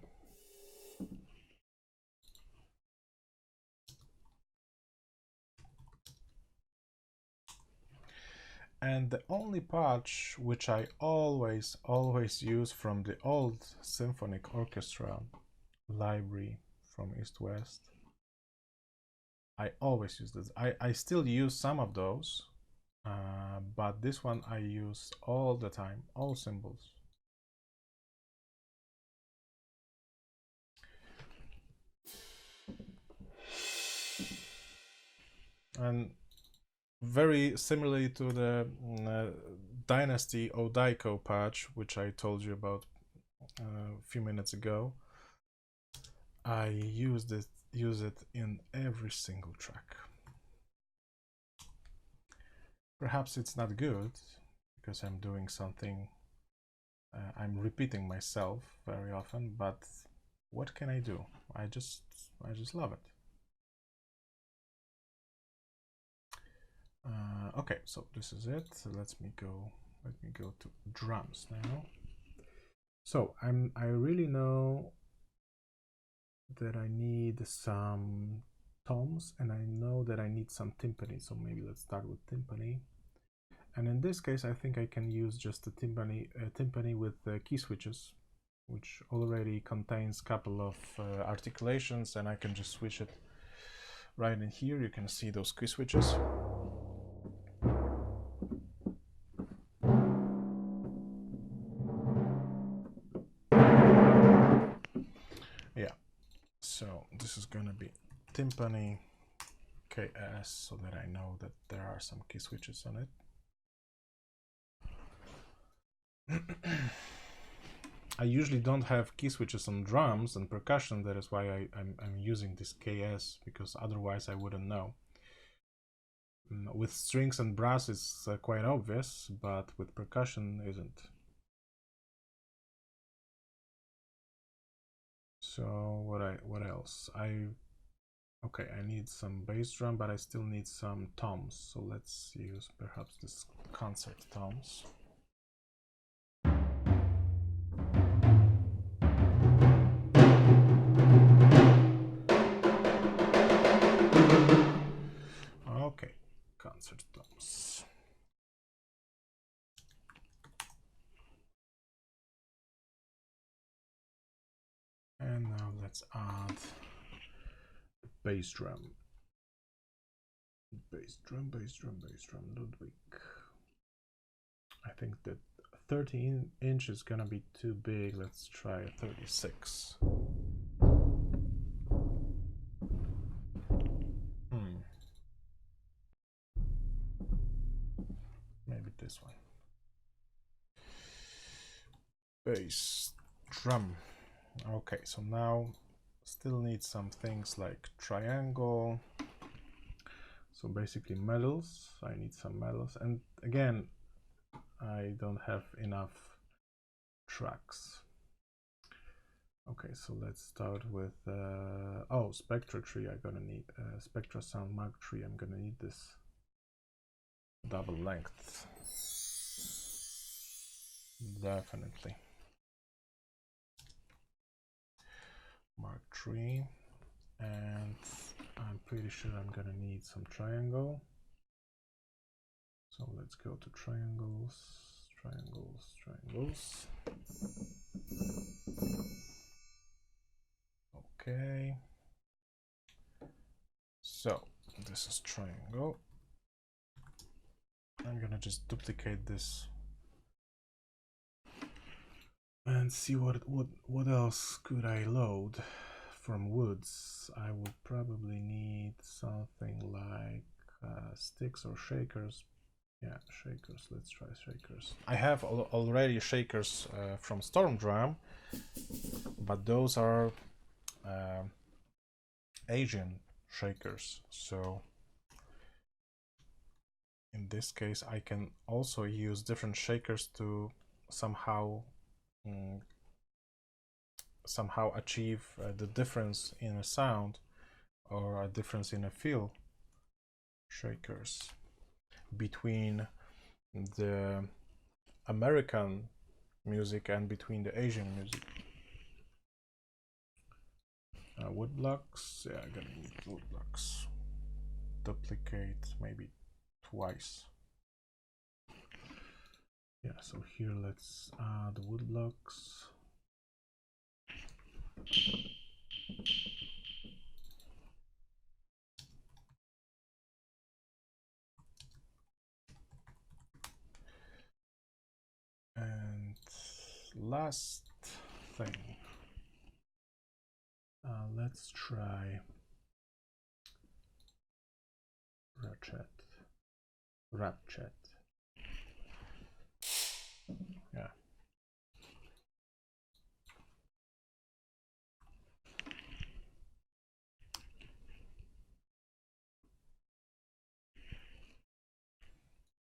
And the only patch which I always use from the old Symphonic Orchestra library from East West, I always use this. I still use some of those, but this one I use all the time, all cymbals. And very similarly to the Dynasty Odaiko patch, which I told you about a few minutes ago, I use it in every single track. Perhaps it's not good because I'm doing something, I'm repeating myself very often, but what can I do? I just love it. Okay, so this is it. So let me go to drums now. So I really know that I need some toms, and I know that I need some timpani. So maybe let's start with timpani. And in this case, I think I can use just a timpani with key switches, which already contains a couple of articulations, and I can just switch it right in here. You can see those key switches. Yeah, so this is gonna be timpani KS, so that I know that there are some key switches on it. I usually don't have key switches on drums and percussion. That is why I'm using this KS, because otherwise I wouldn't know. With strings and brass it's quite obvious, but with percussion isn't. So what else? Okay, I need some bass drum, but I still need some toms. So let's use perhaps this concert toms. Okay, concert toms. bass drum. Bass drum, Ludwig. I think that 13-inch is gonna be too big. Let's try a 36. Maybe this one. Bass drum. Okay, so now still need some things like triangle. So basically medals. I need some medals, and again, I don't have enough tracks. Okay, so let's start with oh, Spectra tree. I'm gonna need Spectra Sound Mark tree. I'm gonna need this double length, definitely. Mark tree, and I'm pretty sure I'm gonna need some triangle. So let's go to triangles. Okay. So this is triangle. I'm gonna just duplicate this and see what else could I load from woods. I would probably need something like sticks or shakers. Yeah, shakers. Let's try shakers. I have already shakers from Stormdrum, but those are Asian shakers. So in this case, I can also use different shakers to somehow achieve the difference in a sound or a difference in a feel. Shakers between the American music and between the Asian music. Wood blocks, yeah, I'm gonna need wood blocks. Duplicate maybe twice. Yeah, so here let's add wood blocks. And last thing, let's try Ratchet. Yeah.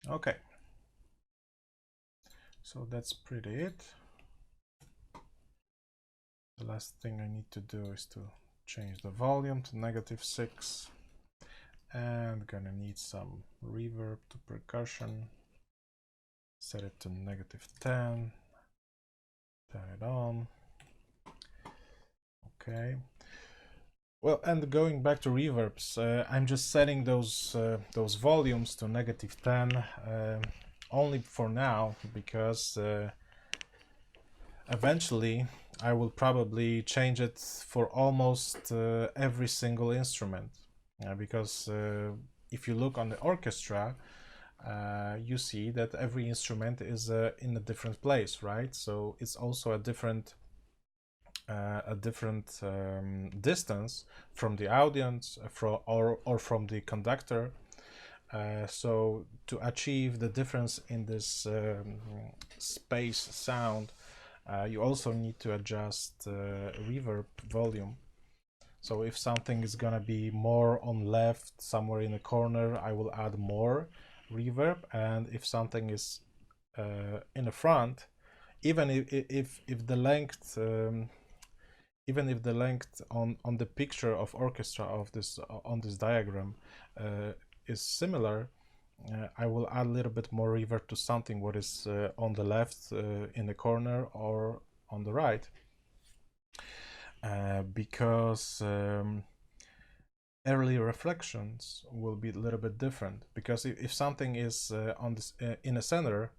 Okay. So that's pretty it. The last thing I need to do is to change the volume to -6, and gonna need some reverb to percussion. Set it to -10. Turn it on. Okay. Well, and going back to reverbs, I'm just setting those volumes to -10 only for now, because eventually I will probably change it for almost every single instrument, because if you look on the orchestra, you see that every instrument is in a different place, right? So it's also a different distance from the audience, or from the conductor. So to achieve the difference in this space sound, you also need to adjust reverb volume. So if something is gonna be more on left, somewhere in the corner, I will add more reverb, and if something is in the front, even if the length on the picture of orchestra of this on this diagram is similar, I will add a little bit more reverb to something what is on the left in the corner or on the right, because early reflections will be a little bit different, because if something is on this in the center,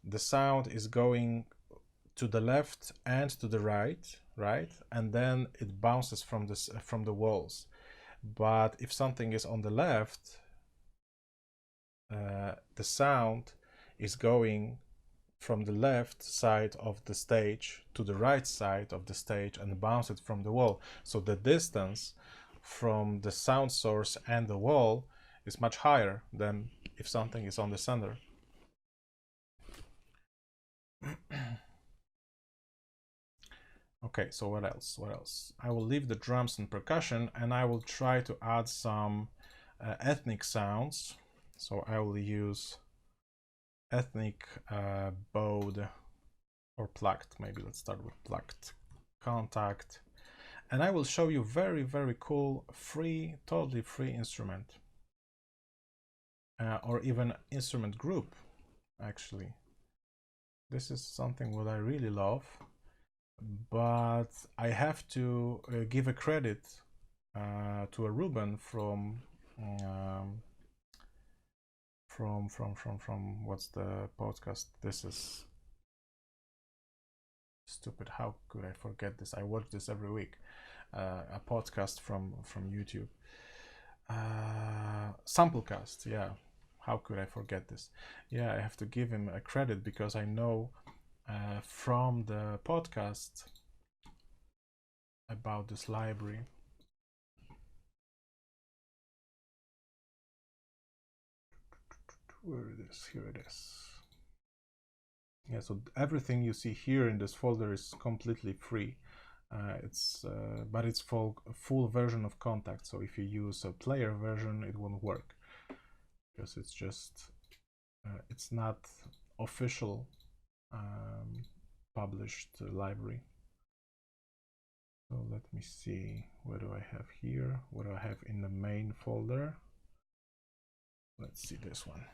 the sound is going to the left and to the right, and then it bounces from the walls. But if something is on the left, the sound is going from the left side of the stage to the right side of the stage and bounce it from the wall. So the distance from the sound source and the wall is much higher than if something is on the center. Okay, so what else? What else? I will leave the drums and percussion, and I will try to add some ethnic sounds. So I will use ethnic bowed or plucked. Maybe let's start with plucked Kontakt. And I will show you very, very cool, free, totally free instrument. Or even instrument group, actually. This is something what I really love. But I have to give a credit to a Ruben from what's the podcast? This is stupid. How could I forget this? I watch this every week. A podcast from YouTube. Samplecast. Yeah. How could I forget this? Yeah, I have to give him a credit because I know from the podcast about this library. Where it is? Here it is. Yeah, so everything you see here in this folder is completely free. But it's full version of Kontakt. So if you use a player version, it won't work because it's just it's not official published library. So let me see, what do I have here? What do I have in the main folder? Let's see this one.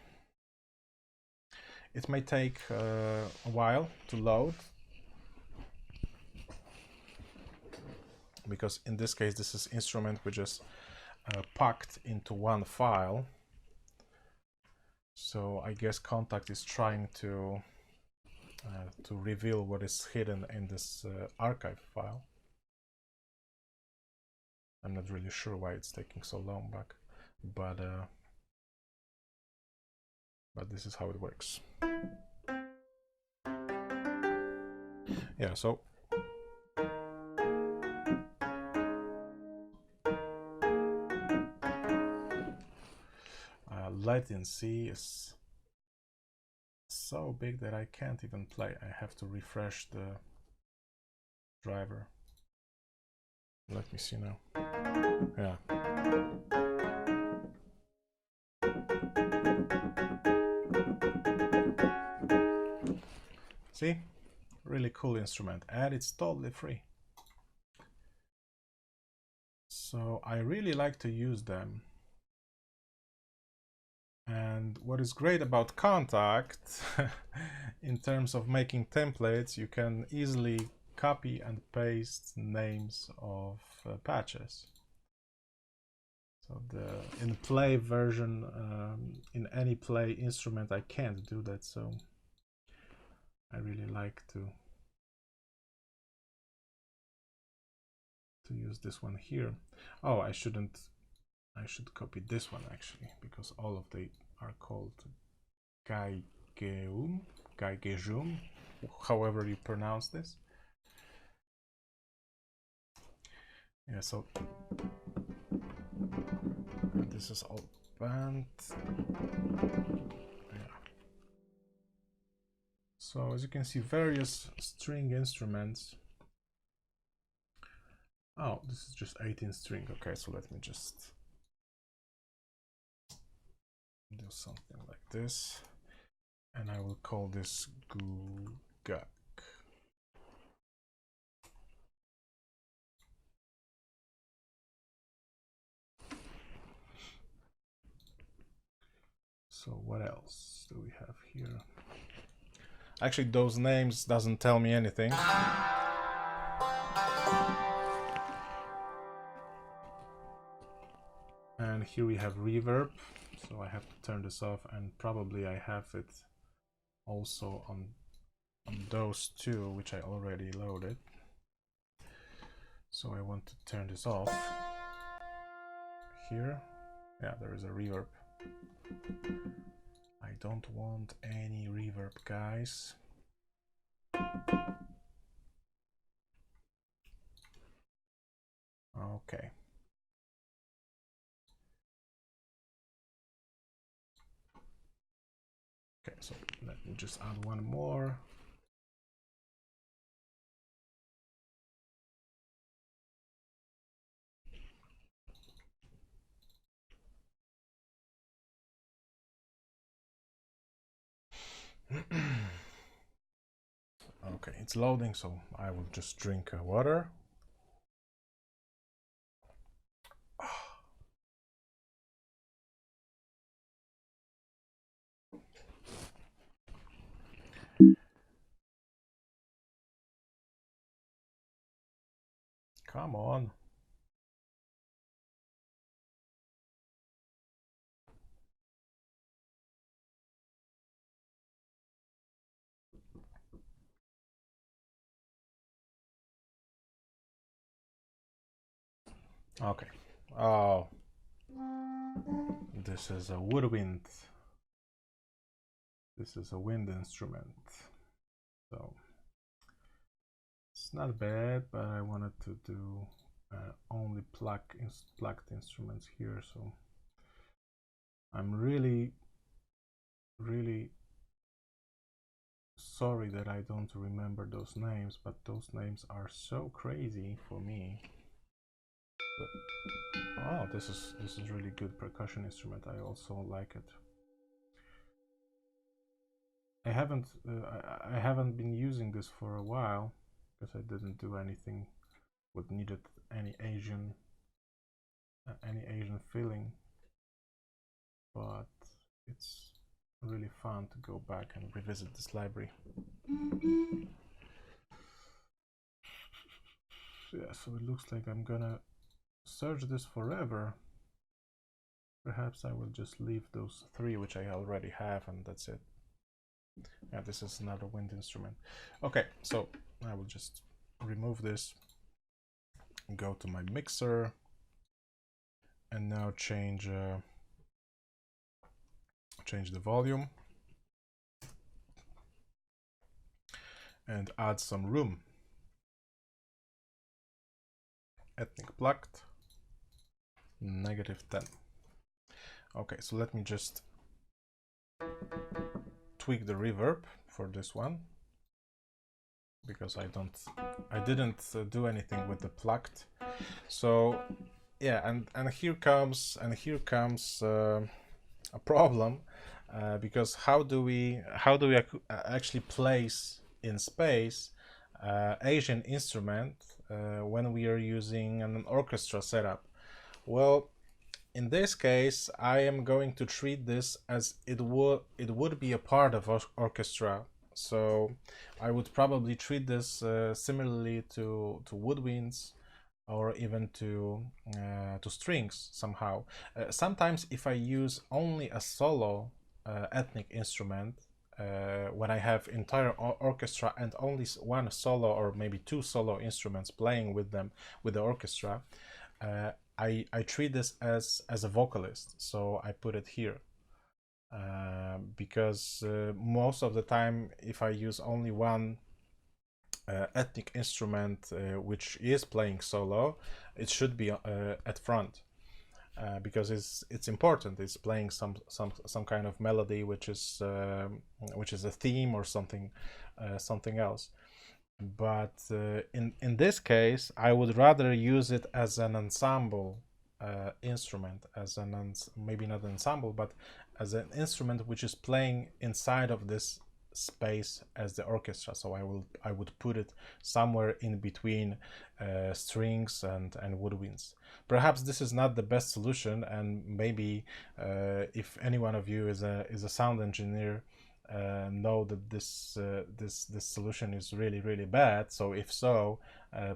It may take a while to load because in this case this is instrument which is packed into one file. So I guess Kontakt is trying to reveal what is hidden in this archive file. I'm not really sure why it's taking so long back, but this is how it works. Yeah, so latency is so big that I can't even play. I have to refresh the driver. Let me see now. Yeah. See? Really cool instrument, and it's totally free. So I really like to use them. And what is great about Kontakt in terms of making templates, you can easily copy and paste names of patches. So in play version, in any play instrument, I can't do that. So I really like to use this one here. Oh, I should copy this one actually, because all of they are called Gaigejum, however you pronounce this. Yeah, so this is all band. Yeah. So as you can see, various string instruments. Oh, this is just 18 string. Okay, so let me just do something like this, and I will call this Gugak. So what else do we have here? Actually, those names doesn't tell me anything. And here we have reverb, so I have to turn this off, and probably I have it also on those two, which I already loaded. So I want to turn this off. here. Yeah, there is a reverb. I don't want any reverb, guys. Okay. Okay, so let me just add one more. Okay, it's loading, so I will just drink water. Come on. Okay. Oh, this is a woodwind. This is a wind instrument. So it's not bad, but I wanted to do only plucked instruments here. So I'm really sorry that I don't remember those names, but those names are so crazy for me. But, oh, this is really good percussion instrument. I also like it. I haven't been using this for a while because I didn't do anything what needed any Asian feeling, but it's really fun to go back and revisit this library. Yeah, so it looks like I'm gonna search this forever. Perhaps I will just leave those three which I already have, and that's it. Yeah, this is another wind instrument. Okay, so I will just remove this, go to my mixer, and now change the volume and add some room. Ethnic plucked, -10. Okay, so let me just tweak the reverb for this one, because I didn't do anything with the plucked. So yeah, and here comes a problem, because how do we actually place in space Asian instrument when we are using an orchestra setup? Well, in this case, I am going to treat this as it would be a part of orchestra. So I would probably treat this similarly to woodwinds, or even to strings somehow. Sometimes if I use only a solo ethnic instrument, when I have entire orchestra and only one solo or maybe two solo instruments playing with them with the orchestra, I treat this as a vocalist, so I put it here. Because most of the time, if I use only one ethnic instrument which is playing solo, it should be at front, because it's important. It's playing some kind of melody which is a theme or something else. But in this case, I would rather use it as an ensemble instrument, as maybe not ensemble, but as an instrument which is playing inside of this space as the orchestra. So I would put it somewhere in between strings and woodwinds. Perhaps this is not the best solution, and maybe if any one of you is a sound engineer, know that this solution is really bad. So if so,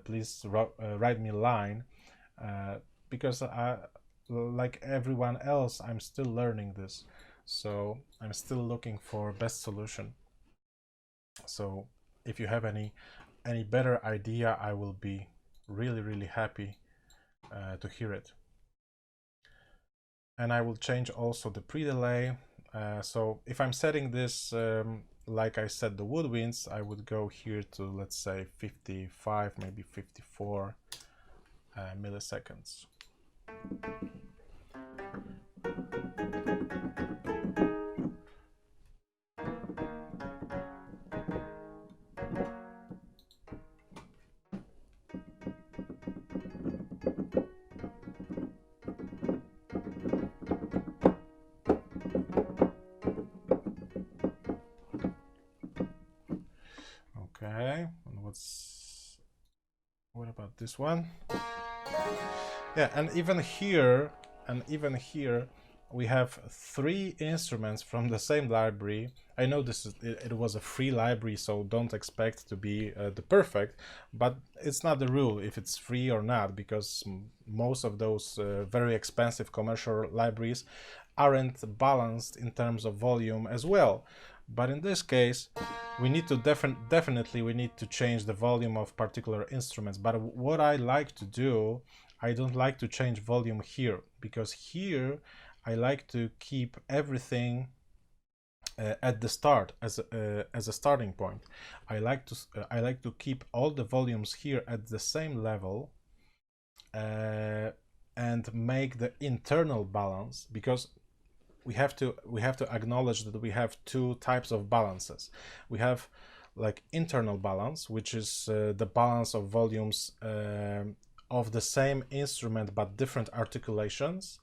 please write me a line, because like everyone else, I'm still learning this, so I'm still looking for best solution. So if you have any better idea, I will be really happy to hear it. and I will change also the pre-delay. So if I'm setting this like I set the Woodwinds, I would go here to, let's say, 55, maybe 54 milliseconds. Okay, and what about this one? Yeah, and even here we have 3 instruments from the same library. I know it was a free library, so don't expect to be the perfect, but it's not the rule if it's free or not, because most of those very expensive commercial libraries aren't balanced in terms of volume as well. But in this case, we need to definitely we need to change the volume of particular instruments. But what I like to do, I don't like to change volume here, because here I like to keep everything at the start as a starting point. I like to keep all the volumes here at the same level and make the internal balance, because we have to acknowledge that we have 2 types of balances. We have like internal balance, which is the balance of volumes of the same instrument but different articulations,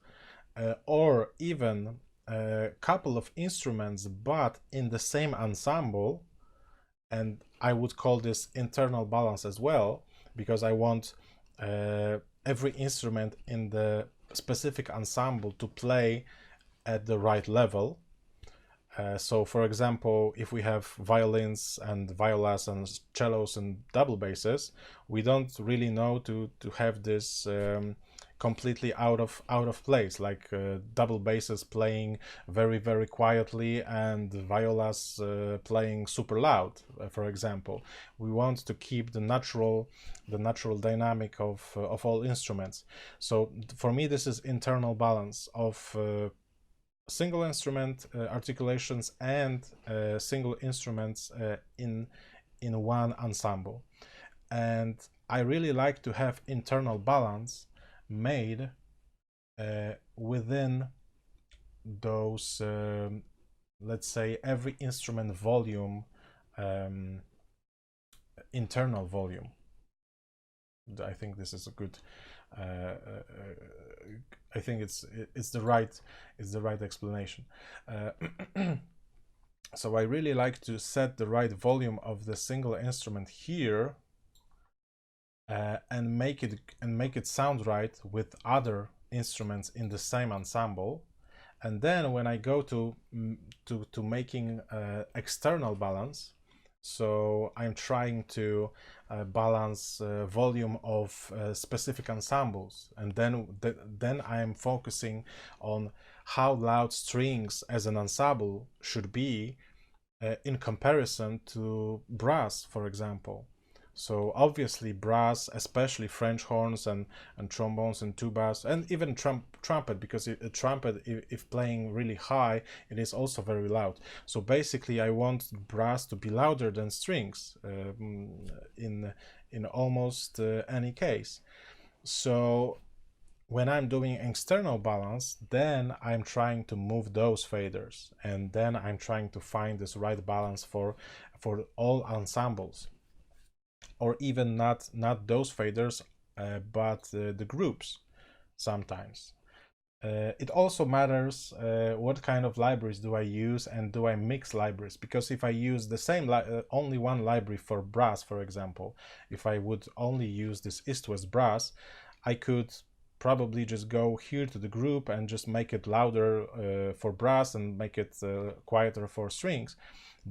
or even a couple of instruments but in the same ensemble, and I would call this internal balance as well, because I want every instrument in the specific ensemble to play at the right level. So for example, if we have violins and violas and cellos and double basses, we don't really know to have this completely out of place, like double basses playing very quietly and violas playing super loud, for example. We want to keep the natural dynamic of all instruments. So for me, this is internal balance of single instrument articulations and single instruments in one ensemble. And I really like to have internal balance made within those let's say every instrument volume, internal volume. I think this is a good I think it's the right explanation. So I really like to set the right volume of the single instrument here and make it sound right with other instruments in the same ensemble. And then when I go to making external balance, so I'm trying to balance volume of specific ensembles, and then I am focusing on how loud strings as an ensemble should be in comparison to brass, for example. So obviously brass, especially French horns and trombones and tubas, and even trumpet, because a trumpet, if playing really high, it is also very loud. So basically I want brass to be louder than strings in almost any case. So when I'm doing external balance, then I'm trying to move those faders, and then I'm trying to find this right balance for all ensembles. Or even not those faders, but the groups sometimes. It also matters what kind of libraries do I use, and do I mix libraries, because if I use the same only one library for brass, for example, if I would only use this East-West brass, I could probably just go here to the group and just make it louder for brass and make it quieter for strings.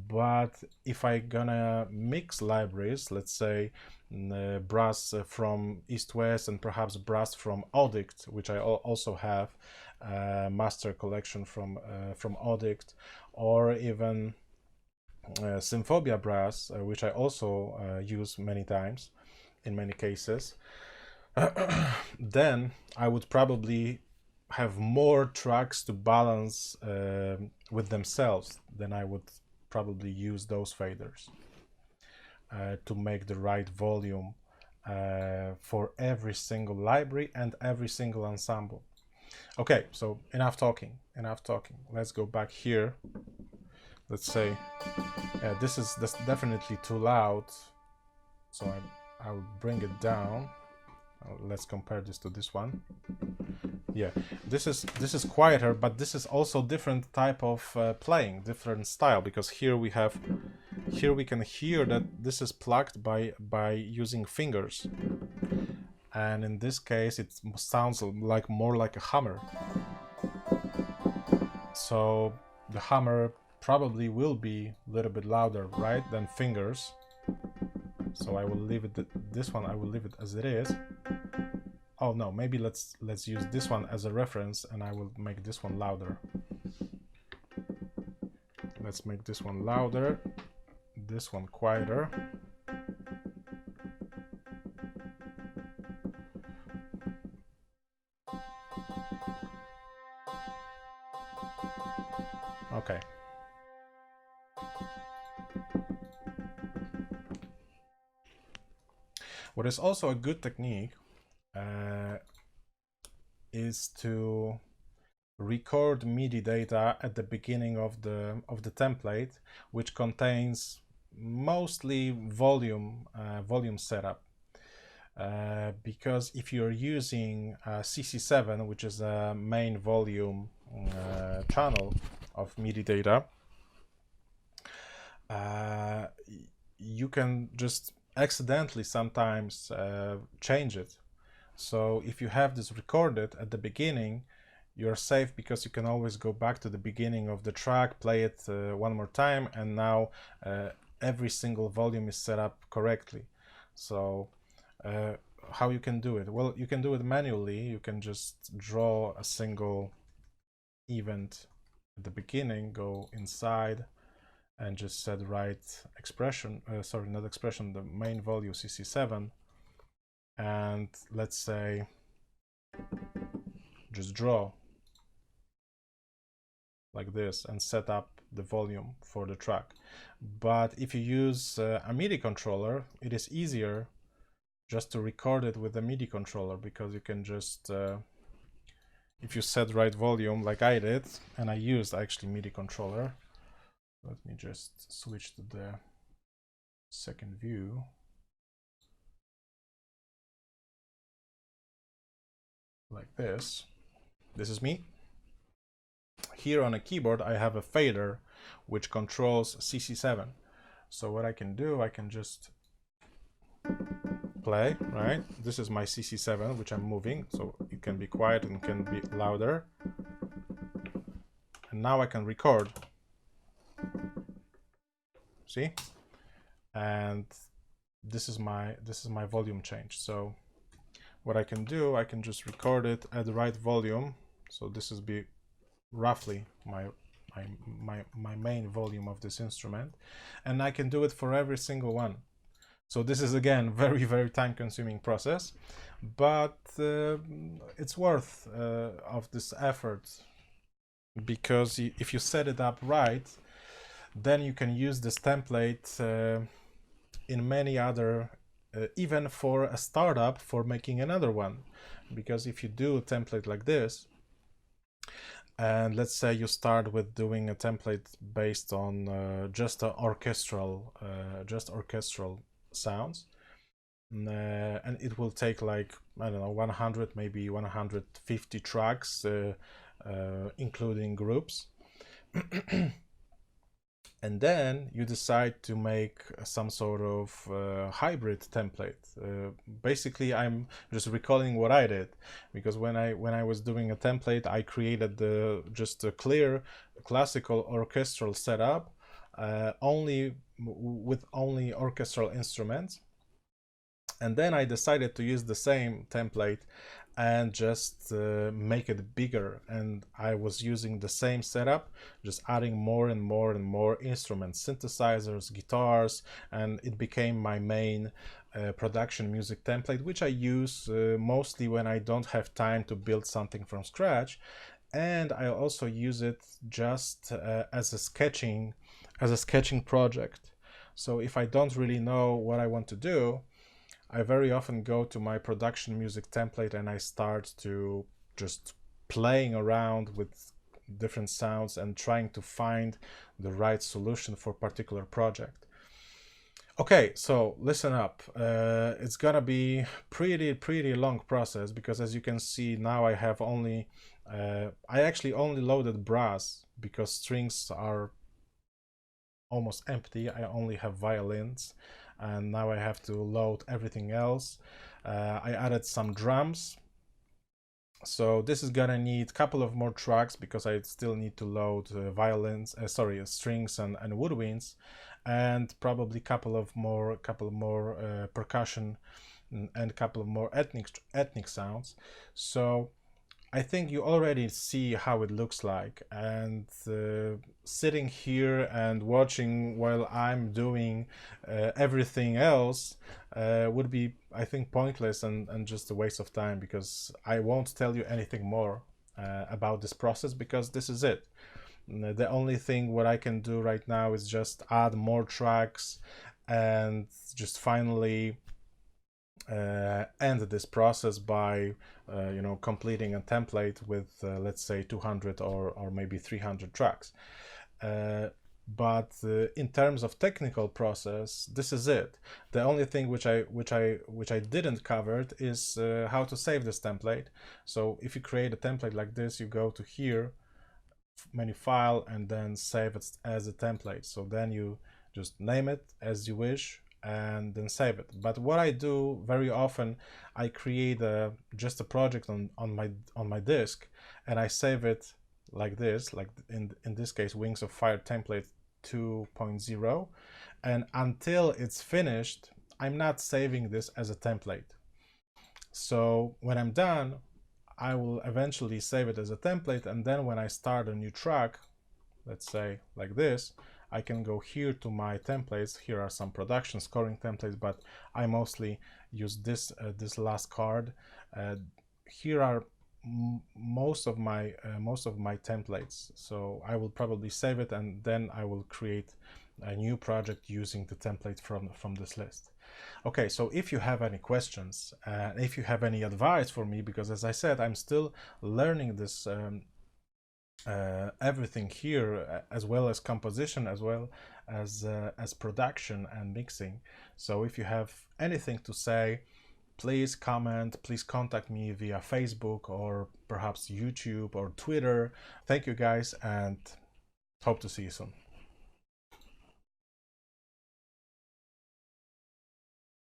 But if I gonna mix libraries, let's say brass from East-West and perhaps brass from Auddict, which I also have master collection from Auddict, or even Symphobia brass, which I also use many times in many cases, then I would probably have more tracks to balance with themselves, then I would probably use those faders to make the right volume for every single library and every single ensemble. Okay, so enough talking. Let's go back here. Let's say that's definitely too loud, so I'll bring it down. Let's compare this to this one. Yeah, this is quieter, but this is also different type of playing, different style, because here we can hear that this is plucked by using fingers, and in this case it sounds like more like a hammer. So the hammer probably will be a little bit louder, right, than fingers. So I will leave it, this one I will leave it as it is. Oh no, maybe let's use this one as a reference, and I will make this one louder. Let's make this one louder, this one quieter. Okay. What is also a good technique is to record MIDI data at the beginning of the template, which contains mostly volume setup. Because if you're using CC7, which is a main volume channel of MIDI data, you can just accidentally sometimes change it. So if you have this recorded at the beginning, you're safe, because you can always go back to the beginning of the track, play it one more time, and now every single volume is set up correctly. So how you can do it? Well, you can do it manually. You can just draw a single event at the beginning, go inside, and just set right expression, sorry, not expression, the main value CC7, and let's say just draw like this and set up the volume for the track. But if you use a MIDI controller, it is easier just to record it with the MIDI controller, because you can just if you set right volume like I did, and I used actually MIDI controller. Let me just switch to the second view. Like this. This is me. Here on a keyboard I have a fader which controls CC7. So what I can do, I can just play, right? This is my CC7 which I'm moving, so it can be quiet and can be louder. And now I can record. See? And this is my volume change. So what I can do, I can just record it at the right volume. So this is be roughly my main volume of this instrument, and I can do it for every single one. So this is again very time-consuming process, but it's worth of this effort, because if you set it up right, then you can use this template in many other, even for a startup, for making another one. Because if you do a template like this, and let's say you start with doing a template based on just orchestral sounds, and it will take like, I don't know, 100, maybe 150 tracks, including groups. And then you decide to make some sort of hybrid template. Basically, I'm just recalling what I did, because when I was doing a template, I created just a clear classical orchestral setup, with only orchestral instruments. And then I decided to use the same template and just make it bigger, and I was using the same setup, just adding more and more and more instruments, synthesizers, guitars, and it became my main production music template, which I use mostly when I don't have time to build something from scratch, and I also use it just as a sketching project. So if I don't really know what I want to do, I very often go to my production music template and I start to just playing around with different sounds and trying to find the right solution for a particular project. Okay, so listen up. It's gonna be pretty long process, because as you can see now I have only I actually only loaded brass because strings are almost empty. I only have violins, and now I have to load everything else. I added some drums, so this is gonna need a couple of more tracks because I still need to load strings and woodwinds, and probably couple more percussion and a couple of more ethnic sounds. So I think you already see how it looks like, and sitting here and watching while I'm doing everything else would be, I think, pointless and just a waste of time, because I won't tell you anything more about this process, because this is it. The only thing what I can do right now is just add more tracks and just finally end this process by completing a template with let's say 200 or maybe 300 tracks. But in terms of technical process, this is it. The only thing which I didn't cover is how to save this template. So if you create a template like this, you go to here, menu file, and then save it as a template. So then you just name it as you wish and then save it. But what I do very often, I create just a project on my disk, and I save it like this, like in this case Wings of Fire template 2.0, and until it's finished I'm not saving this as a template. So when I'm done, I will eventually save it as a template, and then when I start a new track, let's say like this, I can go here to my templates. Here are some production scoring templates, but I mostly use this last card. Here are most of my templates. So I will probably save it, and then I will create a new project using the template from this list. Okay, so if you have any questions, if you have any advice for me, because as I said, I'm still learning this everything here, as well as composition, as well as production and mixing. So if you have anything to say, please comment, please contact me via Facebook or perhaps YouTube or Twitter. Thank you guys, and hope to see you soon.